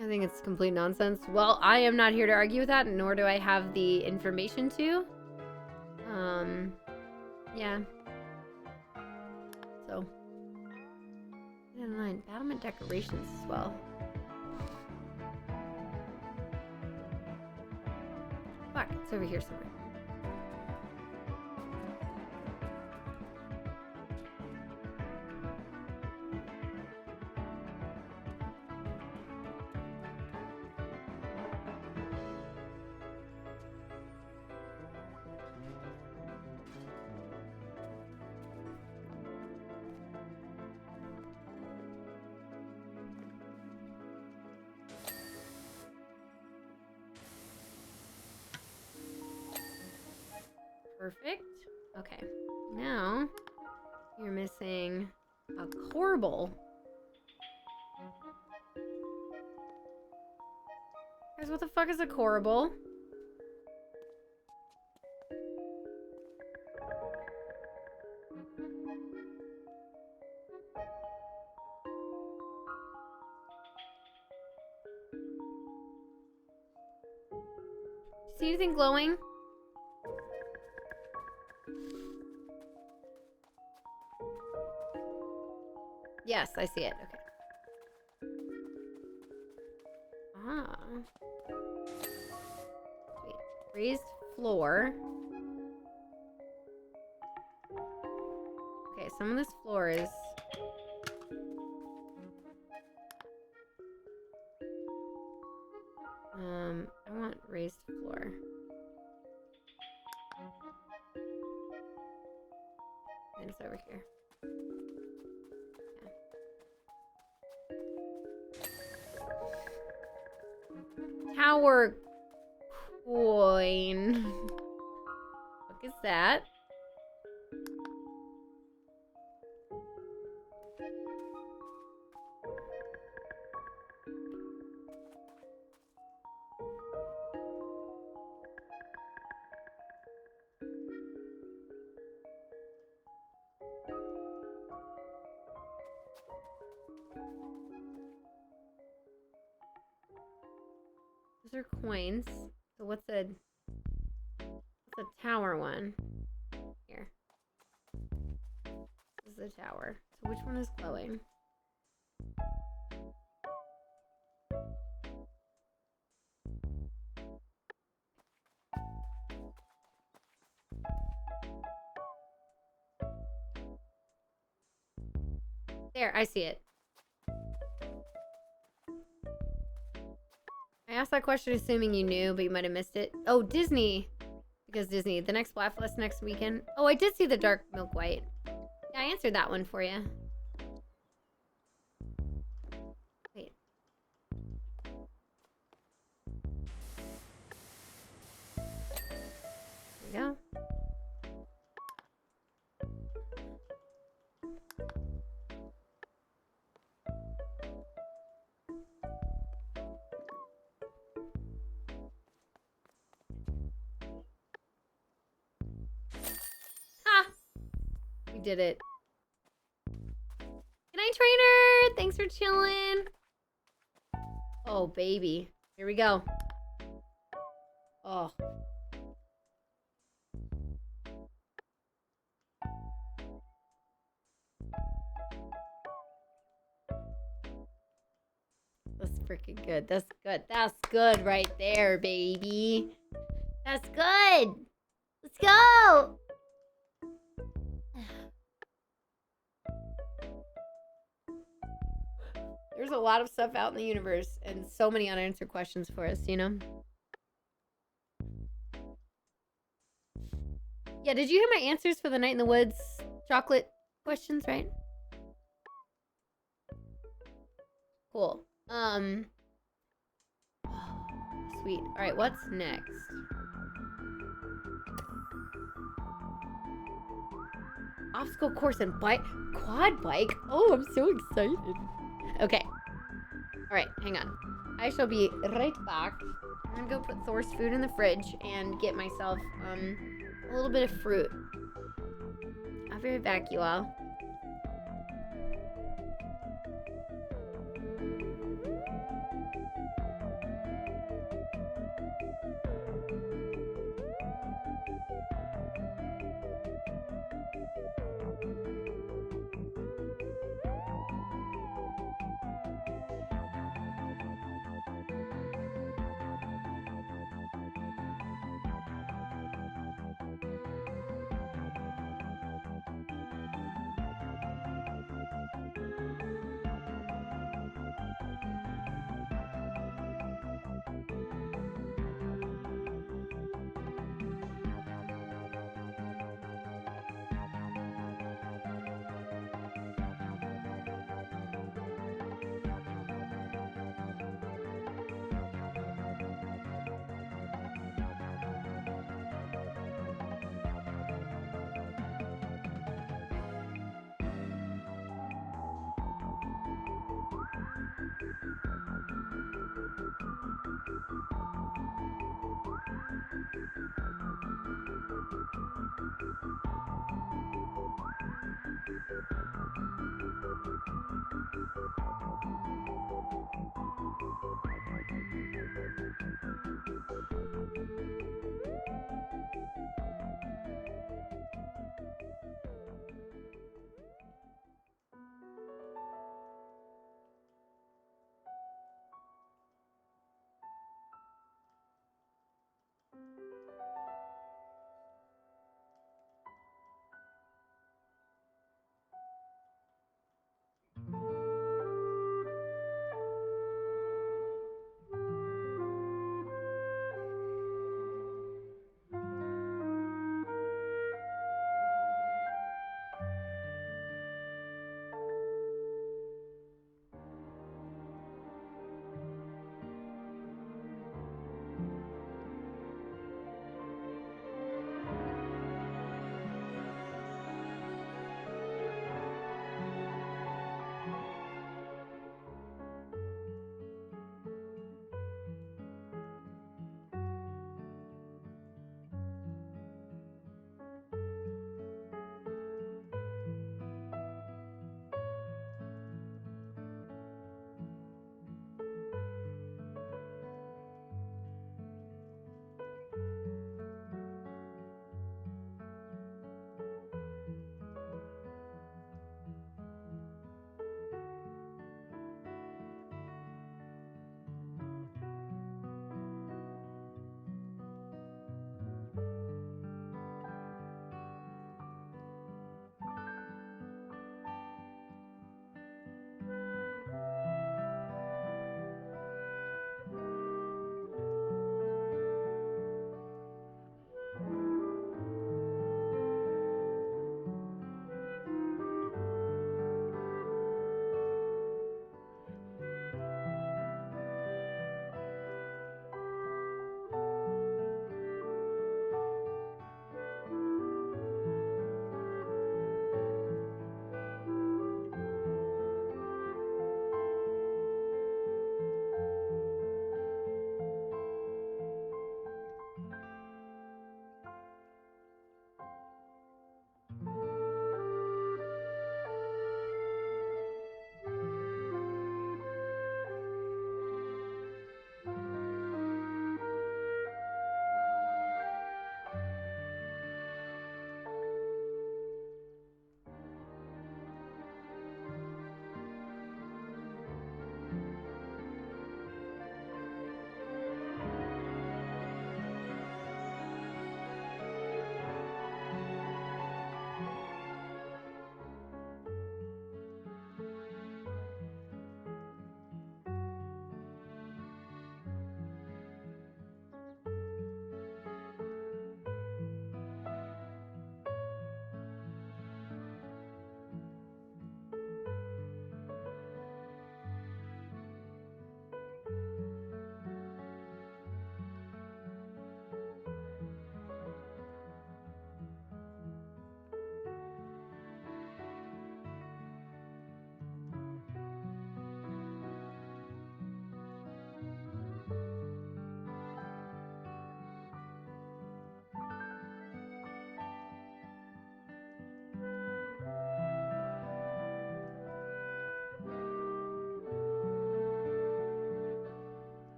I think it's complete nonsense. Well, I am not here to argue with that, nor do I have the information to. Yeah. So. Battlement decorations as well. Fuck, it's over here somewhere. Perfect. Okay. Now, you're missing a corbel. Guys, what the fuck is a corbel? See anything glowing? Yes, I see it. Okay. Ah. Wait. Raised floor. Okay, some of this floor is... I want raised floor. And it's over here. Tower coin. What is that? Those are coins. So what's a tower one? Here. This is the tower. So which one is glowing? There, I see it. I asked that question assuming you knew, but you might have missed it. Oh, Disney. Because Disney. The next Blacklist next weekend. Oh, I did see the dark milk white. Yeah, I answered that one for you. Wait. There we go. Did it. Good night, trainer. Thanks for chilling. Oh, baby. Here we go. Oh. That's freaking good. That's good. That's good right there, baby. That's good. Let's go. There's a lot of stuff out in the universe and so many unanswered questions for us, you know? Yeah, Yeah, did you hear my answers for the Night in the Woods chocolate questions, right? Cool. Sweet. All right, what's next? Obstacle course and quad bike. Oh, I'm so excited. Okay. All right, hang on. I shall be right back. I'm gonna go put Thor's food in the fridge and get myself a little bit of fruit. I'll be right back, you all.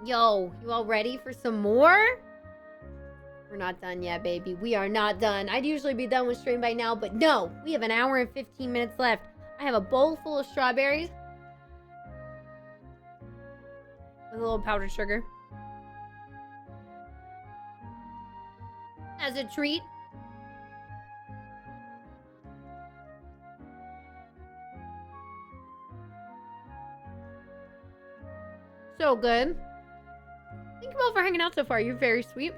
Yo, you all ready for some more? We're not done yet, baby. We are not done. I'd usually be done with stream by now, but no. We have an hour and 15 minutes left. I have a bowl full of strawberries. With a little powdered sugar. As a treat. So good. Thank you all for hanging out so far. You're very sweet.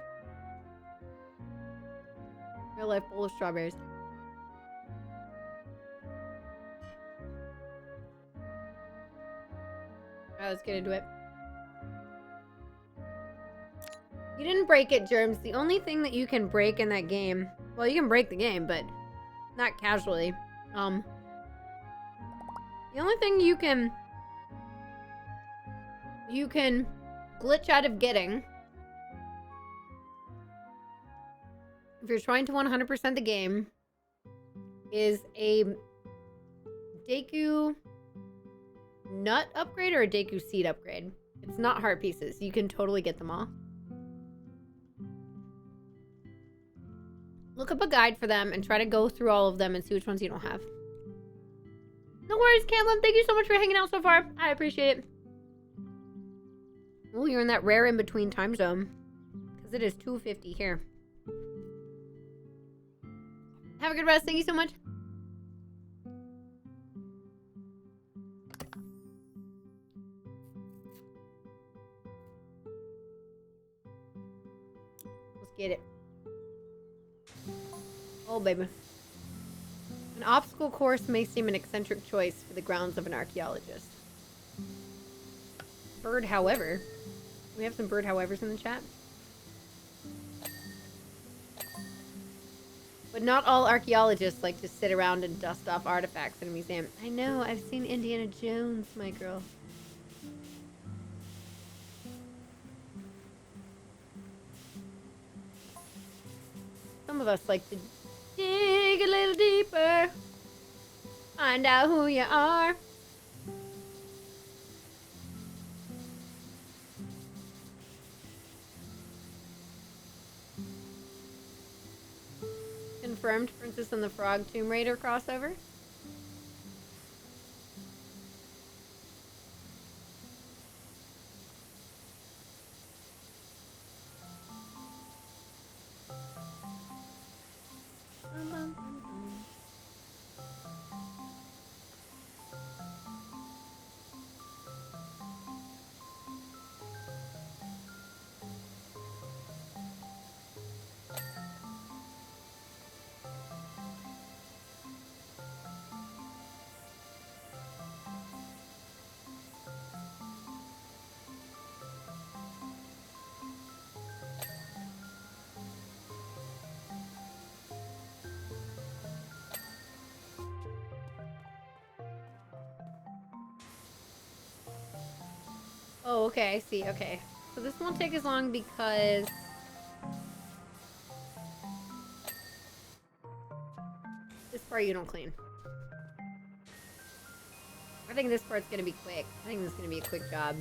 Real life bowl of strawberries. Alright, let's get into it. You didn't break it, Germs. The only thing that you can break in that game... Well, you can break the game, but not casually. The only thing you can glitch out of getting, if you're trying to 100% the game, is a Deku nut upgrade or a Deku seed upgrade. It's not heart pieces. You can totally get them all. Look up a guide for them and try to go through all of them and see which ones you don't have. No worries, Caitlin. Thank you so much for hanging out so far. I appreciate it. Oh, you're in that rare in-between time zone. Because it is 2:50 here. Have a good rest. Thank you so much. Let's get it. Oh, baby. An obstacle course may seem an eccentric choice for the grounds of an archaeologist. Bird, however. We have some bird howevers in the chat. But not all archaeologists like to sit around and dust off artifacts in a museum. I know, I've seen Indiana Jones, my girl. Some of us like to dig a little deeper. Find out who you are. Confirmed Princess and the Frog Tomb Raider crossover. Oh, okay, I see, okay. So this won't take as long because... this part you don't clean. I think this part's gonna be quick. I think this is gonna be a quick job.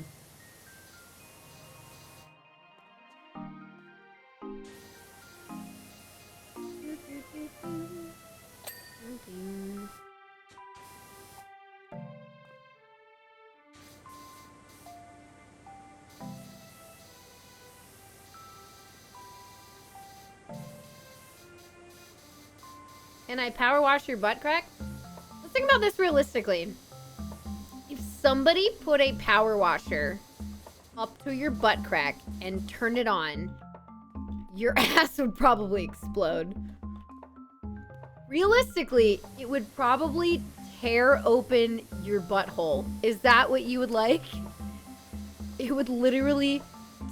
Can I power wash your butt crack? Let's think about this realistically. If somebody put a power washer up to your butt crack and turned it on, your ass would probably explode. Realistically, it would probably tear open your butthole. Is that what you would like? It would literally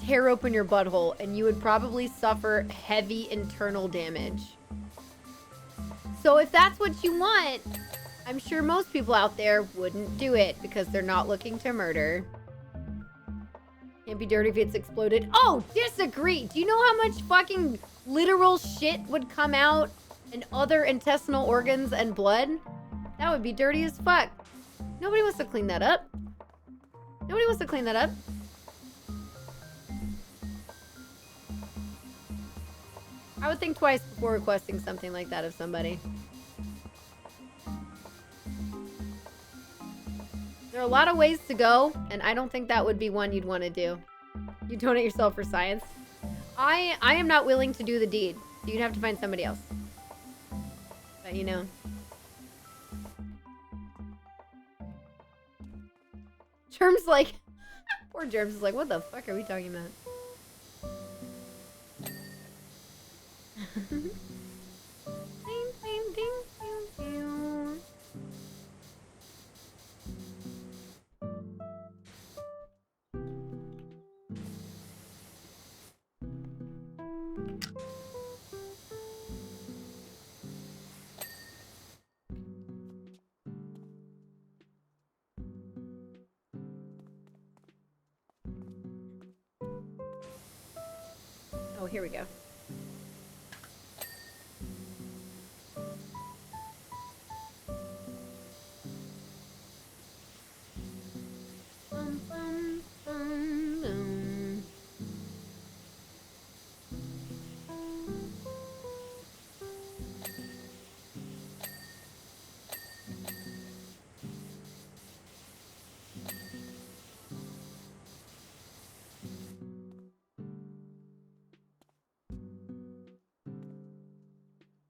tear open your butthole and you would probably suffer heavy internal damage. So if that's what you want, I'm sure most people out there wouldn't do it because they're not looking to murder. Can't be dirty if it's exploded. Oh, disagree. Do you know how much fucking literal shit would come out and other intestinal organs and blood? That would be dirty as fuck. Nobody wants to clean that up. Nobody wants to clean that up. I would think twice before requesting something like that of somebody. There are a lot of ways to go, and I don't think that would be one you'd want to do. You donate yourself for science. I am not willing to do the deed. So you'd have to find somebody else. But you know. Germ's like... Poor Germs is like, what the fuck are we talking about? Ding, ding, ding, ding, ding. Oh, here we go. Bum, bum, bum, bum.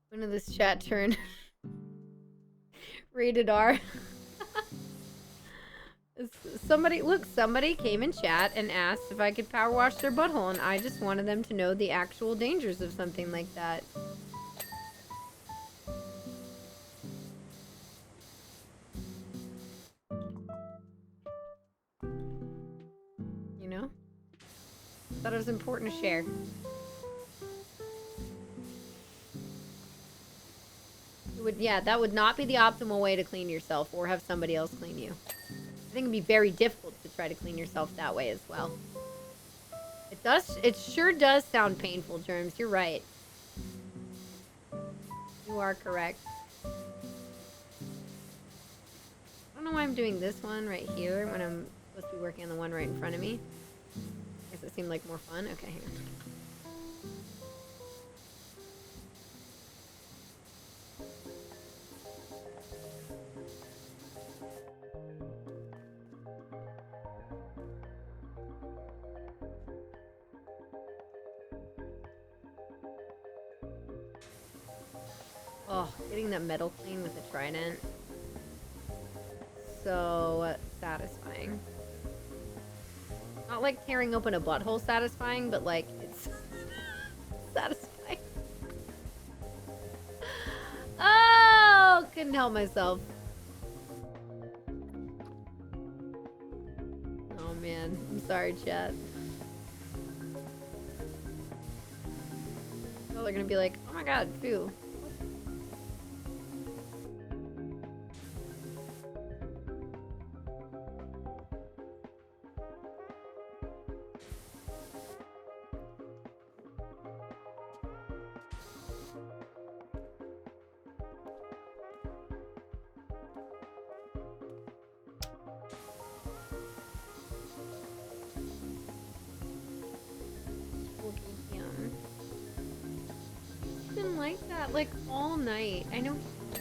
When did this chat turn rated R? Somebody came in chat and asked if I could power wash their butthole, and I just wanted them to know the actual dangers of something like that. You know? Thought it was important to share. That would not be the optimal way to clean yourself or have somebody else clean you. I think it'd be very difficult to try to clean yourself that way as well. It sure does sound painful, Germs. You're right. You are correct. I don't know why I'm doing this one right here when I'm supposed to be working on the one right in front of me. I guess it seemed like more fun. Okay, hang on. Oh, getting that metal clean with a trident. So satisfying. Not like tearing open a butthole satisfying, but like it's satisfying. Oh, couldn't help myself. Oh man, I'm sorry, chat. Oh, they're gonna be like, oh my god, poo. Like that, like all night. I know. Oh,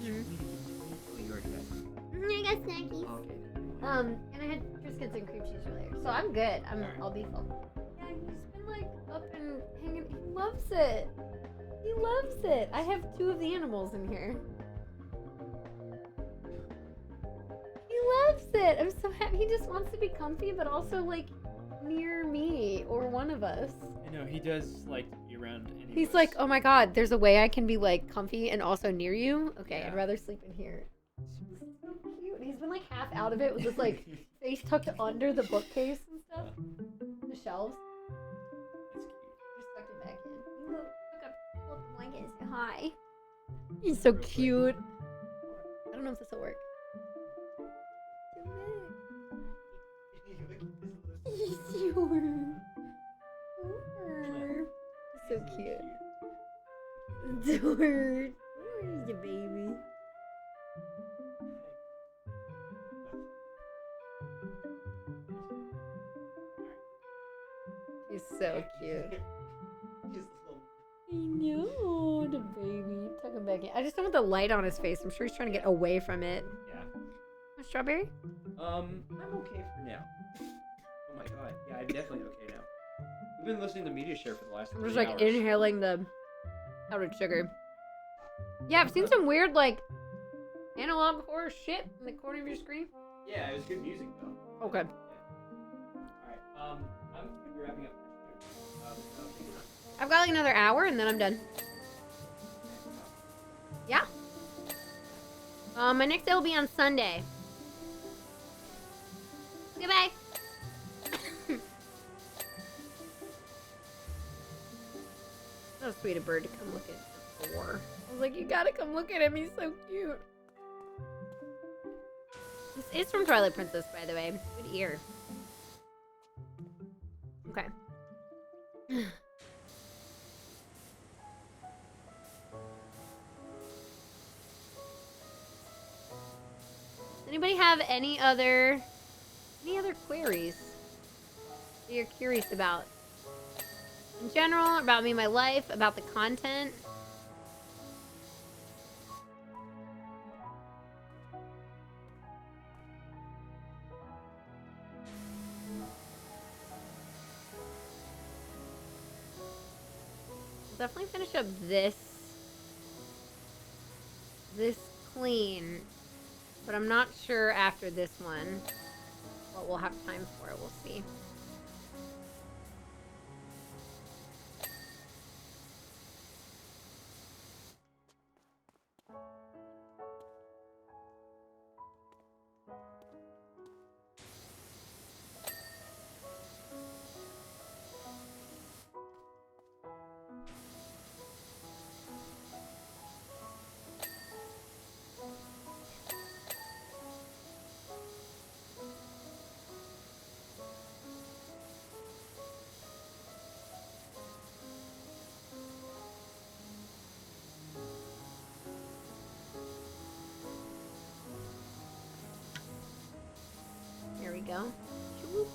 you already got I got snackies. Okay. And I had Triscuits and cream cheese earlier, so I'm good. I'll be full. Yeah, he's been like up and hanging. He loves it. He loves it. I have 2 of the animals in here. He loves it. I'm so happy. He just wants to be comfy, but also like near me or one of us. I know, he does like to be around anyways. He's like, oh my god, there's a way I can be like comfy and also near you. Okay, Yeah. I'd rather sleep in here. So cute. He's been like half out of it with his like face tucked under the bookcase and stuff. The shelves. Just tucked it back in. You look up, pull up the blanket and say hi. He's so cute. I don't know if this will work. He's yours. So cute. Dort. Where's the baby? He's so cute. No, the baby. Tuck him back in. I just don't want the light on his face. I'm sure he's trying to get away from it. Yeah. Strawberry? I'm okay for now. Oh my god. Yeah, I'm definitely okay now. We've been listening to Media Share for the last I'm 3 just like hours. inhaling the powdered sugar. Yeah, I've seen some weird like analog horror shit in the corner of your screen. Yeah, it was good music though. Okay. Yeah. Alright, I'm gonna be wrapping up. I've got like another hour and then I'm done. Yeah. My next day will be on Sunday. Goodbye. So sweet a bird to come look at the war. I was like, you gotta come look at him. He's so cute. This is from Twilight Princess, by the way. Good ear. Okay. Anybody have any other queries that you're curious about? In general, about me, my life, about the content? I'll definitely finish up this clean, but I'm not sure after this one what we'll have time for. We'll see. There we go. Whoop.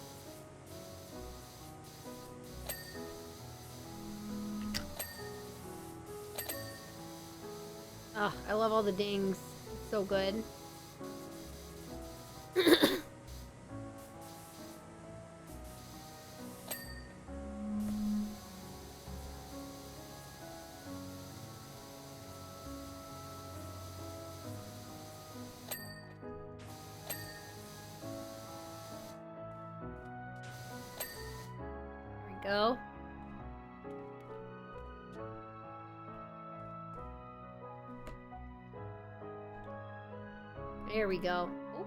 Oh, I love all the dings. It's so good. Go. There we go. Ooh.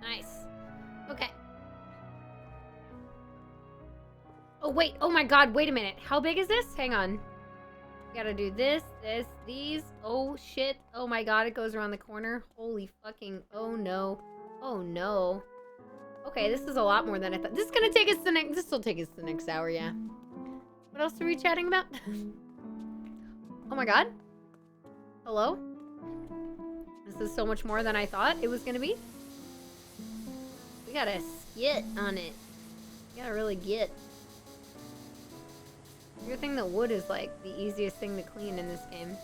Nice. Okay. Oh, wait. Oh my god, wait a minute. How big is this? Hang on. Gotta do this, these. Oh, shit. Oh my god, it goes around the corner. Holy fucking... Oh, no. Oh, no. Okay, this is a lot more than I thought. This is gonna take us the next... This will take us the next hour, yeah. What else are we chatting about? Oh my god. Hello? This is so much more than I thought it was gonna be. We gotta skit on it. We gotta really get. Your thing that wood is like the easiest thing to clean in this game.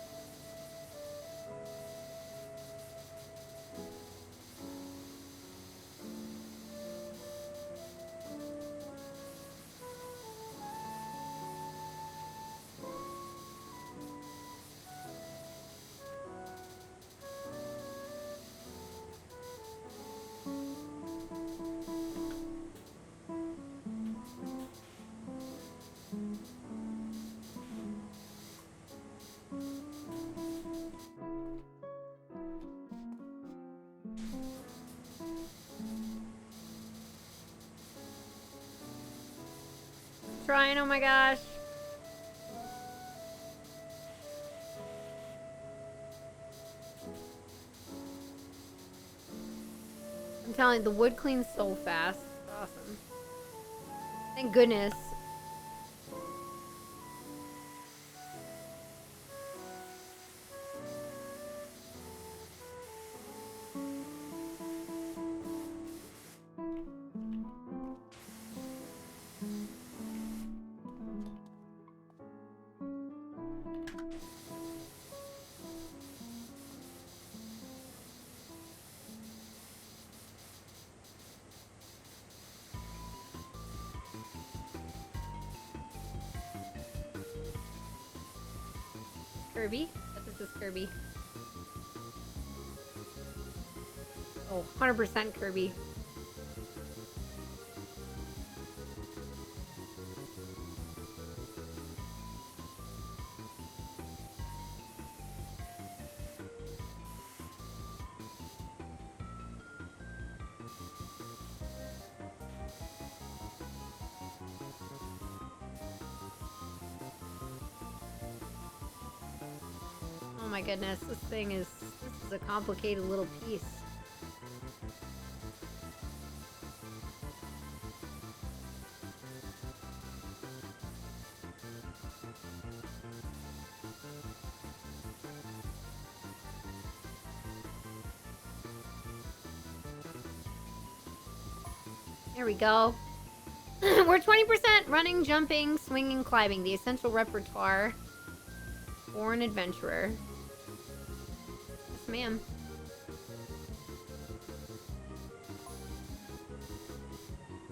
trying, oh my gosh. I'm telling you, the wood cleans so fast. It's awesome. Thank goodness. Kirby? I think this is Kirby. Oh, 100% Kirby. Oh my goodness, this is a complicated little piece. There we go. We're 20% running, jumping, swinging, climbing. The essential repertoire for an adventurer. Yes, ma'am.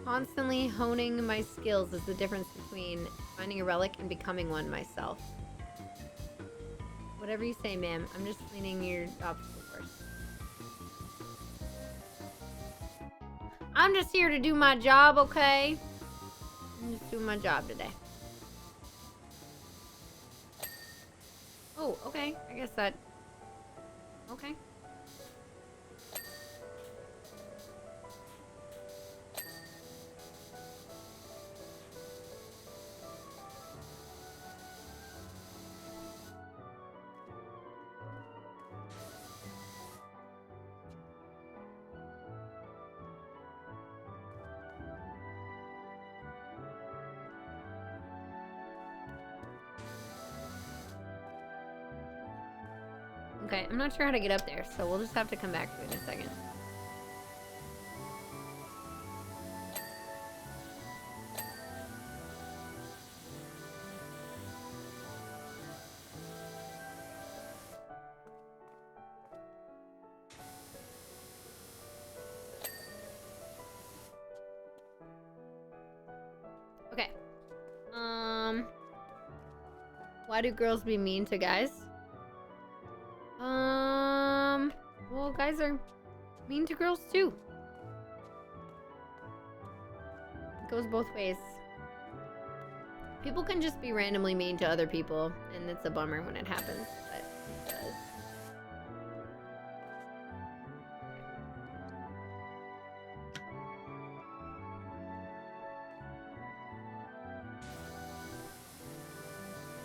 Constantly honing my skills is the difference between finding a relic and becoming one myself. Whatever you say, ma'am. I'm just cleaning your obstacle course. I'm just here to do my job, okay? I'm just doing my job today. Oh, okay. I guess that... Okay. Okay, I'm not sure how to get up there, so we'll just have to come back to it in a second. Okay. Why do girls be mean to guys? Well, guys are mean to girls too. It goes both ways. People can just be randomly mean to other people, and it's a bummer when it happens, but it does.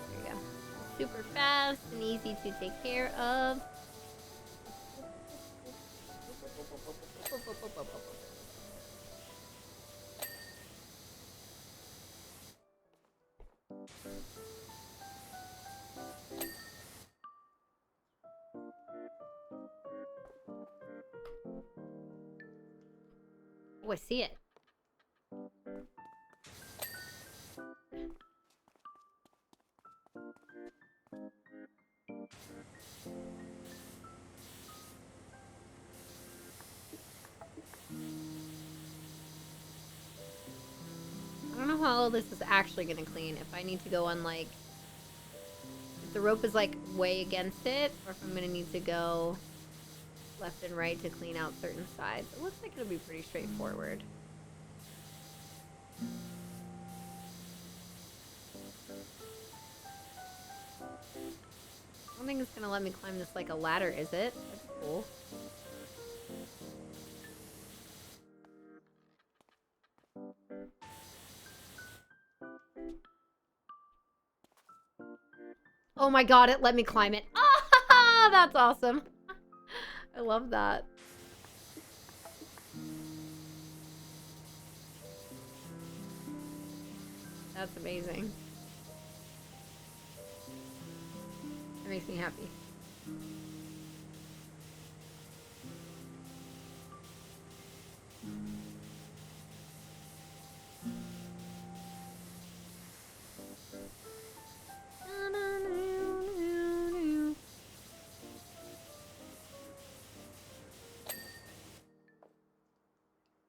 There you go. Super fast and easy to take care of. Oh, I see it. I don't know how all this is actually gonna clean. If I need to go on, like, if the rope is like way against it, or if I'm gonna need to go left and right to clean out certain sides. It looks like it'll be pretty straightforward. I don't think it's gonna let me climb this like a ladder, is it? That's cool. Oh my god, it let me climb it. Ah, that's awesome. I love that. That's amazing. That makes me happy.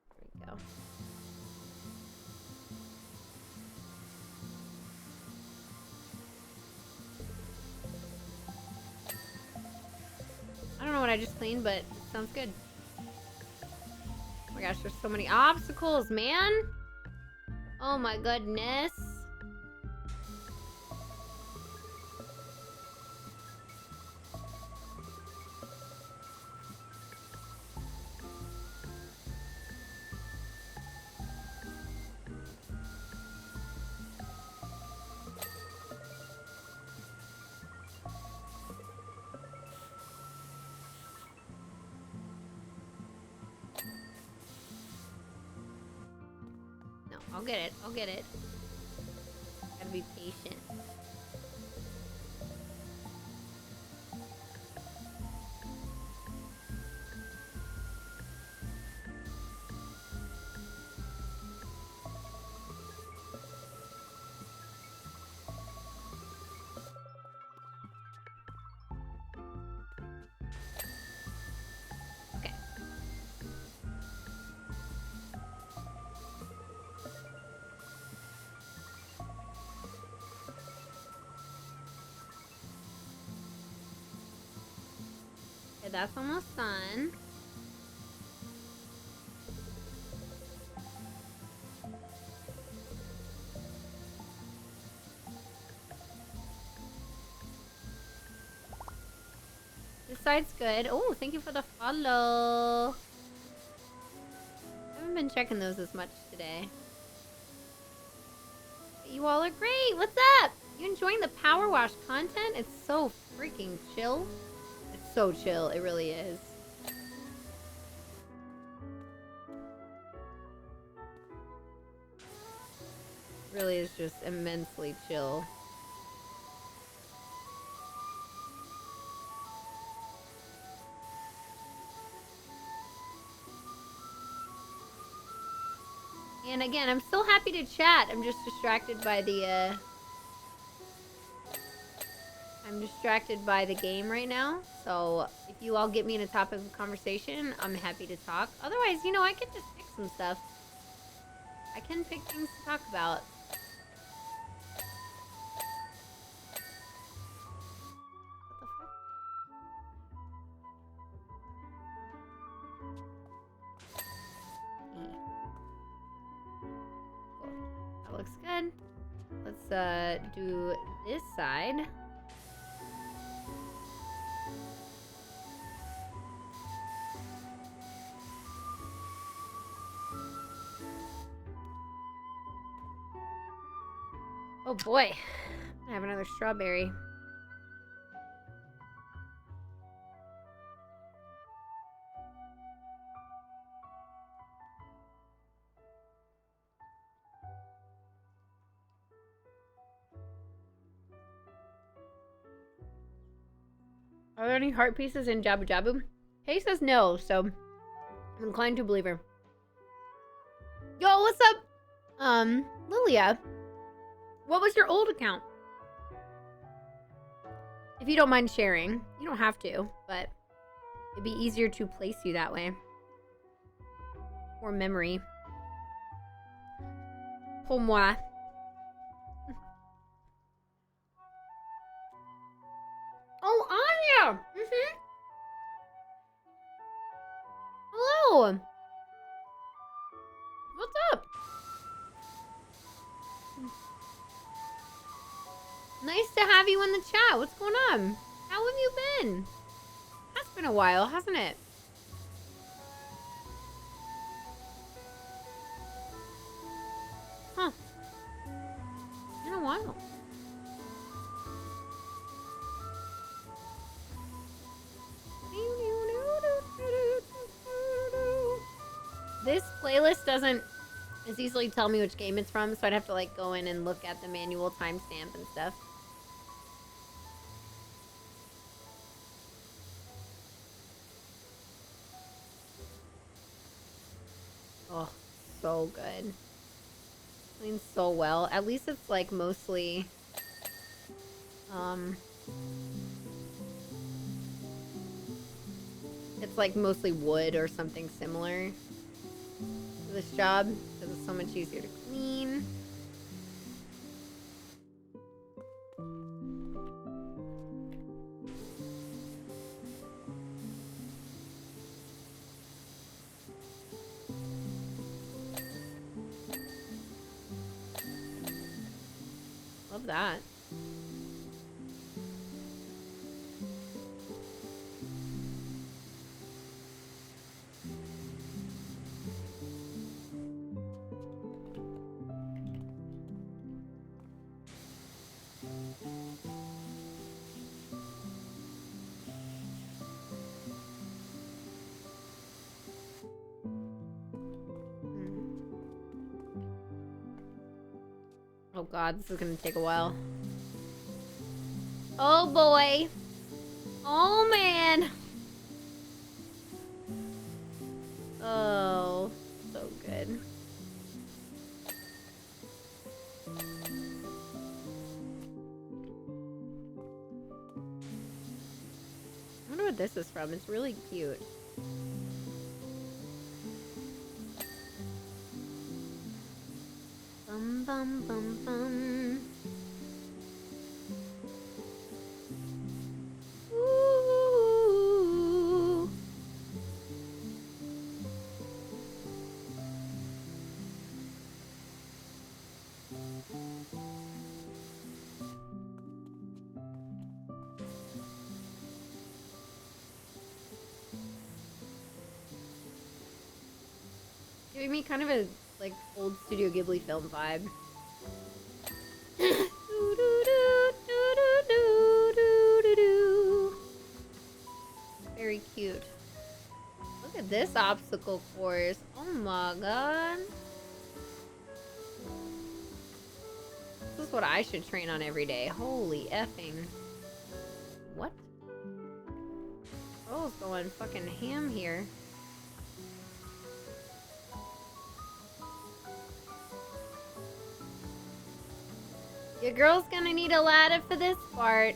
There we go. I don't know what I just cleaned, but it sounds good. Oh my gosh, there's so many obstacles, man. Oh my goodness. No, I'll get it. I'll get it. Gotta be patient. Okay. Okay, that's almost done. This side's good. Oh, thank you for the follow. I haven't been checking those as much today. But you all are great. What's up? You enjoying the Powerwash content? It's so freaking chill. It's so chill. It really is. Really is just immensely chill. And again, I'm still happy to chat. I'm just distracted by the, I'm distracted by the game right now. So, if you all get me in a topic of conversation, I'm happy to talk. Otherwise, you know, I can just pick some stuff. I can pick things to talk about. What the fuck? Cool. That looks good. Let's do this side. Oh boy, I have another strawberry. Are there any heart pieces in Jabu Jabu? Hay says no, so I'm inclined to believe her. Yo, what's up? Lilia. What was your old account? If you don't mind sharing. You don't have to, but it'd be easier to place you that way. For memory. Pour moi. Oh, Anya! Mm-hmm. Hello! What's up? Nice to have you in the chat. What's going on? How have you been? It's been a while, hasn't it? Huh. Been a while. This playlist doesn't as easily tell me which game it's from, so I'd have to like go in and look at the manual timestamp and stuff. Oh, so good. Cleans so well. At least it's like mostly it's like mostly wood or something similar for this job because it's so much easier to clean. Love that. Oh god, this is gonna take a while. Oh boy. Oh man. Oh, so good. I wonder what this is from. It's really cute. Bum bum bum bum. Ooh. Giving me kind of a like old Studio Ghibli film vibe. Very cute. Look at this obstacle course. Oh my god. This is what I should train on every day. Holy effing. What? Girl's going fucking ham here. Your girl's gonna need a ladder for this part.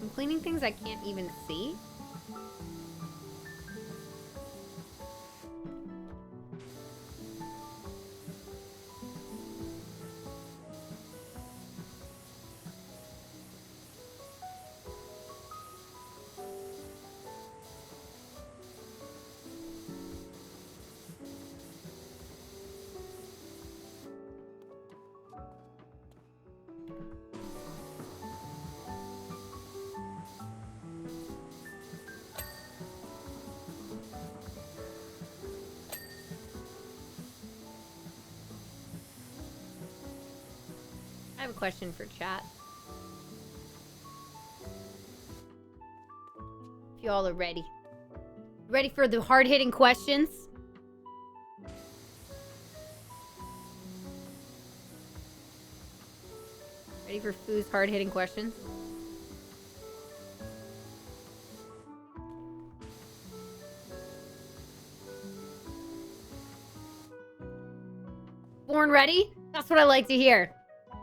I'm cleaning things I can't even see. I have a question for chat. If you all are ready. Ready for the hard-hitting questions? Ready for Foo's hard-hitting questions? Born ready? That's what I like to hear.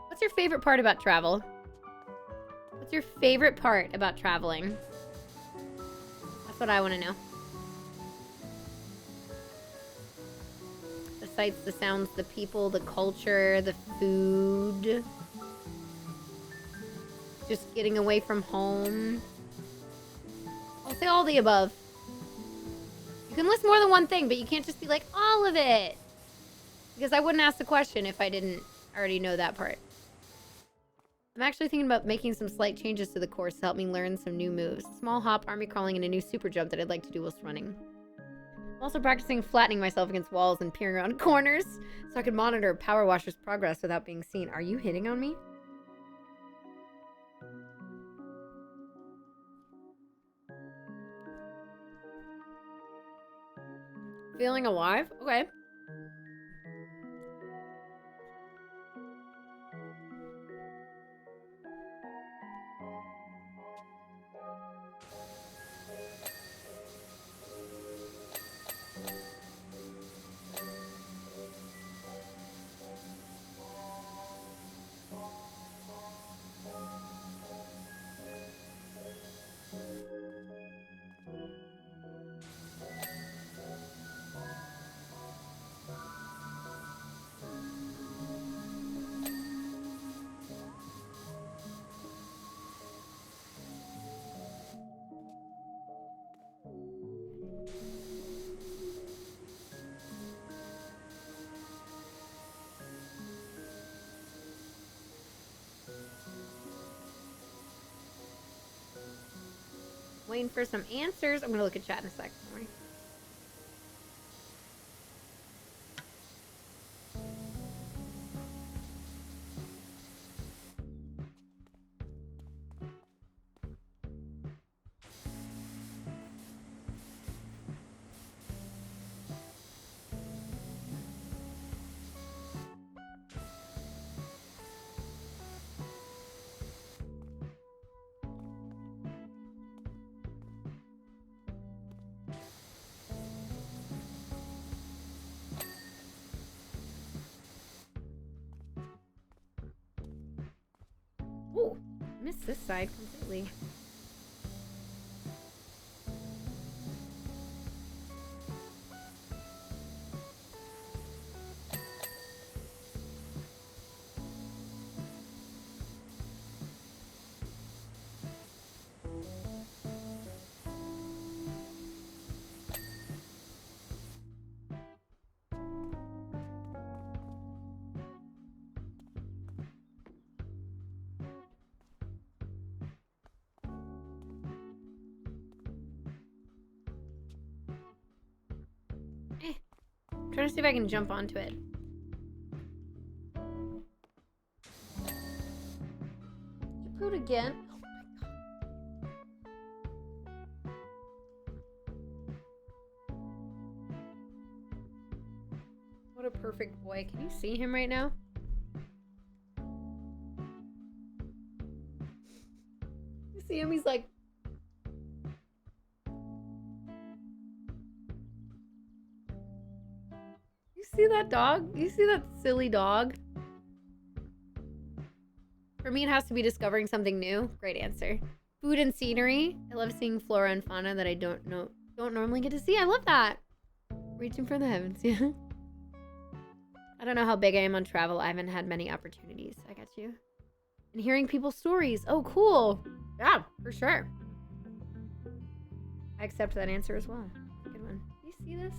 What's your favorite part about travel? What's your favorite part about traveling? That's what I want to know. The sights, the sounds, the people, the culture, the food. Just getting away from home. I'll say all the above. You can list more than one thing, but you can't just be like, all of it. Because I wouldn't ask the question if I didn't already know that part. I'm actually thinking about making some slight changes to the course to help me learn some new moves. Small hop, army crawling, and a new super jump that I'd like to do whilst running. I'm also practicing flattening myself against walls and peering around corners so I can monitor Powerwash's progress without being seen. Are you hitting on me? Feeling alive? Okay. Waiting for some answers. I'm gonna look at chat in a sec. Don't worry. Ooh, missed this side completely. I'm trying to see if I can jump onto it. You pooed again? Oh my god. What a perfect boy. Can you see him right now? You see him? He's like... You see that dog? You see that silly dog? For me, it has to be discovering something new. Great answer. Food and scenery. I love seeing flora and fauna that I don't normally get to see. I love that. Reaching for the heavens, yeah. I don't know how big I am on travel. I haven't had many opportunities. I got you. And hearing people's stories. Oh, cool. Yeah, for sure. I accept that answer as well. Good one. You see this?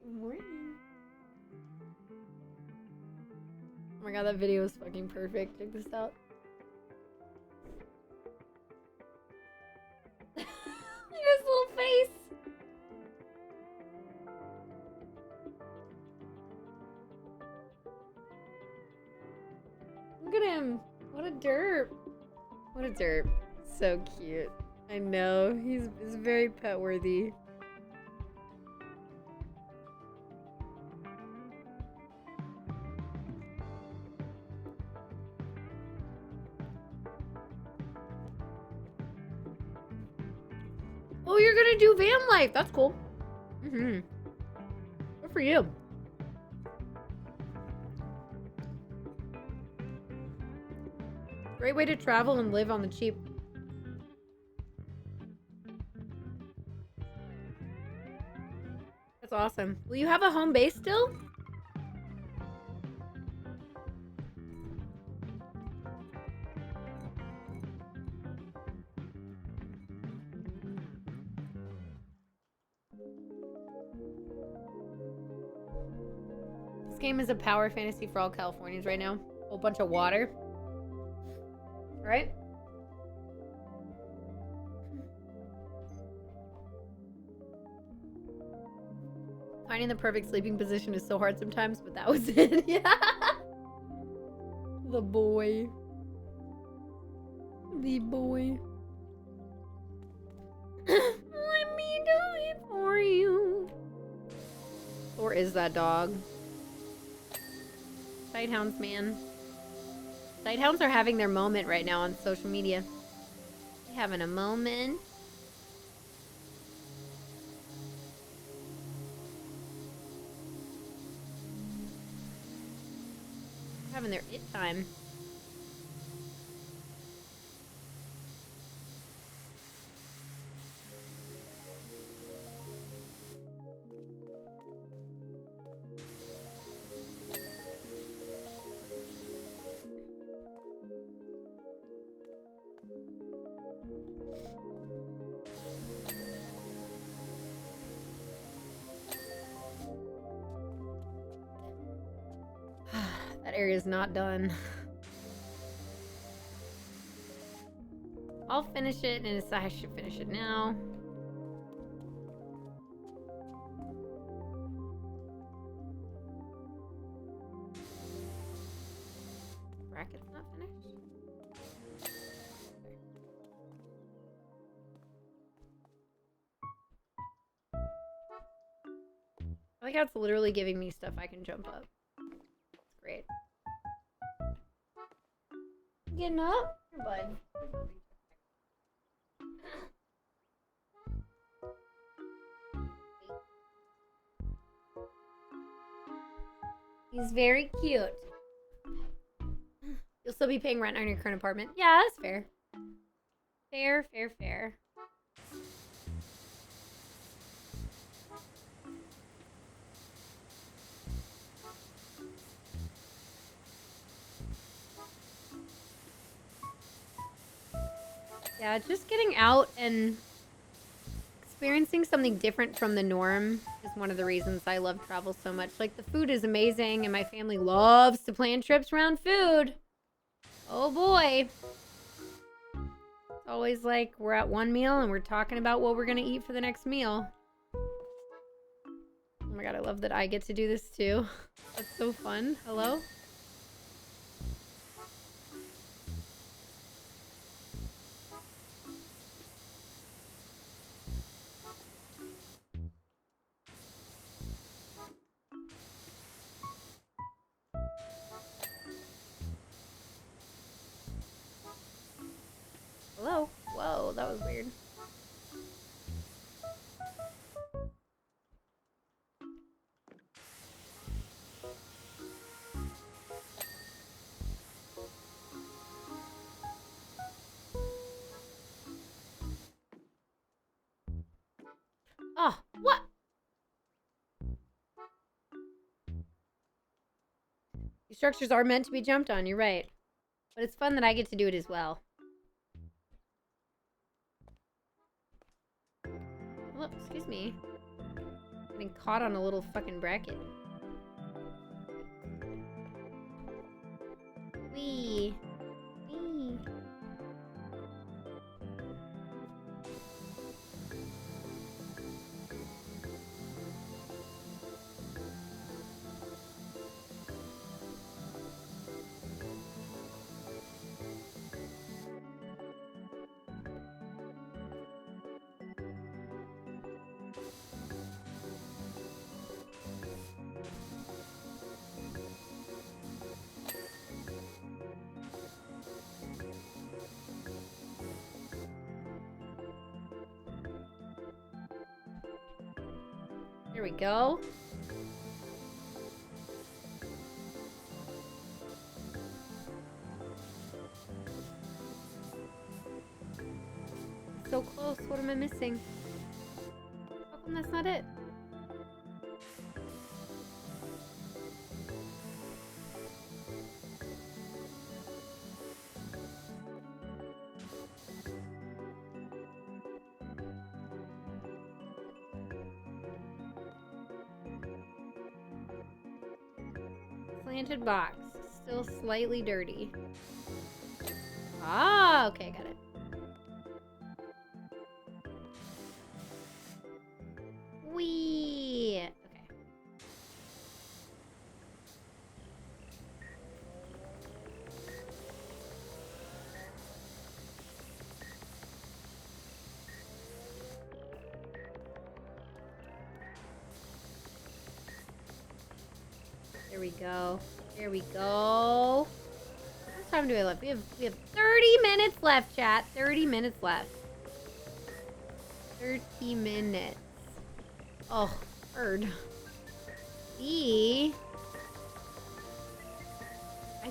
Good morning. Oh my god, that video is fucking perfect. Check this out. Look at his little face. Look at him. What a derp. What a derp. So cute. I know. He's very pet worthy. Oh, you're gonna do van life. That's cool. Good for you. Great way to travel and live on the cheap. That's awesome. Will you have a home base still? game is a power fantasy for all Californians right now. A whole bunch of water. Right? Finding the perfect sleeping position is so hard sometimes, but that was it. Yeah. The boy. The boy. Let me do it for you. Or is that dog? Sighthounds, man. Sighthounds are having their moment right now on social media. They having a moment. Having their it time. That area's not done. I'll finish it, and I should finish it now. Bracket's not finished. I like how it's literally giving me stuff I can jump up. It's great. Getting up? Here, bud. He's very cute. You'll still be paying rent on your current apartment? Yeah, that's fair. Fair, fair, fair. Yeah, just getting out and experiencing something different from the norm is one of the reasons I love travel so much. Like, the food is amazing, and my family loves to plan trips around food. Oh boy. It's always like we're at one meal and we're talking about what we're gonna eat for the next meal. Oh my god, I love that I get to do this too. That's so fun. Hello? Hello? Whoa, that was weird. Oh, what? These structures are meant to be jumped on, you're right. But it's fun that I get to do it as well. Oh, excuse me. Getting caught on a little fucking bracket. Wee. Wee. There we go. So close. What am I missing? How come that's not it? Planted box. Still slightly dirty. Ah, okay, got it. Wee. Okay. There we go. There we go. How much time do we have left? We have 30 minutes left, chat. 30 minutes left. 30 minutes. Oh, bird. I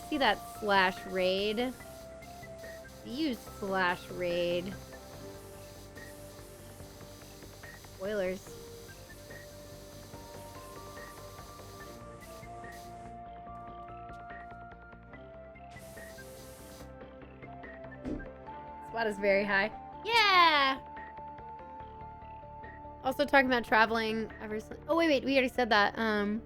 see that slash raid. You slash raid. Spoilers. Spot is very high. Yeah! Also talking about traveling ever since. Oh, wait, we already said that. Home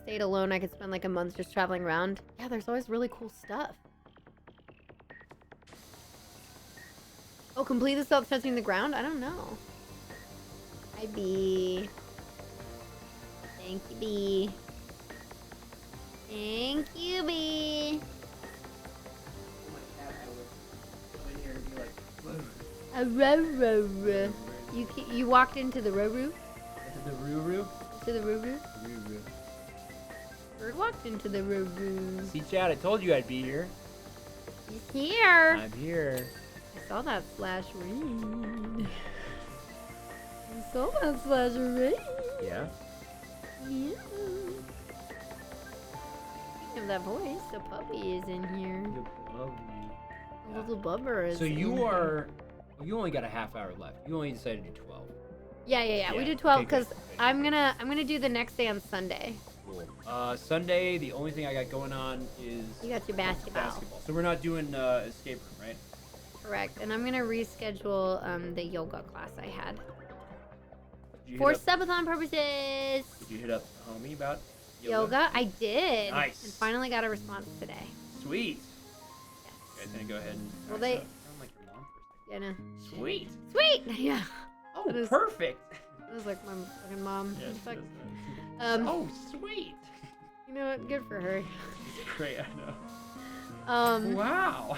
stayed alone. I could spend like a month just traveling around. Yeah, there's always really cool stuff. Oh, complete this without touching the ground? I don't know. Hi, B. Thank you, B. Thank you, B. A row. You walked into the row. The Ruru? To the row. Bird walked into the row. See, Chad, I told you I'd be here. He's here. I'm here. I saw that slash raid. I saw that slash raid. Yeah? Yeah. Speaking of that voice, the puppy is in here. The little bubber is So you in are... here. Well, you only got a half hour left. You only decided to do 12. Yeah. We Yeah, did 12 okay, because good. I'm gonna do the next day on Sunday. Cool. Sunday, the only thing I got going on is... You got your basketball. So we're not doing escape room, right? Correct. And I'm gonna reschedule the yoga class I had. Did you For hit up, subathon purposes. did you hit up homie about Yoga? I did. Nice. And finally got a response today. Sweet. Yes. You guys gonna go ahead and... Well, they- Sound like your mom for a Yeah, no. second. Sweet. Sweet! Yeah. Oh, That is- perfect. That was like my fucking mom. Yeah, Fuck. that's oh, sweet. You know what? Good for her. Great, I know. Wow.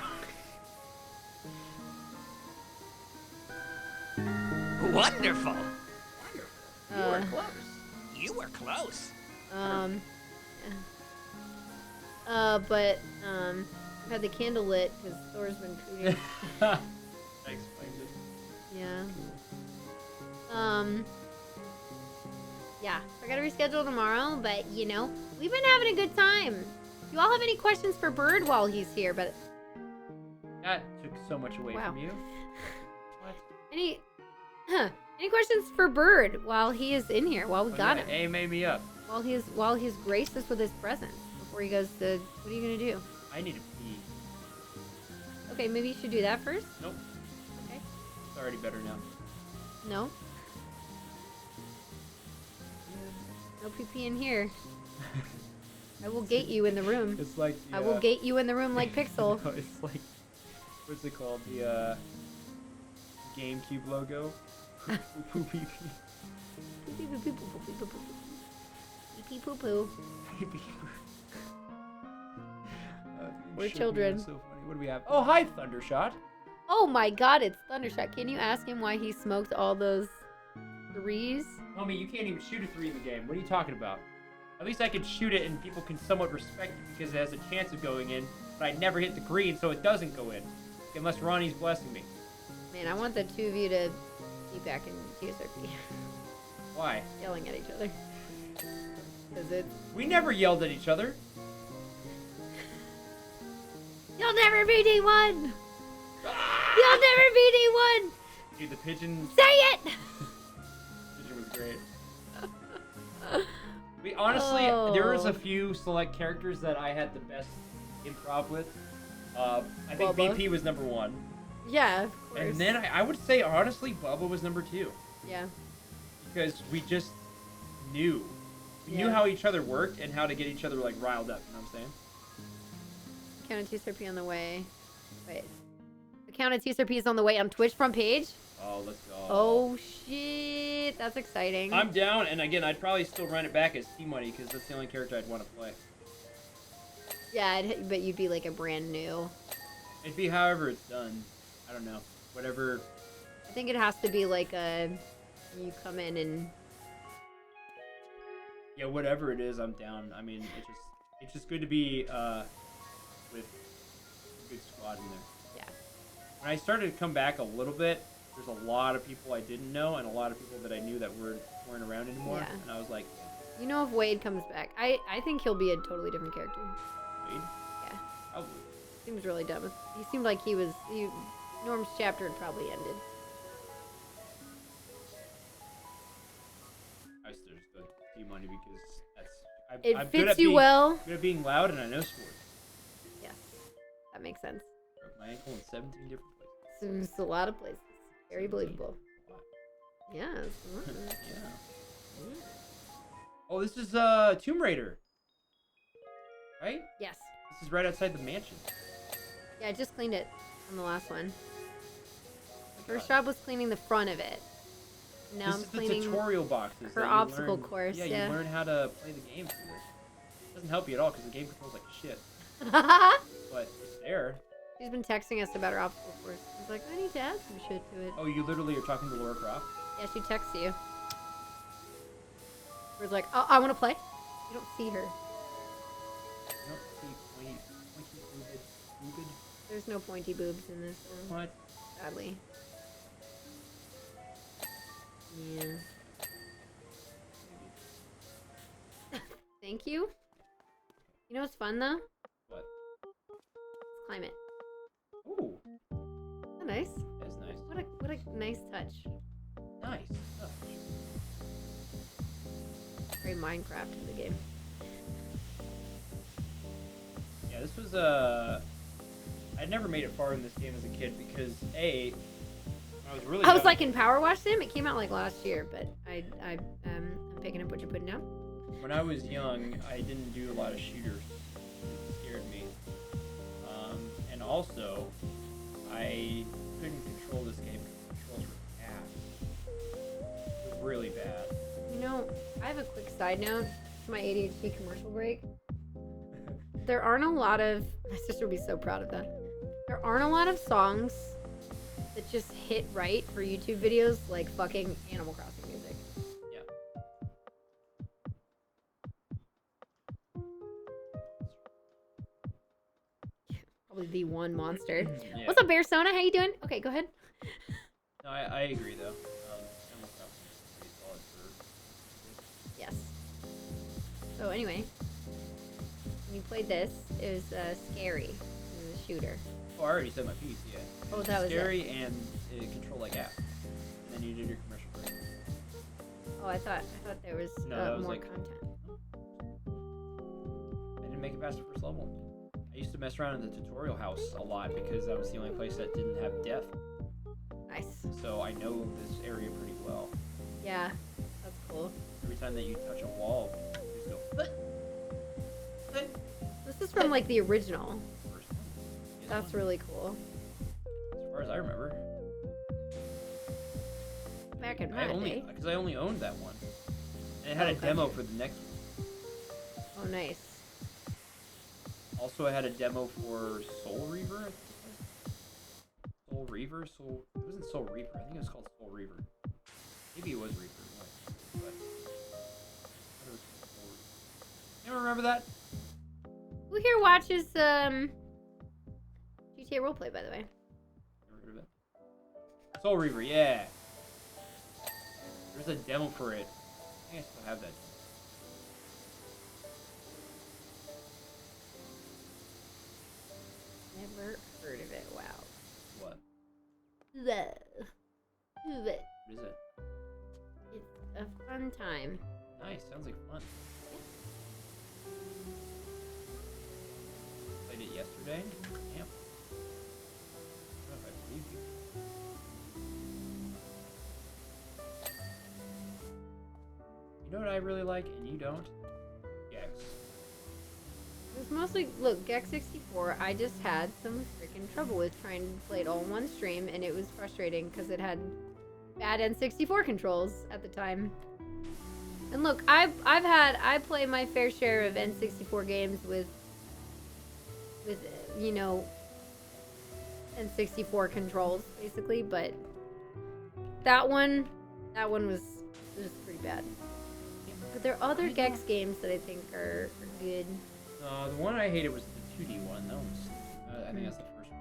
Wonderful. You were close. You were close. But I've had the candle lit because Thor's been pooting. I explained it. Yeah. Yeah. I gotta reschedule tomorrow, but you know, we've been having a good time. Do you all have any questions for Bird while he's here? But That took so much away Wow. from you. What? any questions for Bird while he is in here? While we got him, A made me up. while he's graced us with his presence before he goes to. What are you gonna do? I need to pee. Okay, maybe you should do that first. Nope. Okay. It's already better now. No. No pee in here. I will gate you in the room. It's like the, I will gate you in the room like Pixel. No, it's like what's it called? The GameCube logo. Poo pee Pee poo poo. pee. We're Shook me, children. that's so funny. What do we have? Oh, hi, Thundershot. Oh my God! It's Thundershot. Can you ask him why he smoked all those threes? Homie, you can't even shoot a 3 in the game. What are you talking about? At least I can shoot it and people can somewhat respect it because it has a chance of going in, but I never hit the green, so it doesn't go in. Unless Ronnie's blessing me. Man, I want the two of you to be back in TSRP, Why? yelling at each other. Cause it's We never yelled at each other. you'll never be D1. You'll never be D1. Dude, the pigeon Say it. was great. We honestly, there was a few select characters that I had the best improv with. I think Bubba. BP was number 1. Yeah, of course. And then I would say, honestly, Bubba was number 2. Yeah. Because we just knew. knew how each other worked and how to get each other like riled up. You know what I'm saying? Count of TSRP on the way. Wait. Account of TSRP is on the way on Twitch front page. Oh, let's go. Oh shit, that's exciting. I'm down, and again, I'd probably still run it back as T-Money because that's the only character I'd want to play. Yeah, but you'd be like a brand new. It'd be however it's done. I don't know. Whatever. I think it has to be like a. You come in and. Yeah, whatever it is, I'm down. I mean, it's just good to be with a good squad in there. Yeah. When I started to come back a little bit, there's a lot of people I didn't know and a lot of people that I knew that weren't around anymore. Yeah. And I was like, You know, if Wade comes back, I think he'll be a totally different character. Wade? Yeah. Probably. Seems really dumb. He seemed like Norm's chapter had probably ended. I still just go T-Money because that's It I'm good fits at you being, well. Good at being loud and I know sports. Yes, that makes sense. Broke my ankle in 17 different places. It's a lot of places. Very 17. believable. Wow. Yes. Yeah. Oh, this is Tomb Raider. Right? Yes. This is right outside the mansion. Yeah, I just cleaned it on the last one. The first job was cleaning the front of it. Now This I'm is the cleaning tutorial boxes. her that you obstacle learn- course, Yeah, yeah. you learn how to play the game through this. It doesn't help you at all because the game controls like shit. But it's there. She's been texting us about her obstacle course. She's like, I need to add some shit to it. Oh, you literally are talking to Laura Croft? Yeah, she texts you. Where's like, oh, I want to play. You don't see her. I don't see pointy boobed. There's no pointy boobs in this one, What? sadly. Yeah. Thank you. You know what's fun though? What? Let's climb it. Ooh, Oh, nice. that's nice. What a nice touch. Nice. Oh. Very Minecraft in the game. Yeah, this was I'd never made it far in this game as a kid because when I was really I was young- like in Powerwash Sim. It came out like last year, but I'm picking up what you're putting down. when I was young, I didn't do a lot of shooters. It scared me. And also, I couldn't control this game. The controls were ass. It was really bad. You know, I have a quick side note to my ADHD commercial break. There aren't a lot of. My sister would be so proud of that. There aren't a lot of songs that just hit right for YouTube videos like fucking Animal Crossing music. Yeah. Probably the one monster. Yeah. What's up, Bear Sona? How you doing? Okay, go ahead. No, I agree though. Animal Crossing is pretty solid for. Yes. So anyway, when you played this, it was scary. It was a shooter. Oh, I already said my piece. Yeah. Oh, that was it. scary and it controlled like app. And then you did your commercial break. Oh, I thought there was, No, that was more like- content. I didn't make it past the first level. I used to mess around in the tutorial house a lot because that was the only place that didn't have death. Nice. So I know this area pretty well. Yeah, that's cool. Every time that you touch a wall, you just go, This is from like the original. first one. Yes, That's one. really cool. As far as I remember. Back in I my only, day. because I only owned that one. And it had Oh, a demo gotcha. for the next one. Oh, nice. Also, I had a demo for Soul Reaver. I think it was. Soul Reaver? It wasn't Soul Reaper. I think it was called Soul Reaver. Maybe it was Reaper. But I thought it was Soul Reaver. Anyone remember that? Who here watches GTA Roleplay, by the way? Never heard of it. Soul Reaver, yeah. There's a demo for it. I think I still have that. Never heard of it. Wow. What? What What is it? It's a fun time. Nice. Sounds like fun. Played it yesterday. Damn. I don't know if I believe you. You You know what I really like, and you don't? Gex. It's mostly, look, Gex 64, I just had some freaking trouble with trying to play it all in one stream, and it was frustrating because it had bad N64 controls at the time. And look, I play my fair share of N64 games with you know, N64 controls, basically, but that one was pretty bad. But there are other Gex games that I think are good. The one I hated was the 2D one. That was, I think that's the first one.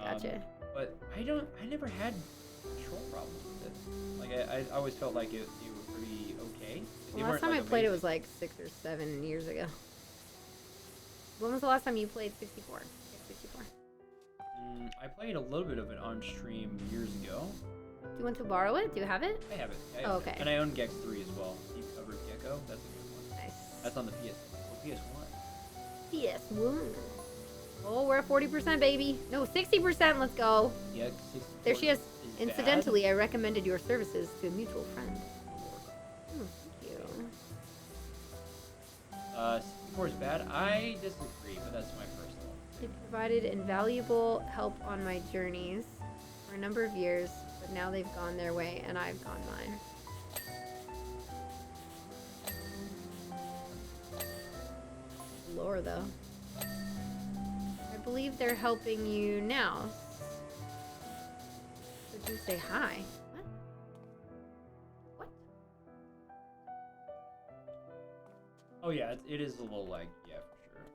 Gotcha. But I never had control problems with it. Like, I always felt like it was pretty okay. The last time I played it was like 6 or 7 years ago. When was the last time you played 64? 64. I played a little bit of it on stream years ago. Do you want to borrow it? Do you have it? I have it. Oh, okay. And I own Gex 3 as well. Deep Covered Gecko. That's a good one. Nice. That's on the PS1. PS1. Oh, we're at 40%, baby. No, 60%. Let's go. Yeah, There she is. Is Incidentally, I recommended your services to a mutual friend. Oh, thank you. 64 is bad. I disagree, but that's my personal. They provided invaluable help on my journeys for a number of years, but now they've gone their way and I've gone mine. Lore, though. I believe they're helping you now. So do say hi. What? What? Oh yeah, it is a little like, yeah, for sure.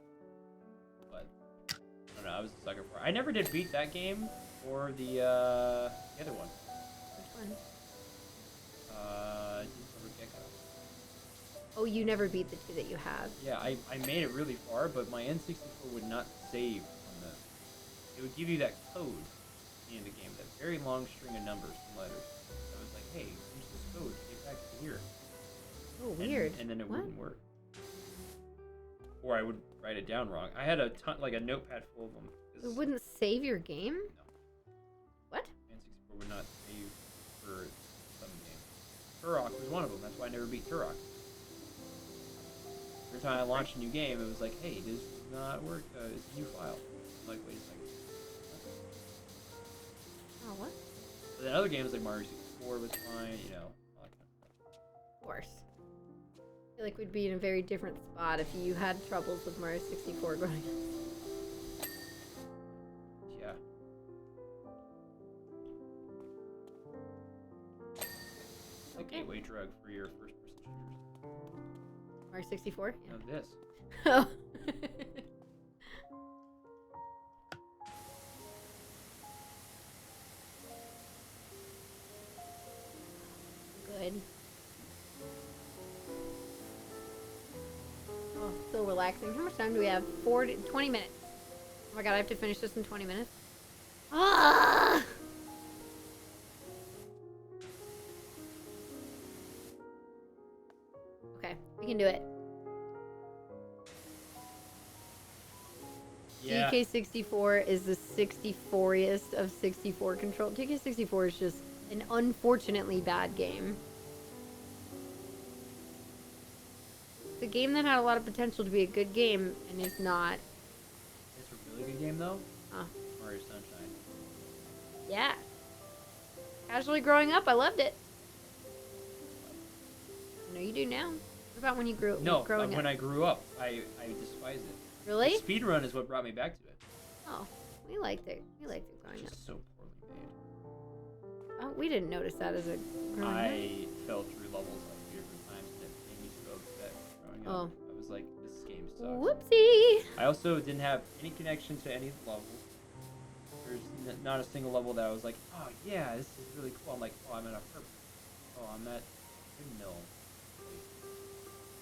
But I don't know, I was a sucker for it. I never did beat that game or the other one. Which one? Deep Covered Gecko. Oh, you never beat the 2 that you have. Yeah, I made it really far, but my N64 would not save on the. It would give you that code at the end of the game, that very long string of numbers and letters. I was like, hey, use this code to get back to here. Oh, weird. And then it What? wouldn't work. Or I would write it down wrong. I had a ton, like a notepad full of them. It wouldn't save your game? No. What? N64 would not save for some games. Turok was one of them. That's why I never beat Turok. Every time I launched a new game, it was like, hey, this does not work. It's a new file. I'm like, wait a second. Oh, what? But then other games like Mario 64 was fine, you know. All that kind of stuff. Of course. I feel like we'd be in a very different spot if you had troubles with Mario 64 growing up. Yeah. A Okay. gateway drug for your first-person shooters. Mario 64? Now this. Oh. Good. Oh, so relaxing. How much time do we have? 20 minutes. Oh my god, I have to finish this in 20 minutes. Ah! Okay, we can do it. Yeah. DK64 is the 64iest of 64 control. DK64 is just an unfortunately bad game. It's a game that had a lot of potential to be a good game and is not. It's a really good game though. Huh. Mario Sunshine. Yeah. Casually growing up, I loved it. I know you do now. What about when you grew No, growing up? when I grew up, I despised it. Really? The speedrun is what brought me back to it. Oh, we liked it. We liked it growing It's up. just so poorly made. Oh, we didn't notice that as a growing up. I fell through levels like 3 different times and it made me so upset growing up. I was like, this game sucks. Whoopsie! I also didn't have any connection to any of the levels. There's not a single level that I was like, oh yeah, this is really cool. I'm like, oh, I'm at a purple. Oh, I'm at windmill.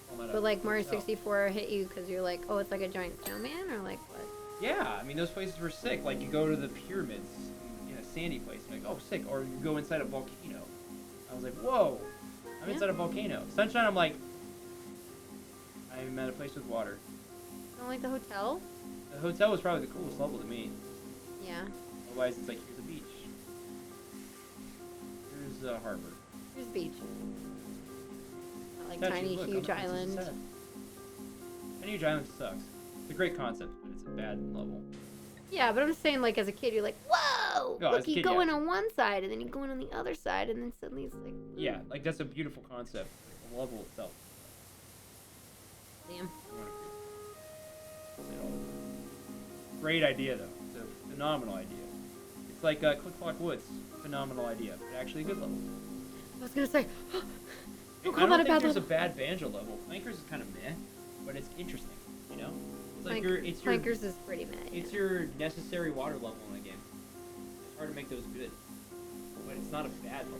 Oh, I'm at a But like Mario hotel. 64 hit you because you're like, oh, it's like a giant snowman, or like what? Yeah, I mean those places were sick. Like you go to the pyramids in a sandy place, and like, oh, sick. Or you go inside a volcano. I was like, whoa, I'm Yeah. inside a volcano. Sunshine, I'm like, I'm at a place with water. Don't like the hotel? The hotel was probably the coolest level to me. Yeah. Otherwise, it's like, here's a beach. Here's a harbor. Here's the beach. I Like Touchy, Tiny look, Huge I'm- it's Island. sad. Tiny Huge Island sucks. It's a great concept, but it's a bad level. Yeah, but I'm saying like as a kid, you're like, whoa! No, as Look, a you kid, go in yeah. on one side, and then you go in on the other side, and then suddenly it's like, Yeah, like that's a beautiful concept. Like, the level itself. damn. Great idea though. It's a phenomenal idea. It's like Click Clock Woods. Phenomenal idea, but actually a good level. I was gonna say, don't I call don't that a think bad there's level. a bad banjo level. Flankers is kind of meh, but it's interesting. You know, it's like it's your Flankers is pretty mad. it's your necessary water level in a game. It's hard to make those good, but it's not a bad level.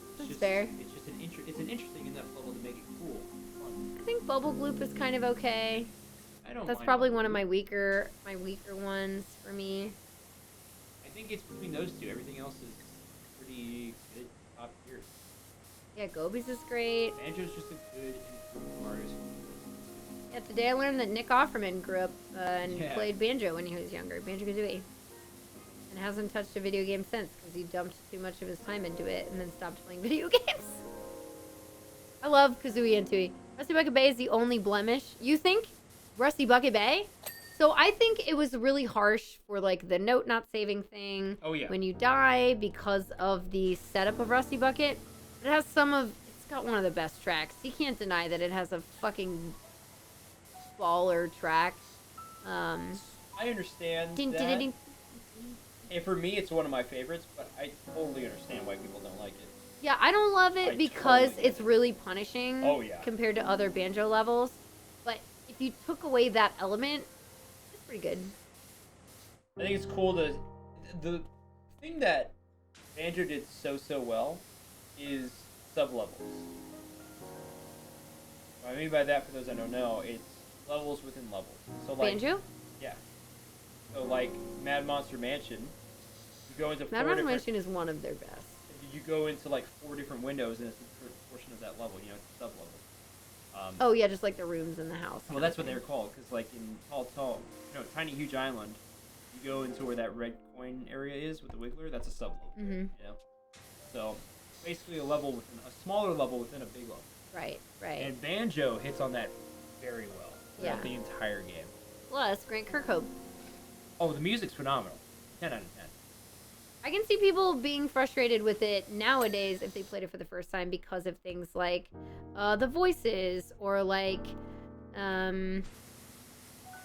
It's That's just, fair. It's just it's an interesting enough level to make it cool, fun. I think Bubble Gloop is kind of okay. I don't. That's mind probably Bubble one of Loop. my weaker ones for me. I think it's between those two. Everything else is pretty good, top tier. Yeah, Gobies is great. Banjo's just a good improved Mario's. Yeah, today I learned that Nick Offerman grew up and Yeah. played banjo when he was younger, Banjo-Kazooie, and hasn't touched a video game since because he dumped too much of his time into it and then stopped playing video games. I love Kazooie and Tooie. Rusty Bucket Bay is the only blemish. You think Rusty Bucket Bay? So I think it was really harsh for like the note not saving thing. Oh yeah. When you die because of the setup of Rusty Bucket. It has it's got one of the best tracks. You can't deny that it has a fucking baller track. I understand Ding, that. ding, ding. And for me, it's one of my favorites, but I totally understand why people don't like it. Yeah, I don't love it I because totally get it's it. really punishing Oh, yeah. compared to other banjo levels. But if you took away that element, it's pretty good. I think it's cool to the thing that Banjo did so well is sub levels. What I mean by that, for those that don't know, it's levels within levels. So like Banjo? yeah. So like Mad Monster Mansion, you go into Mad four Monster different. Mansion is one of their best. You go into like 4 different windows, and it's a different portion of that level. You know, it's a sub level. Oh yeah, just like the rooms in the house. Well, that's what they're called, because like in Tiny Huge Island, you go into where that red coin area is with the Wiggler. That's a sub level. Mm-hmm. You know, so basically a smaller level within a big level. Right, right. And Banjo hits on that very well throughout Yeah. the entire game. Plus, Grant Kirkhope. Oh, the music's phenomenal. 10 out of 10. I can see people being frustrated with it nowadays if they played it for the first time because of things like the voices or like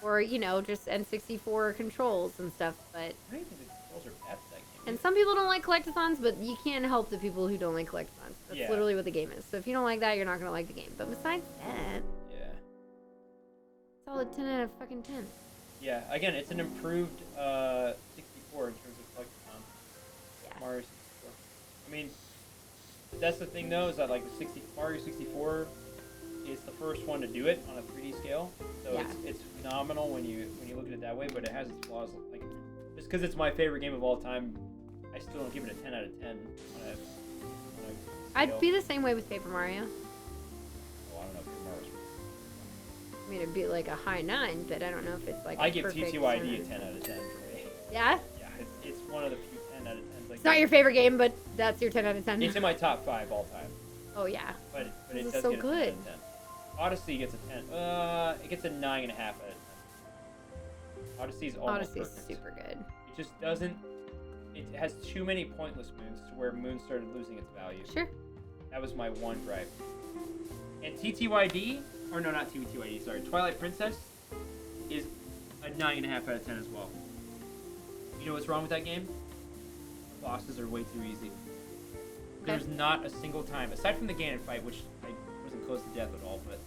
or you know just N64 controls and stuff. But I don't even think the controls are bad for that game. and some people don't like collectathons, but you can't help the people who don't like collectathons. That's Yeah. literally what the game is. So if you don't like that, you're not gonna like the game. But besides that, Yeah. solid 10 out of fucking 10. Yeah. Again, it's an improved 64 in terms of collectathon. Yeah. Mario 64. I mean, that's the thing though, is that like Mario 64 is the first one to do it on a 3D scale. So Yeah. it's phenomenal when you look at it that way, but it has its flaws. Like just because it's my favorite game of all time, I still don't give it a 10 out of 10 on a I'd scale. be the same way with Paper Mario. Oh, I don't know if Paper Mario's. I mean, it'd be like a high 9, but I don't know if it's like. I a give perfect TTYD a 7. 10 out of 10 for me. Yeah. Yeah, it's one of the few 10 out of 10s. Like It's not your favorite game, but that's your 10 out of 10. It's in my top 5 all time. Oh yeah. But This it is does so get a 10 out good. of 10. Odyssey gets a 10. It gets a 9.5 out of 10. Odyssey's almost Odyssey's perfect. super good. It just doesn't. It has too many pointless moons to where Moon started losing its value. Sure. That was my one gripe. And TTYD, or no, not TTYD. Sorry, Twilight Princess is a 9.5 out of 10 as well. You know what's wrong with that game? The bosses are way too easy. There's not a single time, aside from the Ganon fight, which I wasn't close to death at all, but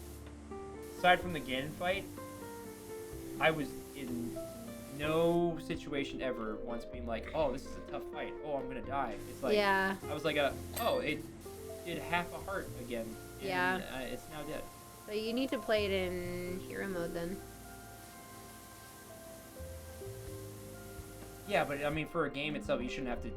aside from the Ganon fight, I was in no situation ever once being like, oh, this is a tough fight. Oh, I'm gonna die. It's like, Yeah. I was like, it did half a heart again. And, Yeah. It's now dead. So you need to play it in hero mode then. Yeah, but I mean, for a game itself, you shouldn't have to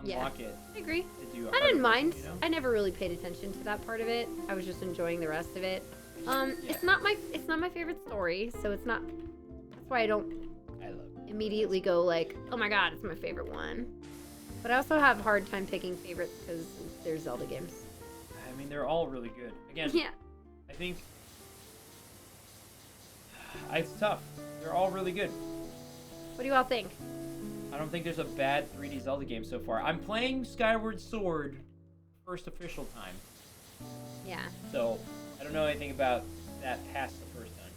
Yeah. unlock it I agree. to do. I didn't mind. You know? I never really paid attention to that part of it. I was just enjoying the rest of it. Yeah. It's not my favorite story, so it's not. That's why I don't I love it. immediately go like, oh my god, it's my favorite one. But I also have a hard time picking favorites because they're Zelda games. I mean, they're all really good. Again, Yeah. I think it's tough. They're all really good. What do you all think? I don't think there's a bad 3D Zelda game so far. I'm playing Skyward Sword first official time. Yeah. So, I don't know anything about that past the first time.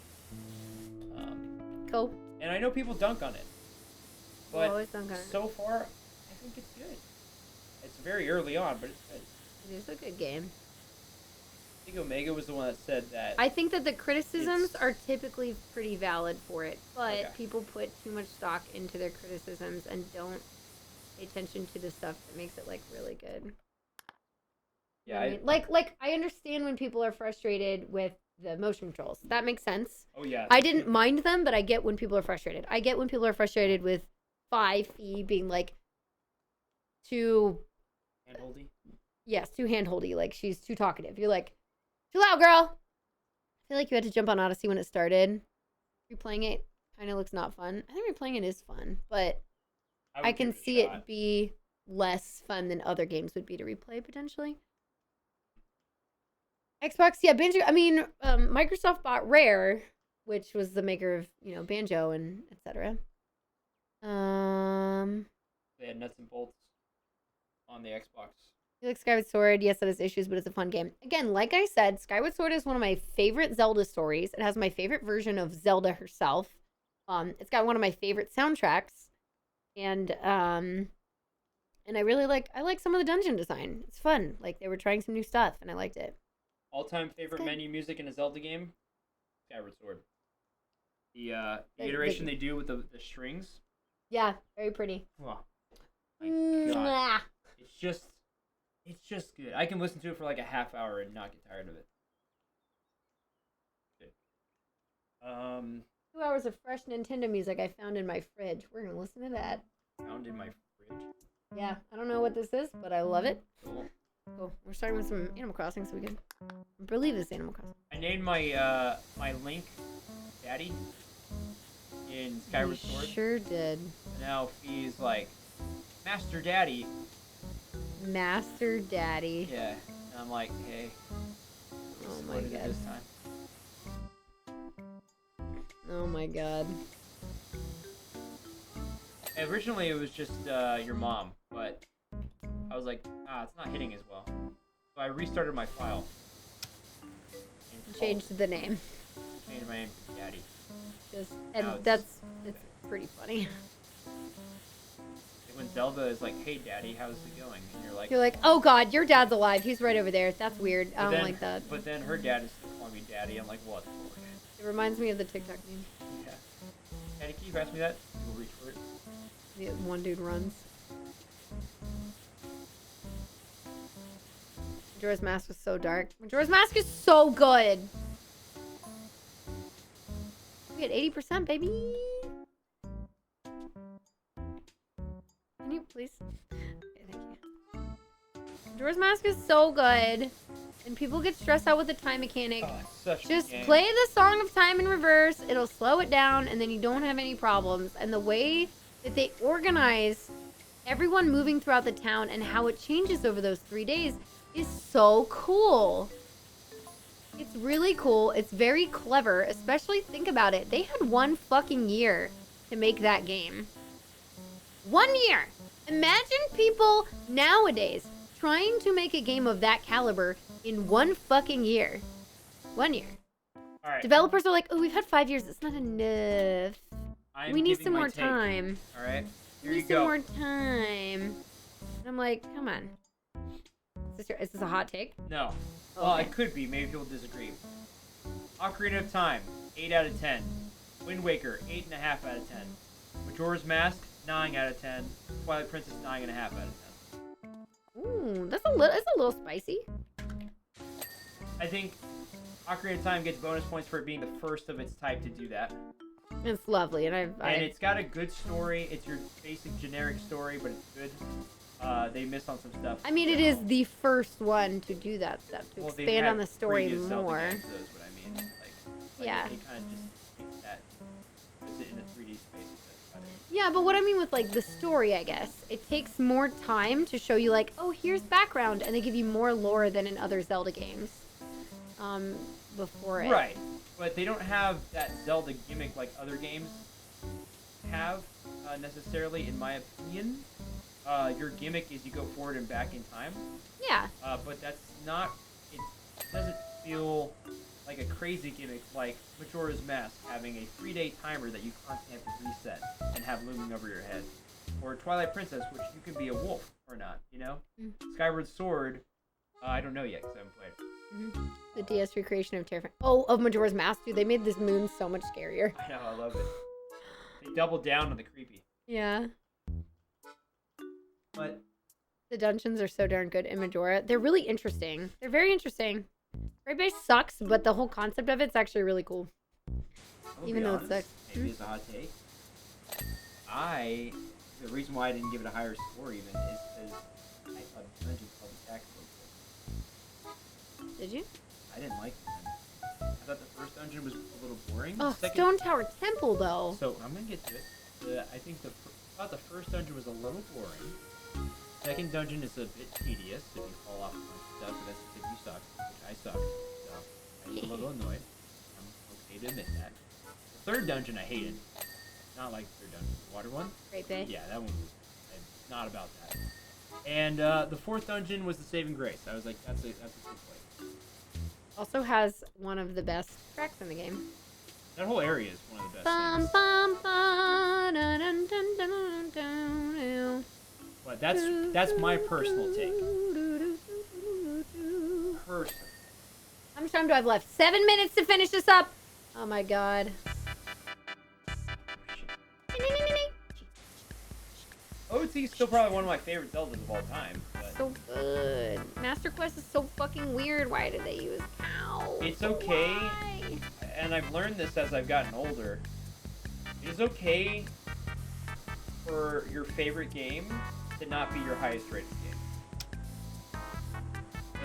Cool. And I know people dunk on it. But always dunk on it. so far, I think it's good. It's very early on, but it's good. It is a good game. I think Omega was the one that said that. I think that the criticisms It's- are typically pretty valid for it, but Okay. people put too much stock into their criticisms and don't pay attention to the stuff that makes it like really good. You Yeah, know what I mean? Like I understand when people are frustrated with the motion controls. That makes sense. oh yeah. I didn't mind them, but I get when people are frustrated. I get when people are frustrated with 5e being like too Handholdy. yes, too handholdy. Like she's too talkative. You're like, too loud, girl. I feel like you had to jump on Odyssey when it started. Replaying it kind of looks not fun. I think replaying it is fun, but I would can give see a shot. it be less fun than other games would be to replay potentially. Xbox, yeah, Banjo. I mean, Microsoft bought Rare, which was the maker of Banjo and etc. They had nuts and bolts on the Xbox. You like Skyward Sword? Yes, it has issues, but it's a fun game. Again, like I said, Skyward Sword is one of my favorite Zelda stories. It has my favorite version of Zelda herself. It's got one of my favorite soundtracks, and I really like some of the dungeon design. It's fun. Like they were trying some new stuff, and I liked it. All-time favorite good. menu music in a Zelda game? Skyward Sword. The The- iteration they do with the strings. Yeah, very pretty. Oh, my God. Mwah. It's just good. I can listen to it for like a half hour and not get tired of it. Good. 2 hours of fresh Nintendo music I found in my fridge. We're gonna listen to that. Found in my fridge. Yeah, I don't know what this is, but I love it. Cool. Cool. We're starting with some Animal Crossing, so we can believe this Animal Crossing. I named my my Link Daddy in Skyward You Sword. sure did. Now he's like Master Daddy. Master Daddy. Yeah. And I'm like, hey. Oh my what is it God. this time? Oh my God. Originally, it was just your mom, but I was like, it's not hitting as well. So I restarted my file. And Changed the name. changed my name to Daddy. And Now it's pretty funny. When Zelda is like, hey Daddy, how's it going? And you're like, You're like, oh God, your dad's alive. He's right over there. That's weird. I but don't then- like that. But then her dad is still calling me Daddy. I'm like, what? It reminds me of the TikTok meme. Yeah. Daddy, can you pass me that? We'll reach for it. The one dude runs. Majora's Mask was so dark. Majora's Mask is so good. We had 80%, baby. Can you please? Okay, thank you. Majora's Mask is so good. And people get stressed out with the time mechanic. Oh, it's such a Just good game. play the Song of Time in reverse. It'll slow it down, and then you don't have any problems. And the way that they organize everyone moving throughout the town and how it changes over those 3 days is so cool. It's really cool. It's very clever. Especially think about it. They had 1 fucking year to make that game. 1 year. Imagine people nowadays trying to make a game of that caliber in 1 fucking year. 1 year. All right. Developers are like, oh, we've had 5 years. That's not enough. I am We need giving some my more take. time. All right. Here We you need some go. more time. And I'm like, come on. Is this a hot take? No. Oh, Well, okay. it could be. Maybe people disagree. Ocarina of Time, 8 out of 10. Wind Waker, 8.5 out of 10. Majora's Mask, 9 out of 10. Twilight Princess, 9.5 out of 10. Ooh, that's a little spicy. I think Ocarina of Time gets bonus points for it being the first of its type to do that. It's lovely, and And it's got a good story. It's your basic generic story, but it's good. They missed on some stuff. I mean, it is the first one to do that stuff, to Well, they've expand had on the story previous Zelda more. games, though, is what I mean. Like Yeah. They kind of just take that, puts it in a 3D space. That's about it. Yeah, but what I mean with like the story, I guess, it takes more time to show you like, oh, here's background, and they give you more lore than in other Zelda games. Before it. Right, but they don't have that Zelda gimmick like other games have necessarily, in my opinion. Your gimmick is you go forward and back in time. Yeah. But that's not. It doesn't feel like a crazy gimmick like Majora's Mask having a 3-day timer that you constantly have to reset and have looming over your head, or Twilight Princess, which you could be a wolf or not. You know, Skyward Sword. I don't know yet because I haven't played it. The DS recreation of terrifying. Oh, of Majora's Mask, dude. They made this moon so much scarier. I know, I love it. They doubled down on the creepy. Yeah. But the dungeons are so darn good in Majora. They're really interesting. They're very interesting. Great Base sucks, but the whole concept of it's actually really cool. Even though it sucks. Maybe it's a hot take. The reason why I didn't give it a higher score even is because I thought the dungeon called attack was Did you? I didn't like the dungeon. I thought the first dungeon was a little boring. Oh, Stone Tower Temple, though. So, I'm going to get to it. I think I thought the first dungeon was a little boring. Second dungeon is a bit tedious if you fall off a bunch of stuff, but that's if you suck, which I suck. So, I was a little annoyed. I'm okay to admit that. The third dungeon I hated. Not like the third dungeon. The water one? Great Bay? Yeah, that one was not about that. And the fourth dungeon was the saving grace. I was like, that's a good place. Also has one of the best tracks in the game. That whole area is one of the best things. But that's my personal take. How much time do I have left? 7 minutes to finish this up. Oh my god. OT is still probably one of my favorite Zeldas of all time. But So good. Master Quest is so fucking weird. Why did they use cow? it's okay, Why? and I've learned this as I've gotten older. It is okay for your favorite game to not be your highest rated game.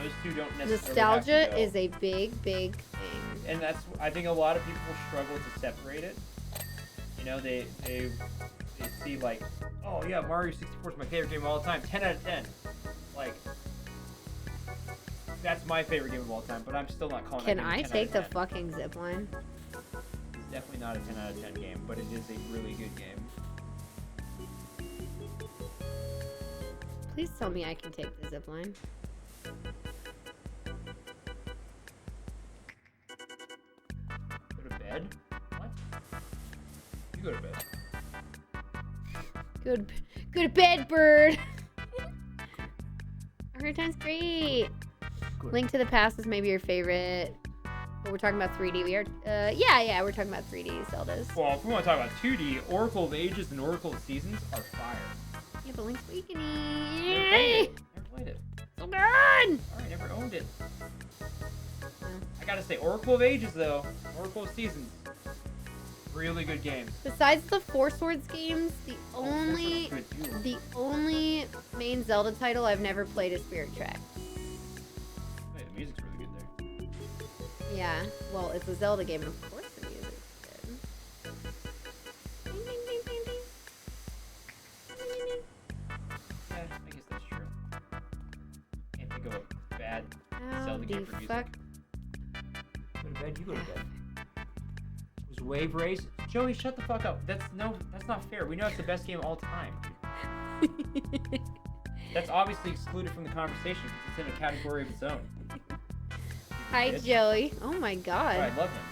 Those two don't necessarily Nostalgia have to go. is a big, big thing. And that's, I think a lot of people struggle to separate it. You know, they see like, oh yeah, Mario 64 is my favorite game of all time, 10 out of 10. Like, that's my favorite game of all time, but I'm still not calling Can that game I 10 out take of the 10. fucking zipline? It's definitely not a 10 out of 10 game, but it is a really good game. Please tell me I can take the zipline. Go to bed? What? You go to bed. Good to bed, bird. Every time's great. Good. Link to the Past is maybe your favorite. But we're talking about 3D. We are, yeah, we're talking about 3D Zeldas. Well, if we want to talk about 2D, Oracle of Ages and Oracle of Seasons are fire. Yeah, but Link's Never played Awakening. it. Never played it. So good. Alright, never owned it. Yeah. I gotta say, Oracle of Ages though, Oracle of Seasons, really good games. Besides the Four Swords games, the only Good too. main Zelda title I've never played is Spirit Tracks. Wait, the music's really good there. Yeah, well, it's a Zelda game, of course the music's good. Ding, ding, ding, ding, ding. Ding, ding, ding. Yeah, I guess that's true. Can't think of a bad How Zelda game the for music. fuck? Go to bed, you go to bed. It was Wave Race. Joey, shut the fuck up. That's not fair. We know it's the best game of all time. That's obviously excluded from the conversation because it's in a category of its own. Hi, Bitch. Joey. Oh my Oh, god. I love him.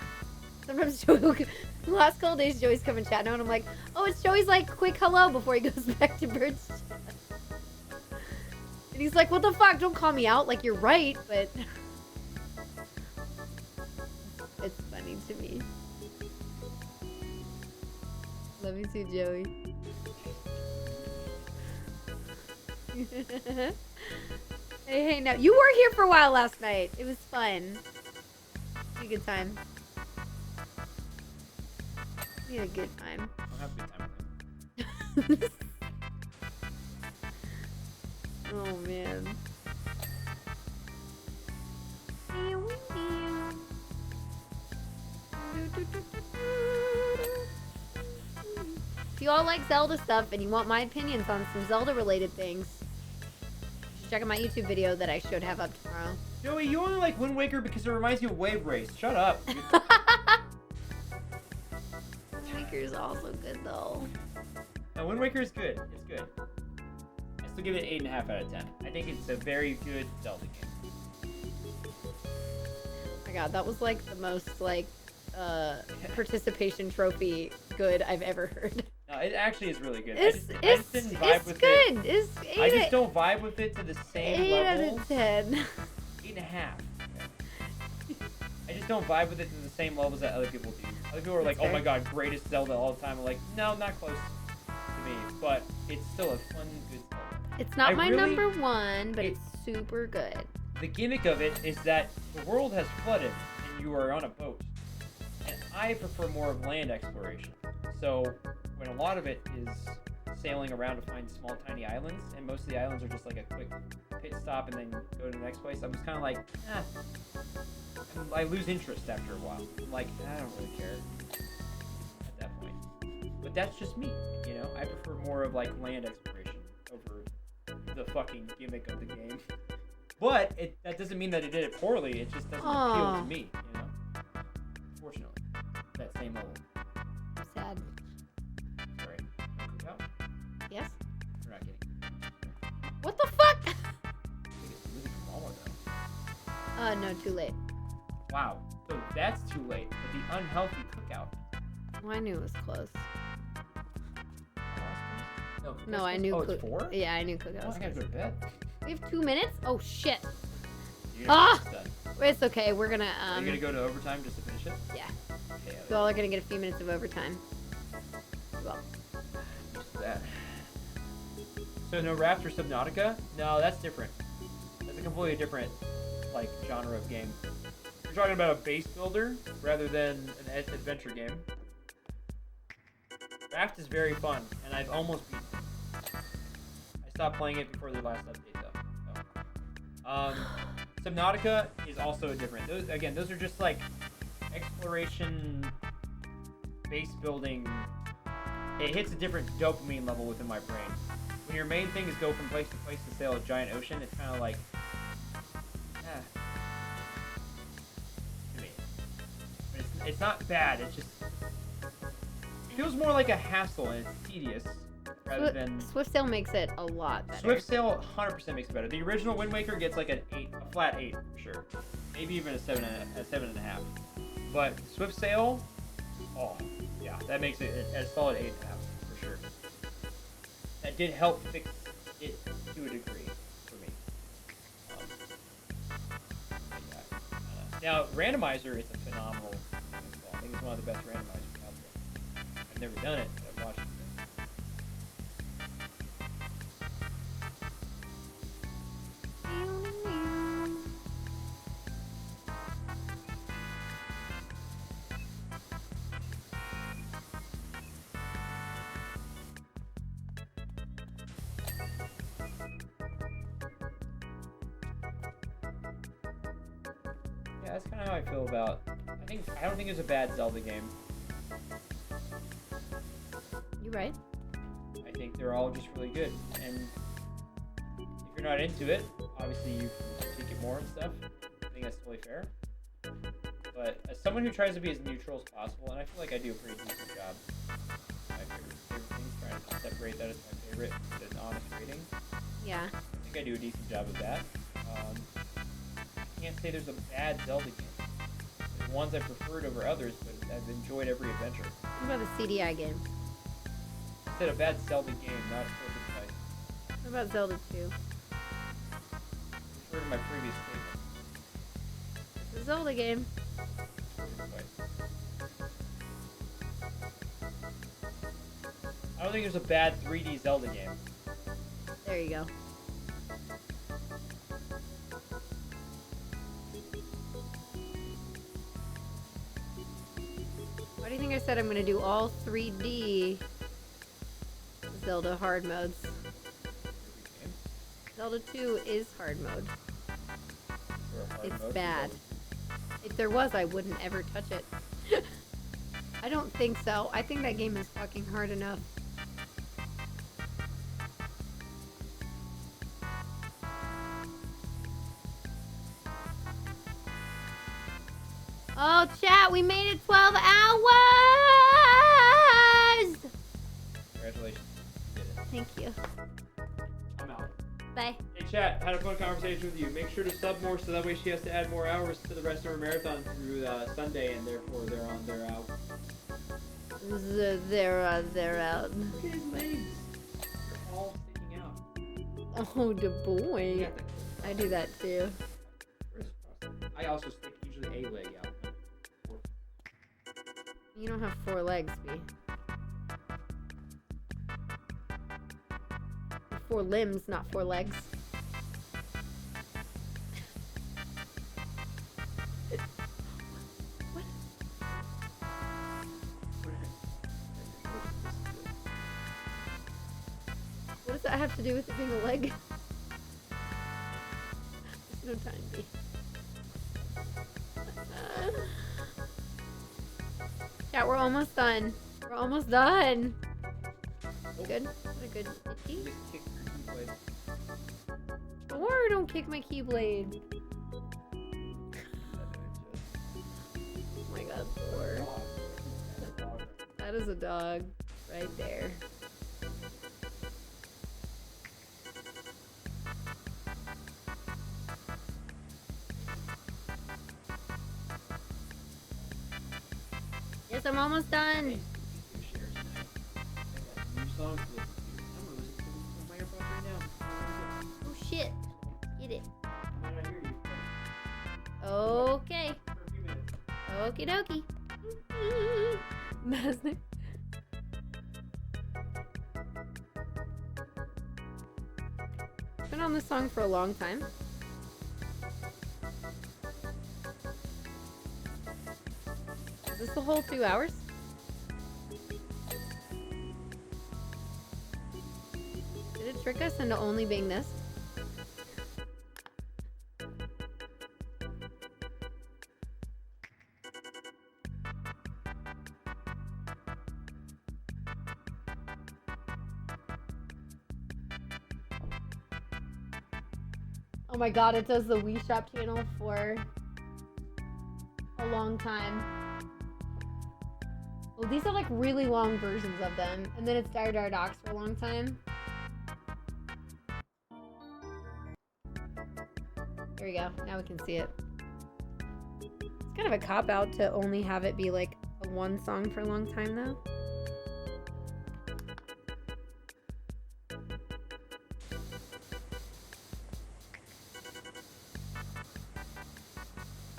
Sometimes Joey will, the last couple days Joey's come and chat now and I'm like, oh, it's Joey's like quick hello before he goes back to Bird's chat. And he's like, what the fuck? Don't call me out. Like, you're right, but it's funny to me. Love you too, Joey. Hey, now you were here for a while last night. It was fun. We had a good time. We had a good time. I'll have a good time with him. Oh man. you all like Zelda stuff and you want my opinions on some Zelda-related things, check out my YouTube video that I should have up tomorrow. Joey, you only like Wind Waker because it reminds you of Wave Race. Shut up. Wind Waker is also good though. No, Wind Waker is good. It's good. I still give it 8.5 out of 10. I think it's a very good Zelda game. Oh my god, that was like the most like participation trophy good I've ever heard. No, it actually is really good. It's I just didn't vibe with it. good. It's I just don't vibe with it to the same 8 out level. of 10. 8.5. I just don't vibe with it to the same levels that other people do. Other people are like, That's oh my fair. god, greatest Zelda all the time. I'm like, no, not close to me. But it's still a fun, good Zelda. It's not I my really- number one, but it- it's super good. The gimmick of it is that the world has flooded and you are on a boat. And I prefer more of land exploration. So when a lot of it is sailing around to find small, tiny islands, and most of the islands are just like a quick pit stop and then go to the next place, I'm just kind of like, I lose interest after a while. I'm like, I don't really care at that point. But that's just me, you know? I prefer more of like land exploration over the fucking gimmick of the game. But that doesn't mean that it did it poorly. It just doesn't appeal Aw. to me, you know? Fortunately, that same level. Sad. Sorry. Cookout? Yes? We're not getting. What the fuck? I think it's moving from Walmart though. No, too late. Wow. So that's too late. But the unhealthy cookout. Well, I knew it was close. No, No, I knew. Oh, it's 4? Yeah, I knew cookout Oh, was I gotta close. go to bed. We have 2 minutes? Oh shit. You're Ah! gonna done. It's okay. We're gonna Are you gonna go to overtime just to finish it? yeah. Okay, You all are gonna get a few minutes of overtime. Well, that. So no Raptor Subnautica? No, that's different. That's a completely different like genre of game. You're talking about a base builder rather than an adventure game. Raft is very fun, and I've almost beaten it. I stopped playing it before the last update though. So. Subnautica is also different. Those are just like exploration, base building. It hits a different dopamine level within my brain. When your main thing is go from place to place to sail a giant ocean, it's kind of like, to me. But it's not bad. It just feels more like a hassle and it's tedious rather than. Swift Sail makes it a lot better. Swift Sail 100% makes it better. The original Wind Waker gets like an 8, a flat 8 for sure. Maybe even a 7.5. But Swift Sail, oh yeah, that makes it a solid 8.5 for sure. That did help fix it to a degree for me. Now Randomizer is a phenomenal install. I think it's one of the best randomizers out there. I've never done it, but I've watched it. Yeah, that's kind of how I feel about. I don't think it's a bad Zelda game. You right? I think they're all just really good, and if you're not into it, obviously you can critique it more and stuff. I think that's totally fair. But as someone who tries to be as neutral as possible, and I feel like I do a pretty decent job. My favorite things, trying to separate that as my favorite, as an honest rating. Yeah. I think I do a decent job of that. I can't say there's a bad Zelda game. There's ones I preferred over others, but I've enjoyed every adventure. What about the CDI game? I said a bad Zelda game, not a perfect device. What about Zelda 2? Refer to my previous statement. It's a Zelda game. I don't think there's a bad 3D Zelda game. There you go. Why do you think I said I'm gonna do all 3D Zelda hard modes? Zelda 2 is hard mode. It's bad. If there was, I wouldn't ever touch it. I don't think so. I think that game is fucking hard enough. chat. We made it 12 hours. Congratulations. You did it. Thank you. I'm out. Bye. Hey chat, had a fun conversation with you. Make sure to sub more so that way she has to add more hours to the rest of her marathon through Sunday, and therefore they're out. They're out. Look at his legs. They're all sticking out. Oh, the boy. You got the- I do that too. I also stick usually a leg out. You don't have 4 legs, B. 4 limbs, not 4 legs. What? What does that have to do with it being a leg? There's no time, B. Yeah, we're almost done. We're almost done. Good? What a good itchy? Just kick your keyblade. Or don't kick my keyblade. Oh my god, Thor. That is a dog right there. Yes, I'm almost done. Oh shit. Get it. Okay. Okie dokie. That's it. Been on this song for a long time. Is this the whole 2 hours? Did it trick us into only being this? Oh my god, it does the Wii Shop channel for a long time. Well, these are like really long versions of them, and then it's Dire Dire Docs for a long time. There we go. Now we can see it. It's kind of a cop-out to only have it be like a one song for a long time, though.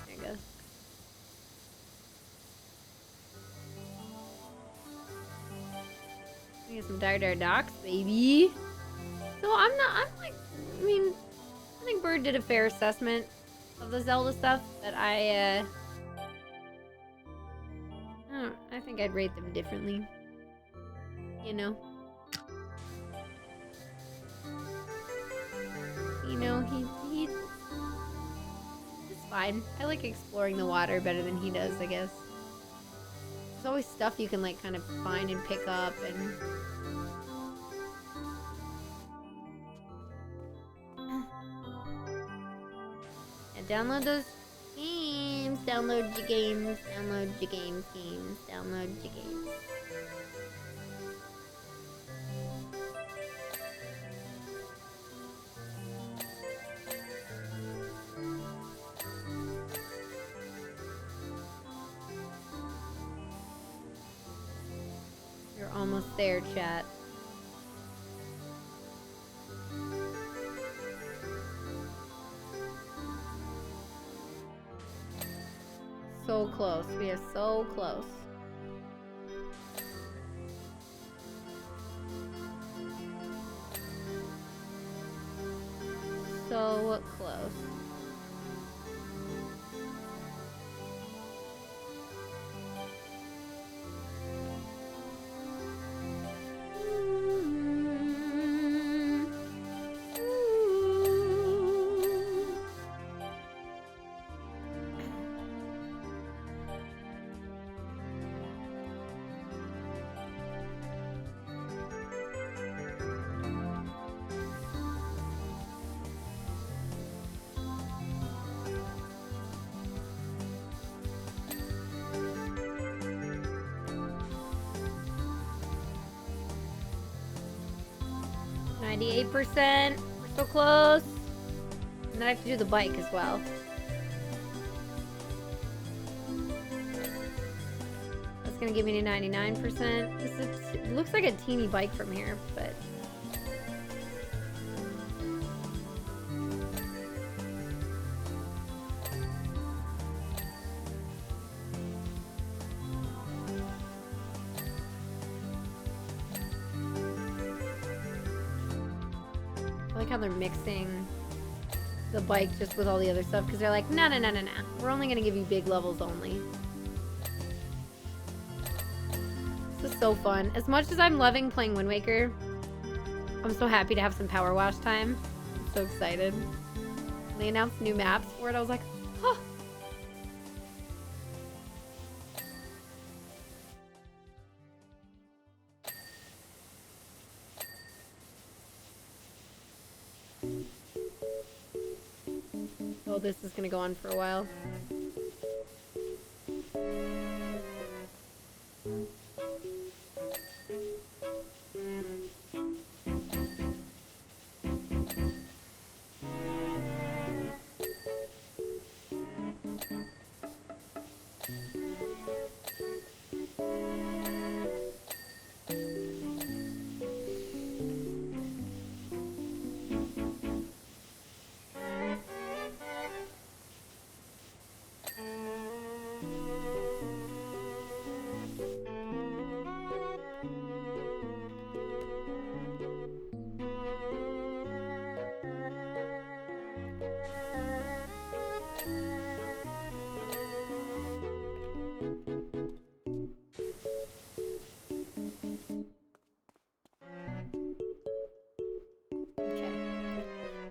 There it goes. We get some Dire Dire Docs, baby. So I think Bird did a fair assessment of the Zelda stuff, but I think I'd rate them differently. You know? He's fine. I like exploring the water better than he does, I guess. There's always stuff you can like kind of find and pick up and download those games. Download your games. Download your games. Download your games. You're almost there, chat. So close. We are so close. So close. 98%. We're so close. And then I have to do the bike as well. That's gonna give me to 99%. It looks like a teeny bike from here, but... I like how they're mixing the bike just with all the other stuff, because they're like, no. We're only gonna give you big levels only. This is so fun. As much as I'm loving playing Wind Waker, I'm so happy to have some Powerwash time. I'm so excited. When they announced new maps for it, I was like, oh. Oh, this is gonna go on for a while.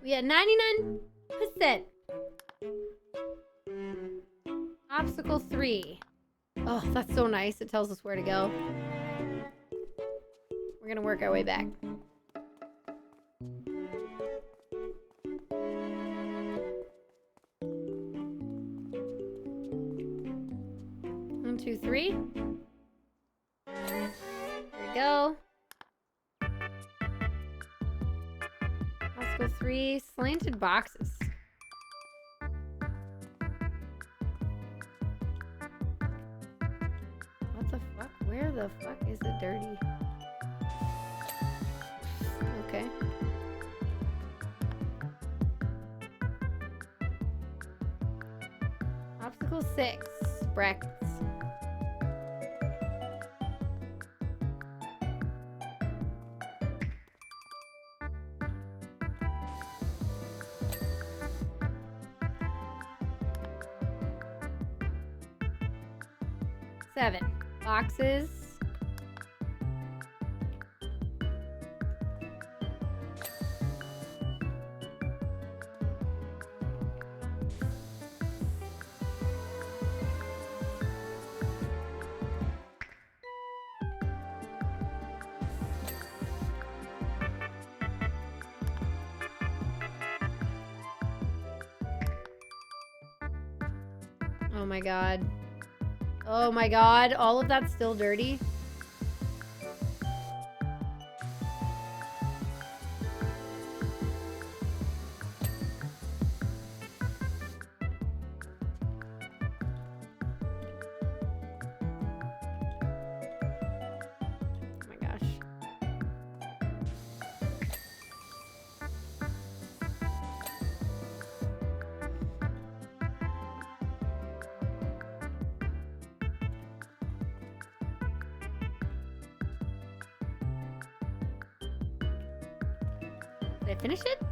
We had 99%. Obstacle 3. Oh, that's so nice. It tells us where to go. We're gonna work our way back. 1, 2, 3. There we go. Obstacle 3, slanted boxes. What the fuck? Where the fuck is it dirty? Okay. Obstacle 6, brackets. Seven boxes. Oh my god. Oh my god, all of that's still dirty. Oh my gosh. Did I finish it?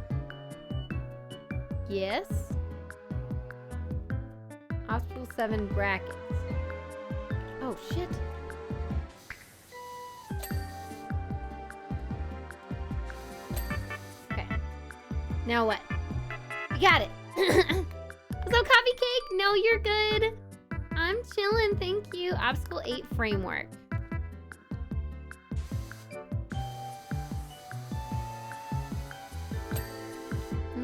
Yes. Obstacle 7 brackets. Oh shit. Okay. Now what? You got it. So coffee cake? No, you're good. I'm chilling, thank you. Obstacle 8 framework.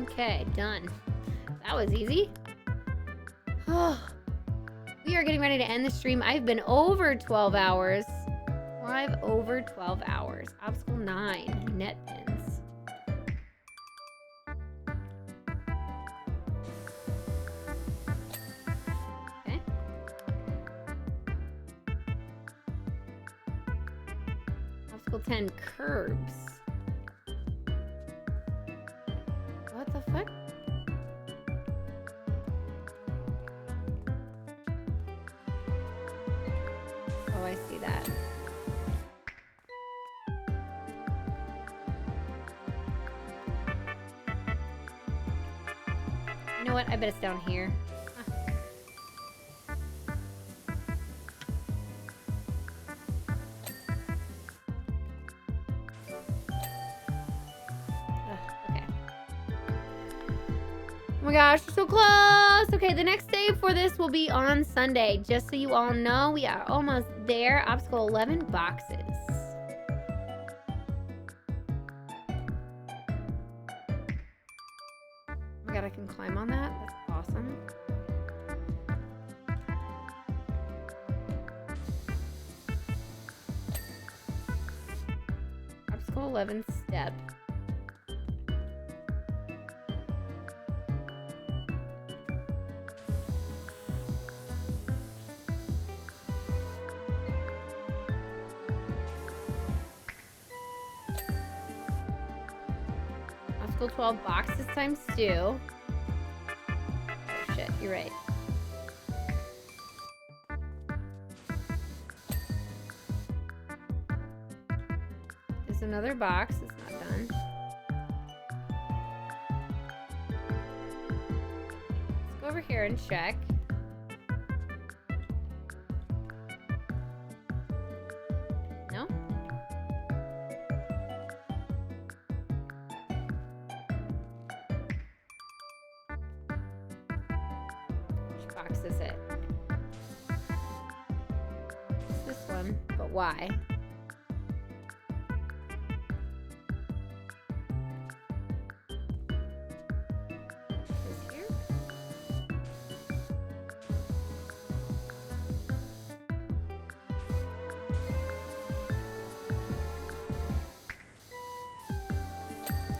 Okay, done. That was easy. We are getting ready to end the stream. I've been over 12 hours. Live over 12 hours. Obstacle 9, net pins. Obstacle 10, curbs. What the fuck? Oh, I see that. You know what? I bet it's down here. Okay. Oh my gosh, we're so close. Okay, the next day for this will be on Sunday. Just so you all know, we are almost there. Obstacle 11 boxes. Oh my god, I can climb on that? That's awesome. Obstacle 11 step. Obstacle 12 boxes times 2. Oh shit, you're right. There's another box. It's not done. Let's go over here and check. No? Which box is it? It's this one, but why? Is here?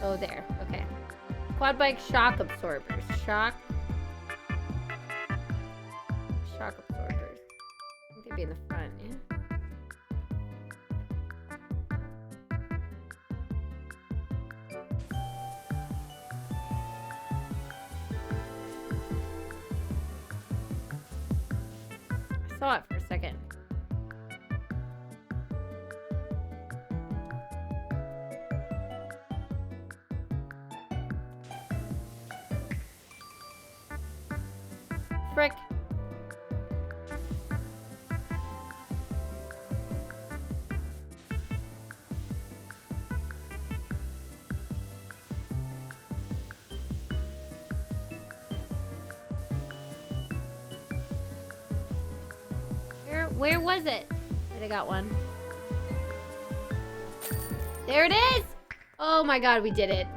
Oh, there. Okay. Quad bike shock absorbers. Shock absorbers. I think they'd be in the front, yeah? I saw it for a second. Frick. Where was it? I got one. There it is! Oh my god, we did it.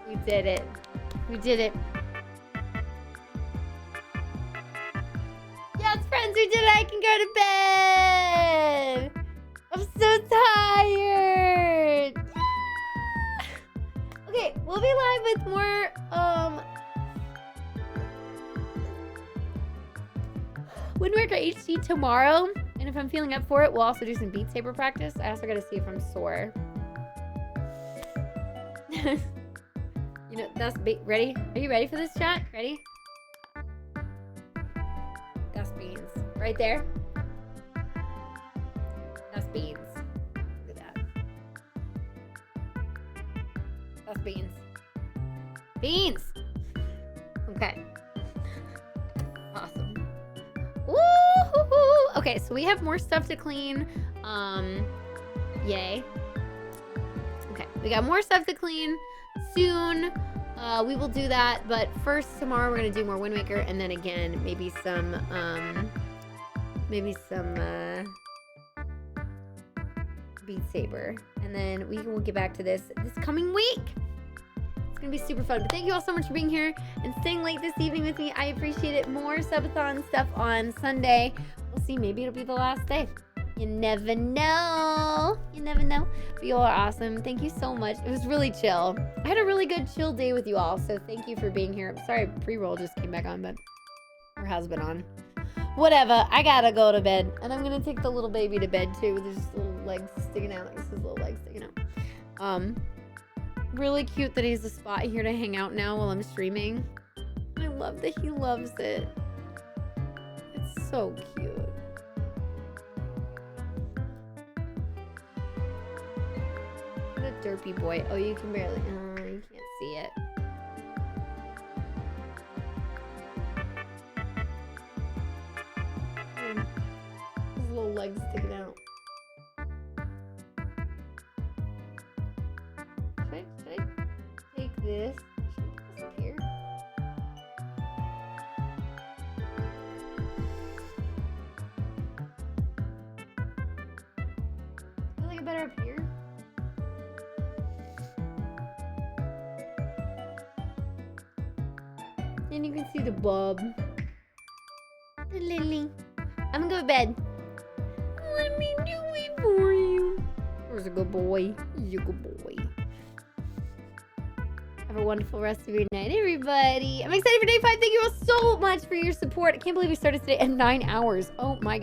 We did it. We did it. Yes, friends, we did it! I can go to bed! I'm so tired! Yeah! Okay, we'll be live with more, Wind Waker HD tomorrow, and if I'm feeling up for it, we'll also do some Beat Saber practice. I also gotta see if I'm sore. You know, that's ready? Are you ready for this, chat? Ready? That's beans. Right there. That's beans. Look at that. That's beans. Beans! Okay. Awesome. Woo-hoo-hoo. Okay, so we have more stuff to clean. Yay. Okay, we got more stuff to clean soon. We will do that, but first tomorrow we're gonna do more Wind Waker, and then again maybe some Beat Saber, and then we will get back to this coming week. It's gonna be super fun. But thank you all so much for being here and staying late this evening with me. I appreciate it. More subathon stuff on Sunday. We'll see. Maybe it'll be the last day. You never know. You never know. But you all are awesome. Thank you so much. It was really chill. I had a really good chill day with you all. So thank you for being here. I'm sorry pre-roll just came back on, but or has been on. Whatever. I gotta go to bed. And I'm gonna take the little baby to bed too. There's just a little legs sticking out. Like his little legs sticking out. Really cute that he has a spot here to hang out now while I'm streaming. I love that he loves it. It's so cute. What a derpy boy. Oh, you can barely. You can't see it. His little legs sticking out. Should I take this? Should I put this up here? I feel like it better up here. And you can see the bub. The lily. I'm gonna go to bed. Let me do it for you. There's a good boy. He's a good boy. Have a wonderful rest of your night, everybody. I'm excited for day 5. Thank you all so much for your support. I can't believe we started today at 9 hours. Oh my god.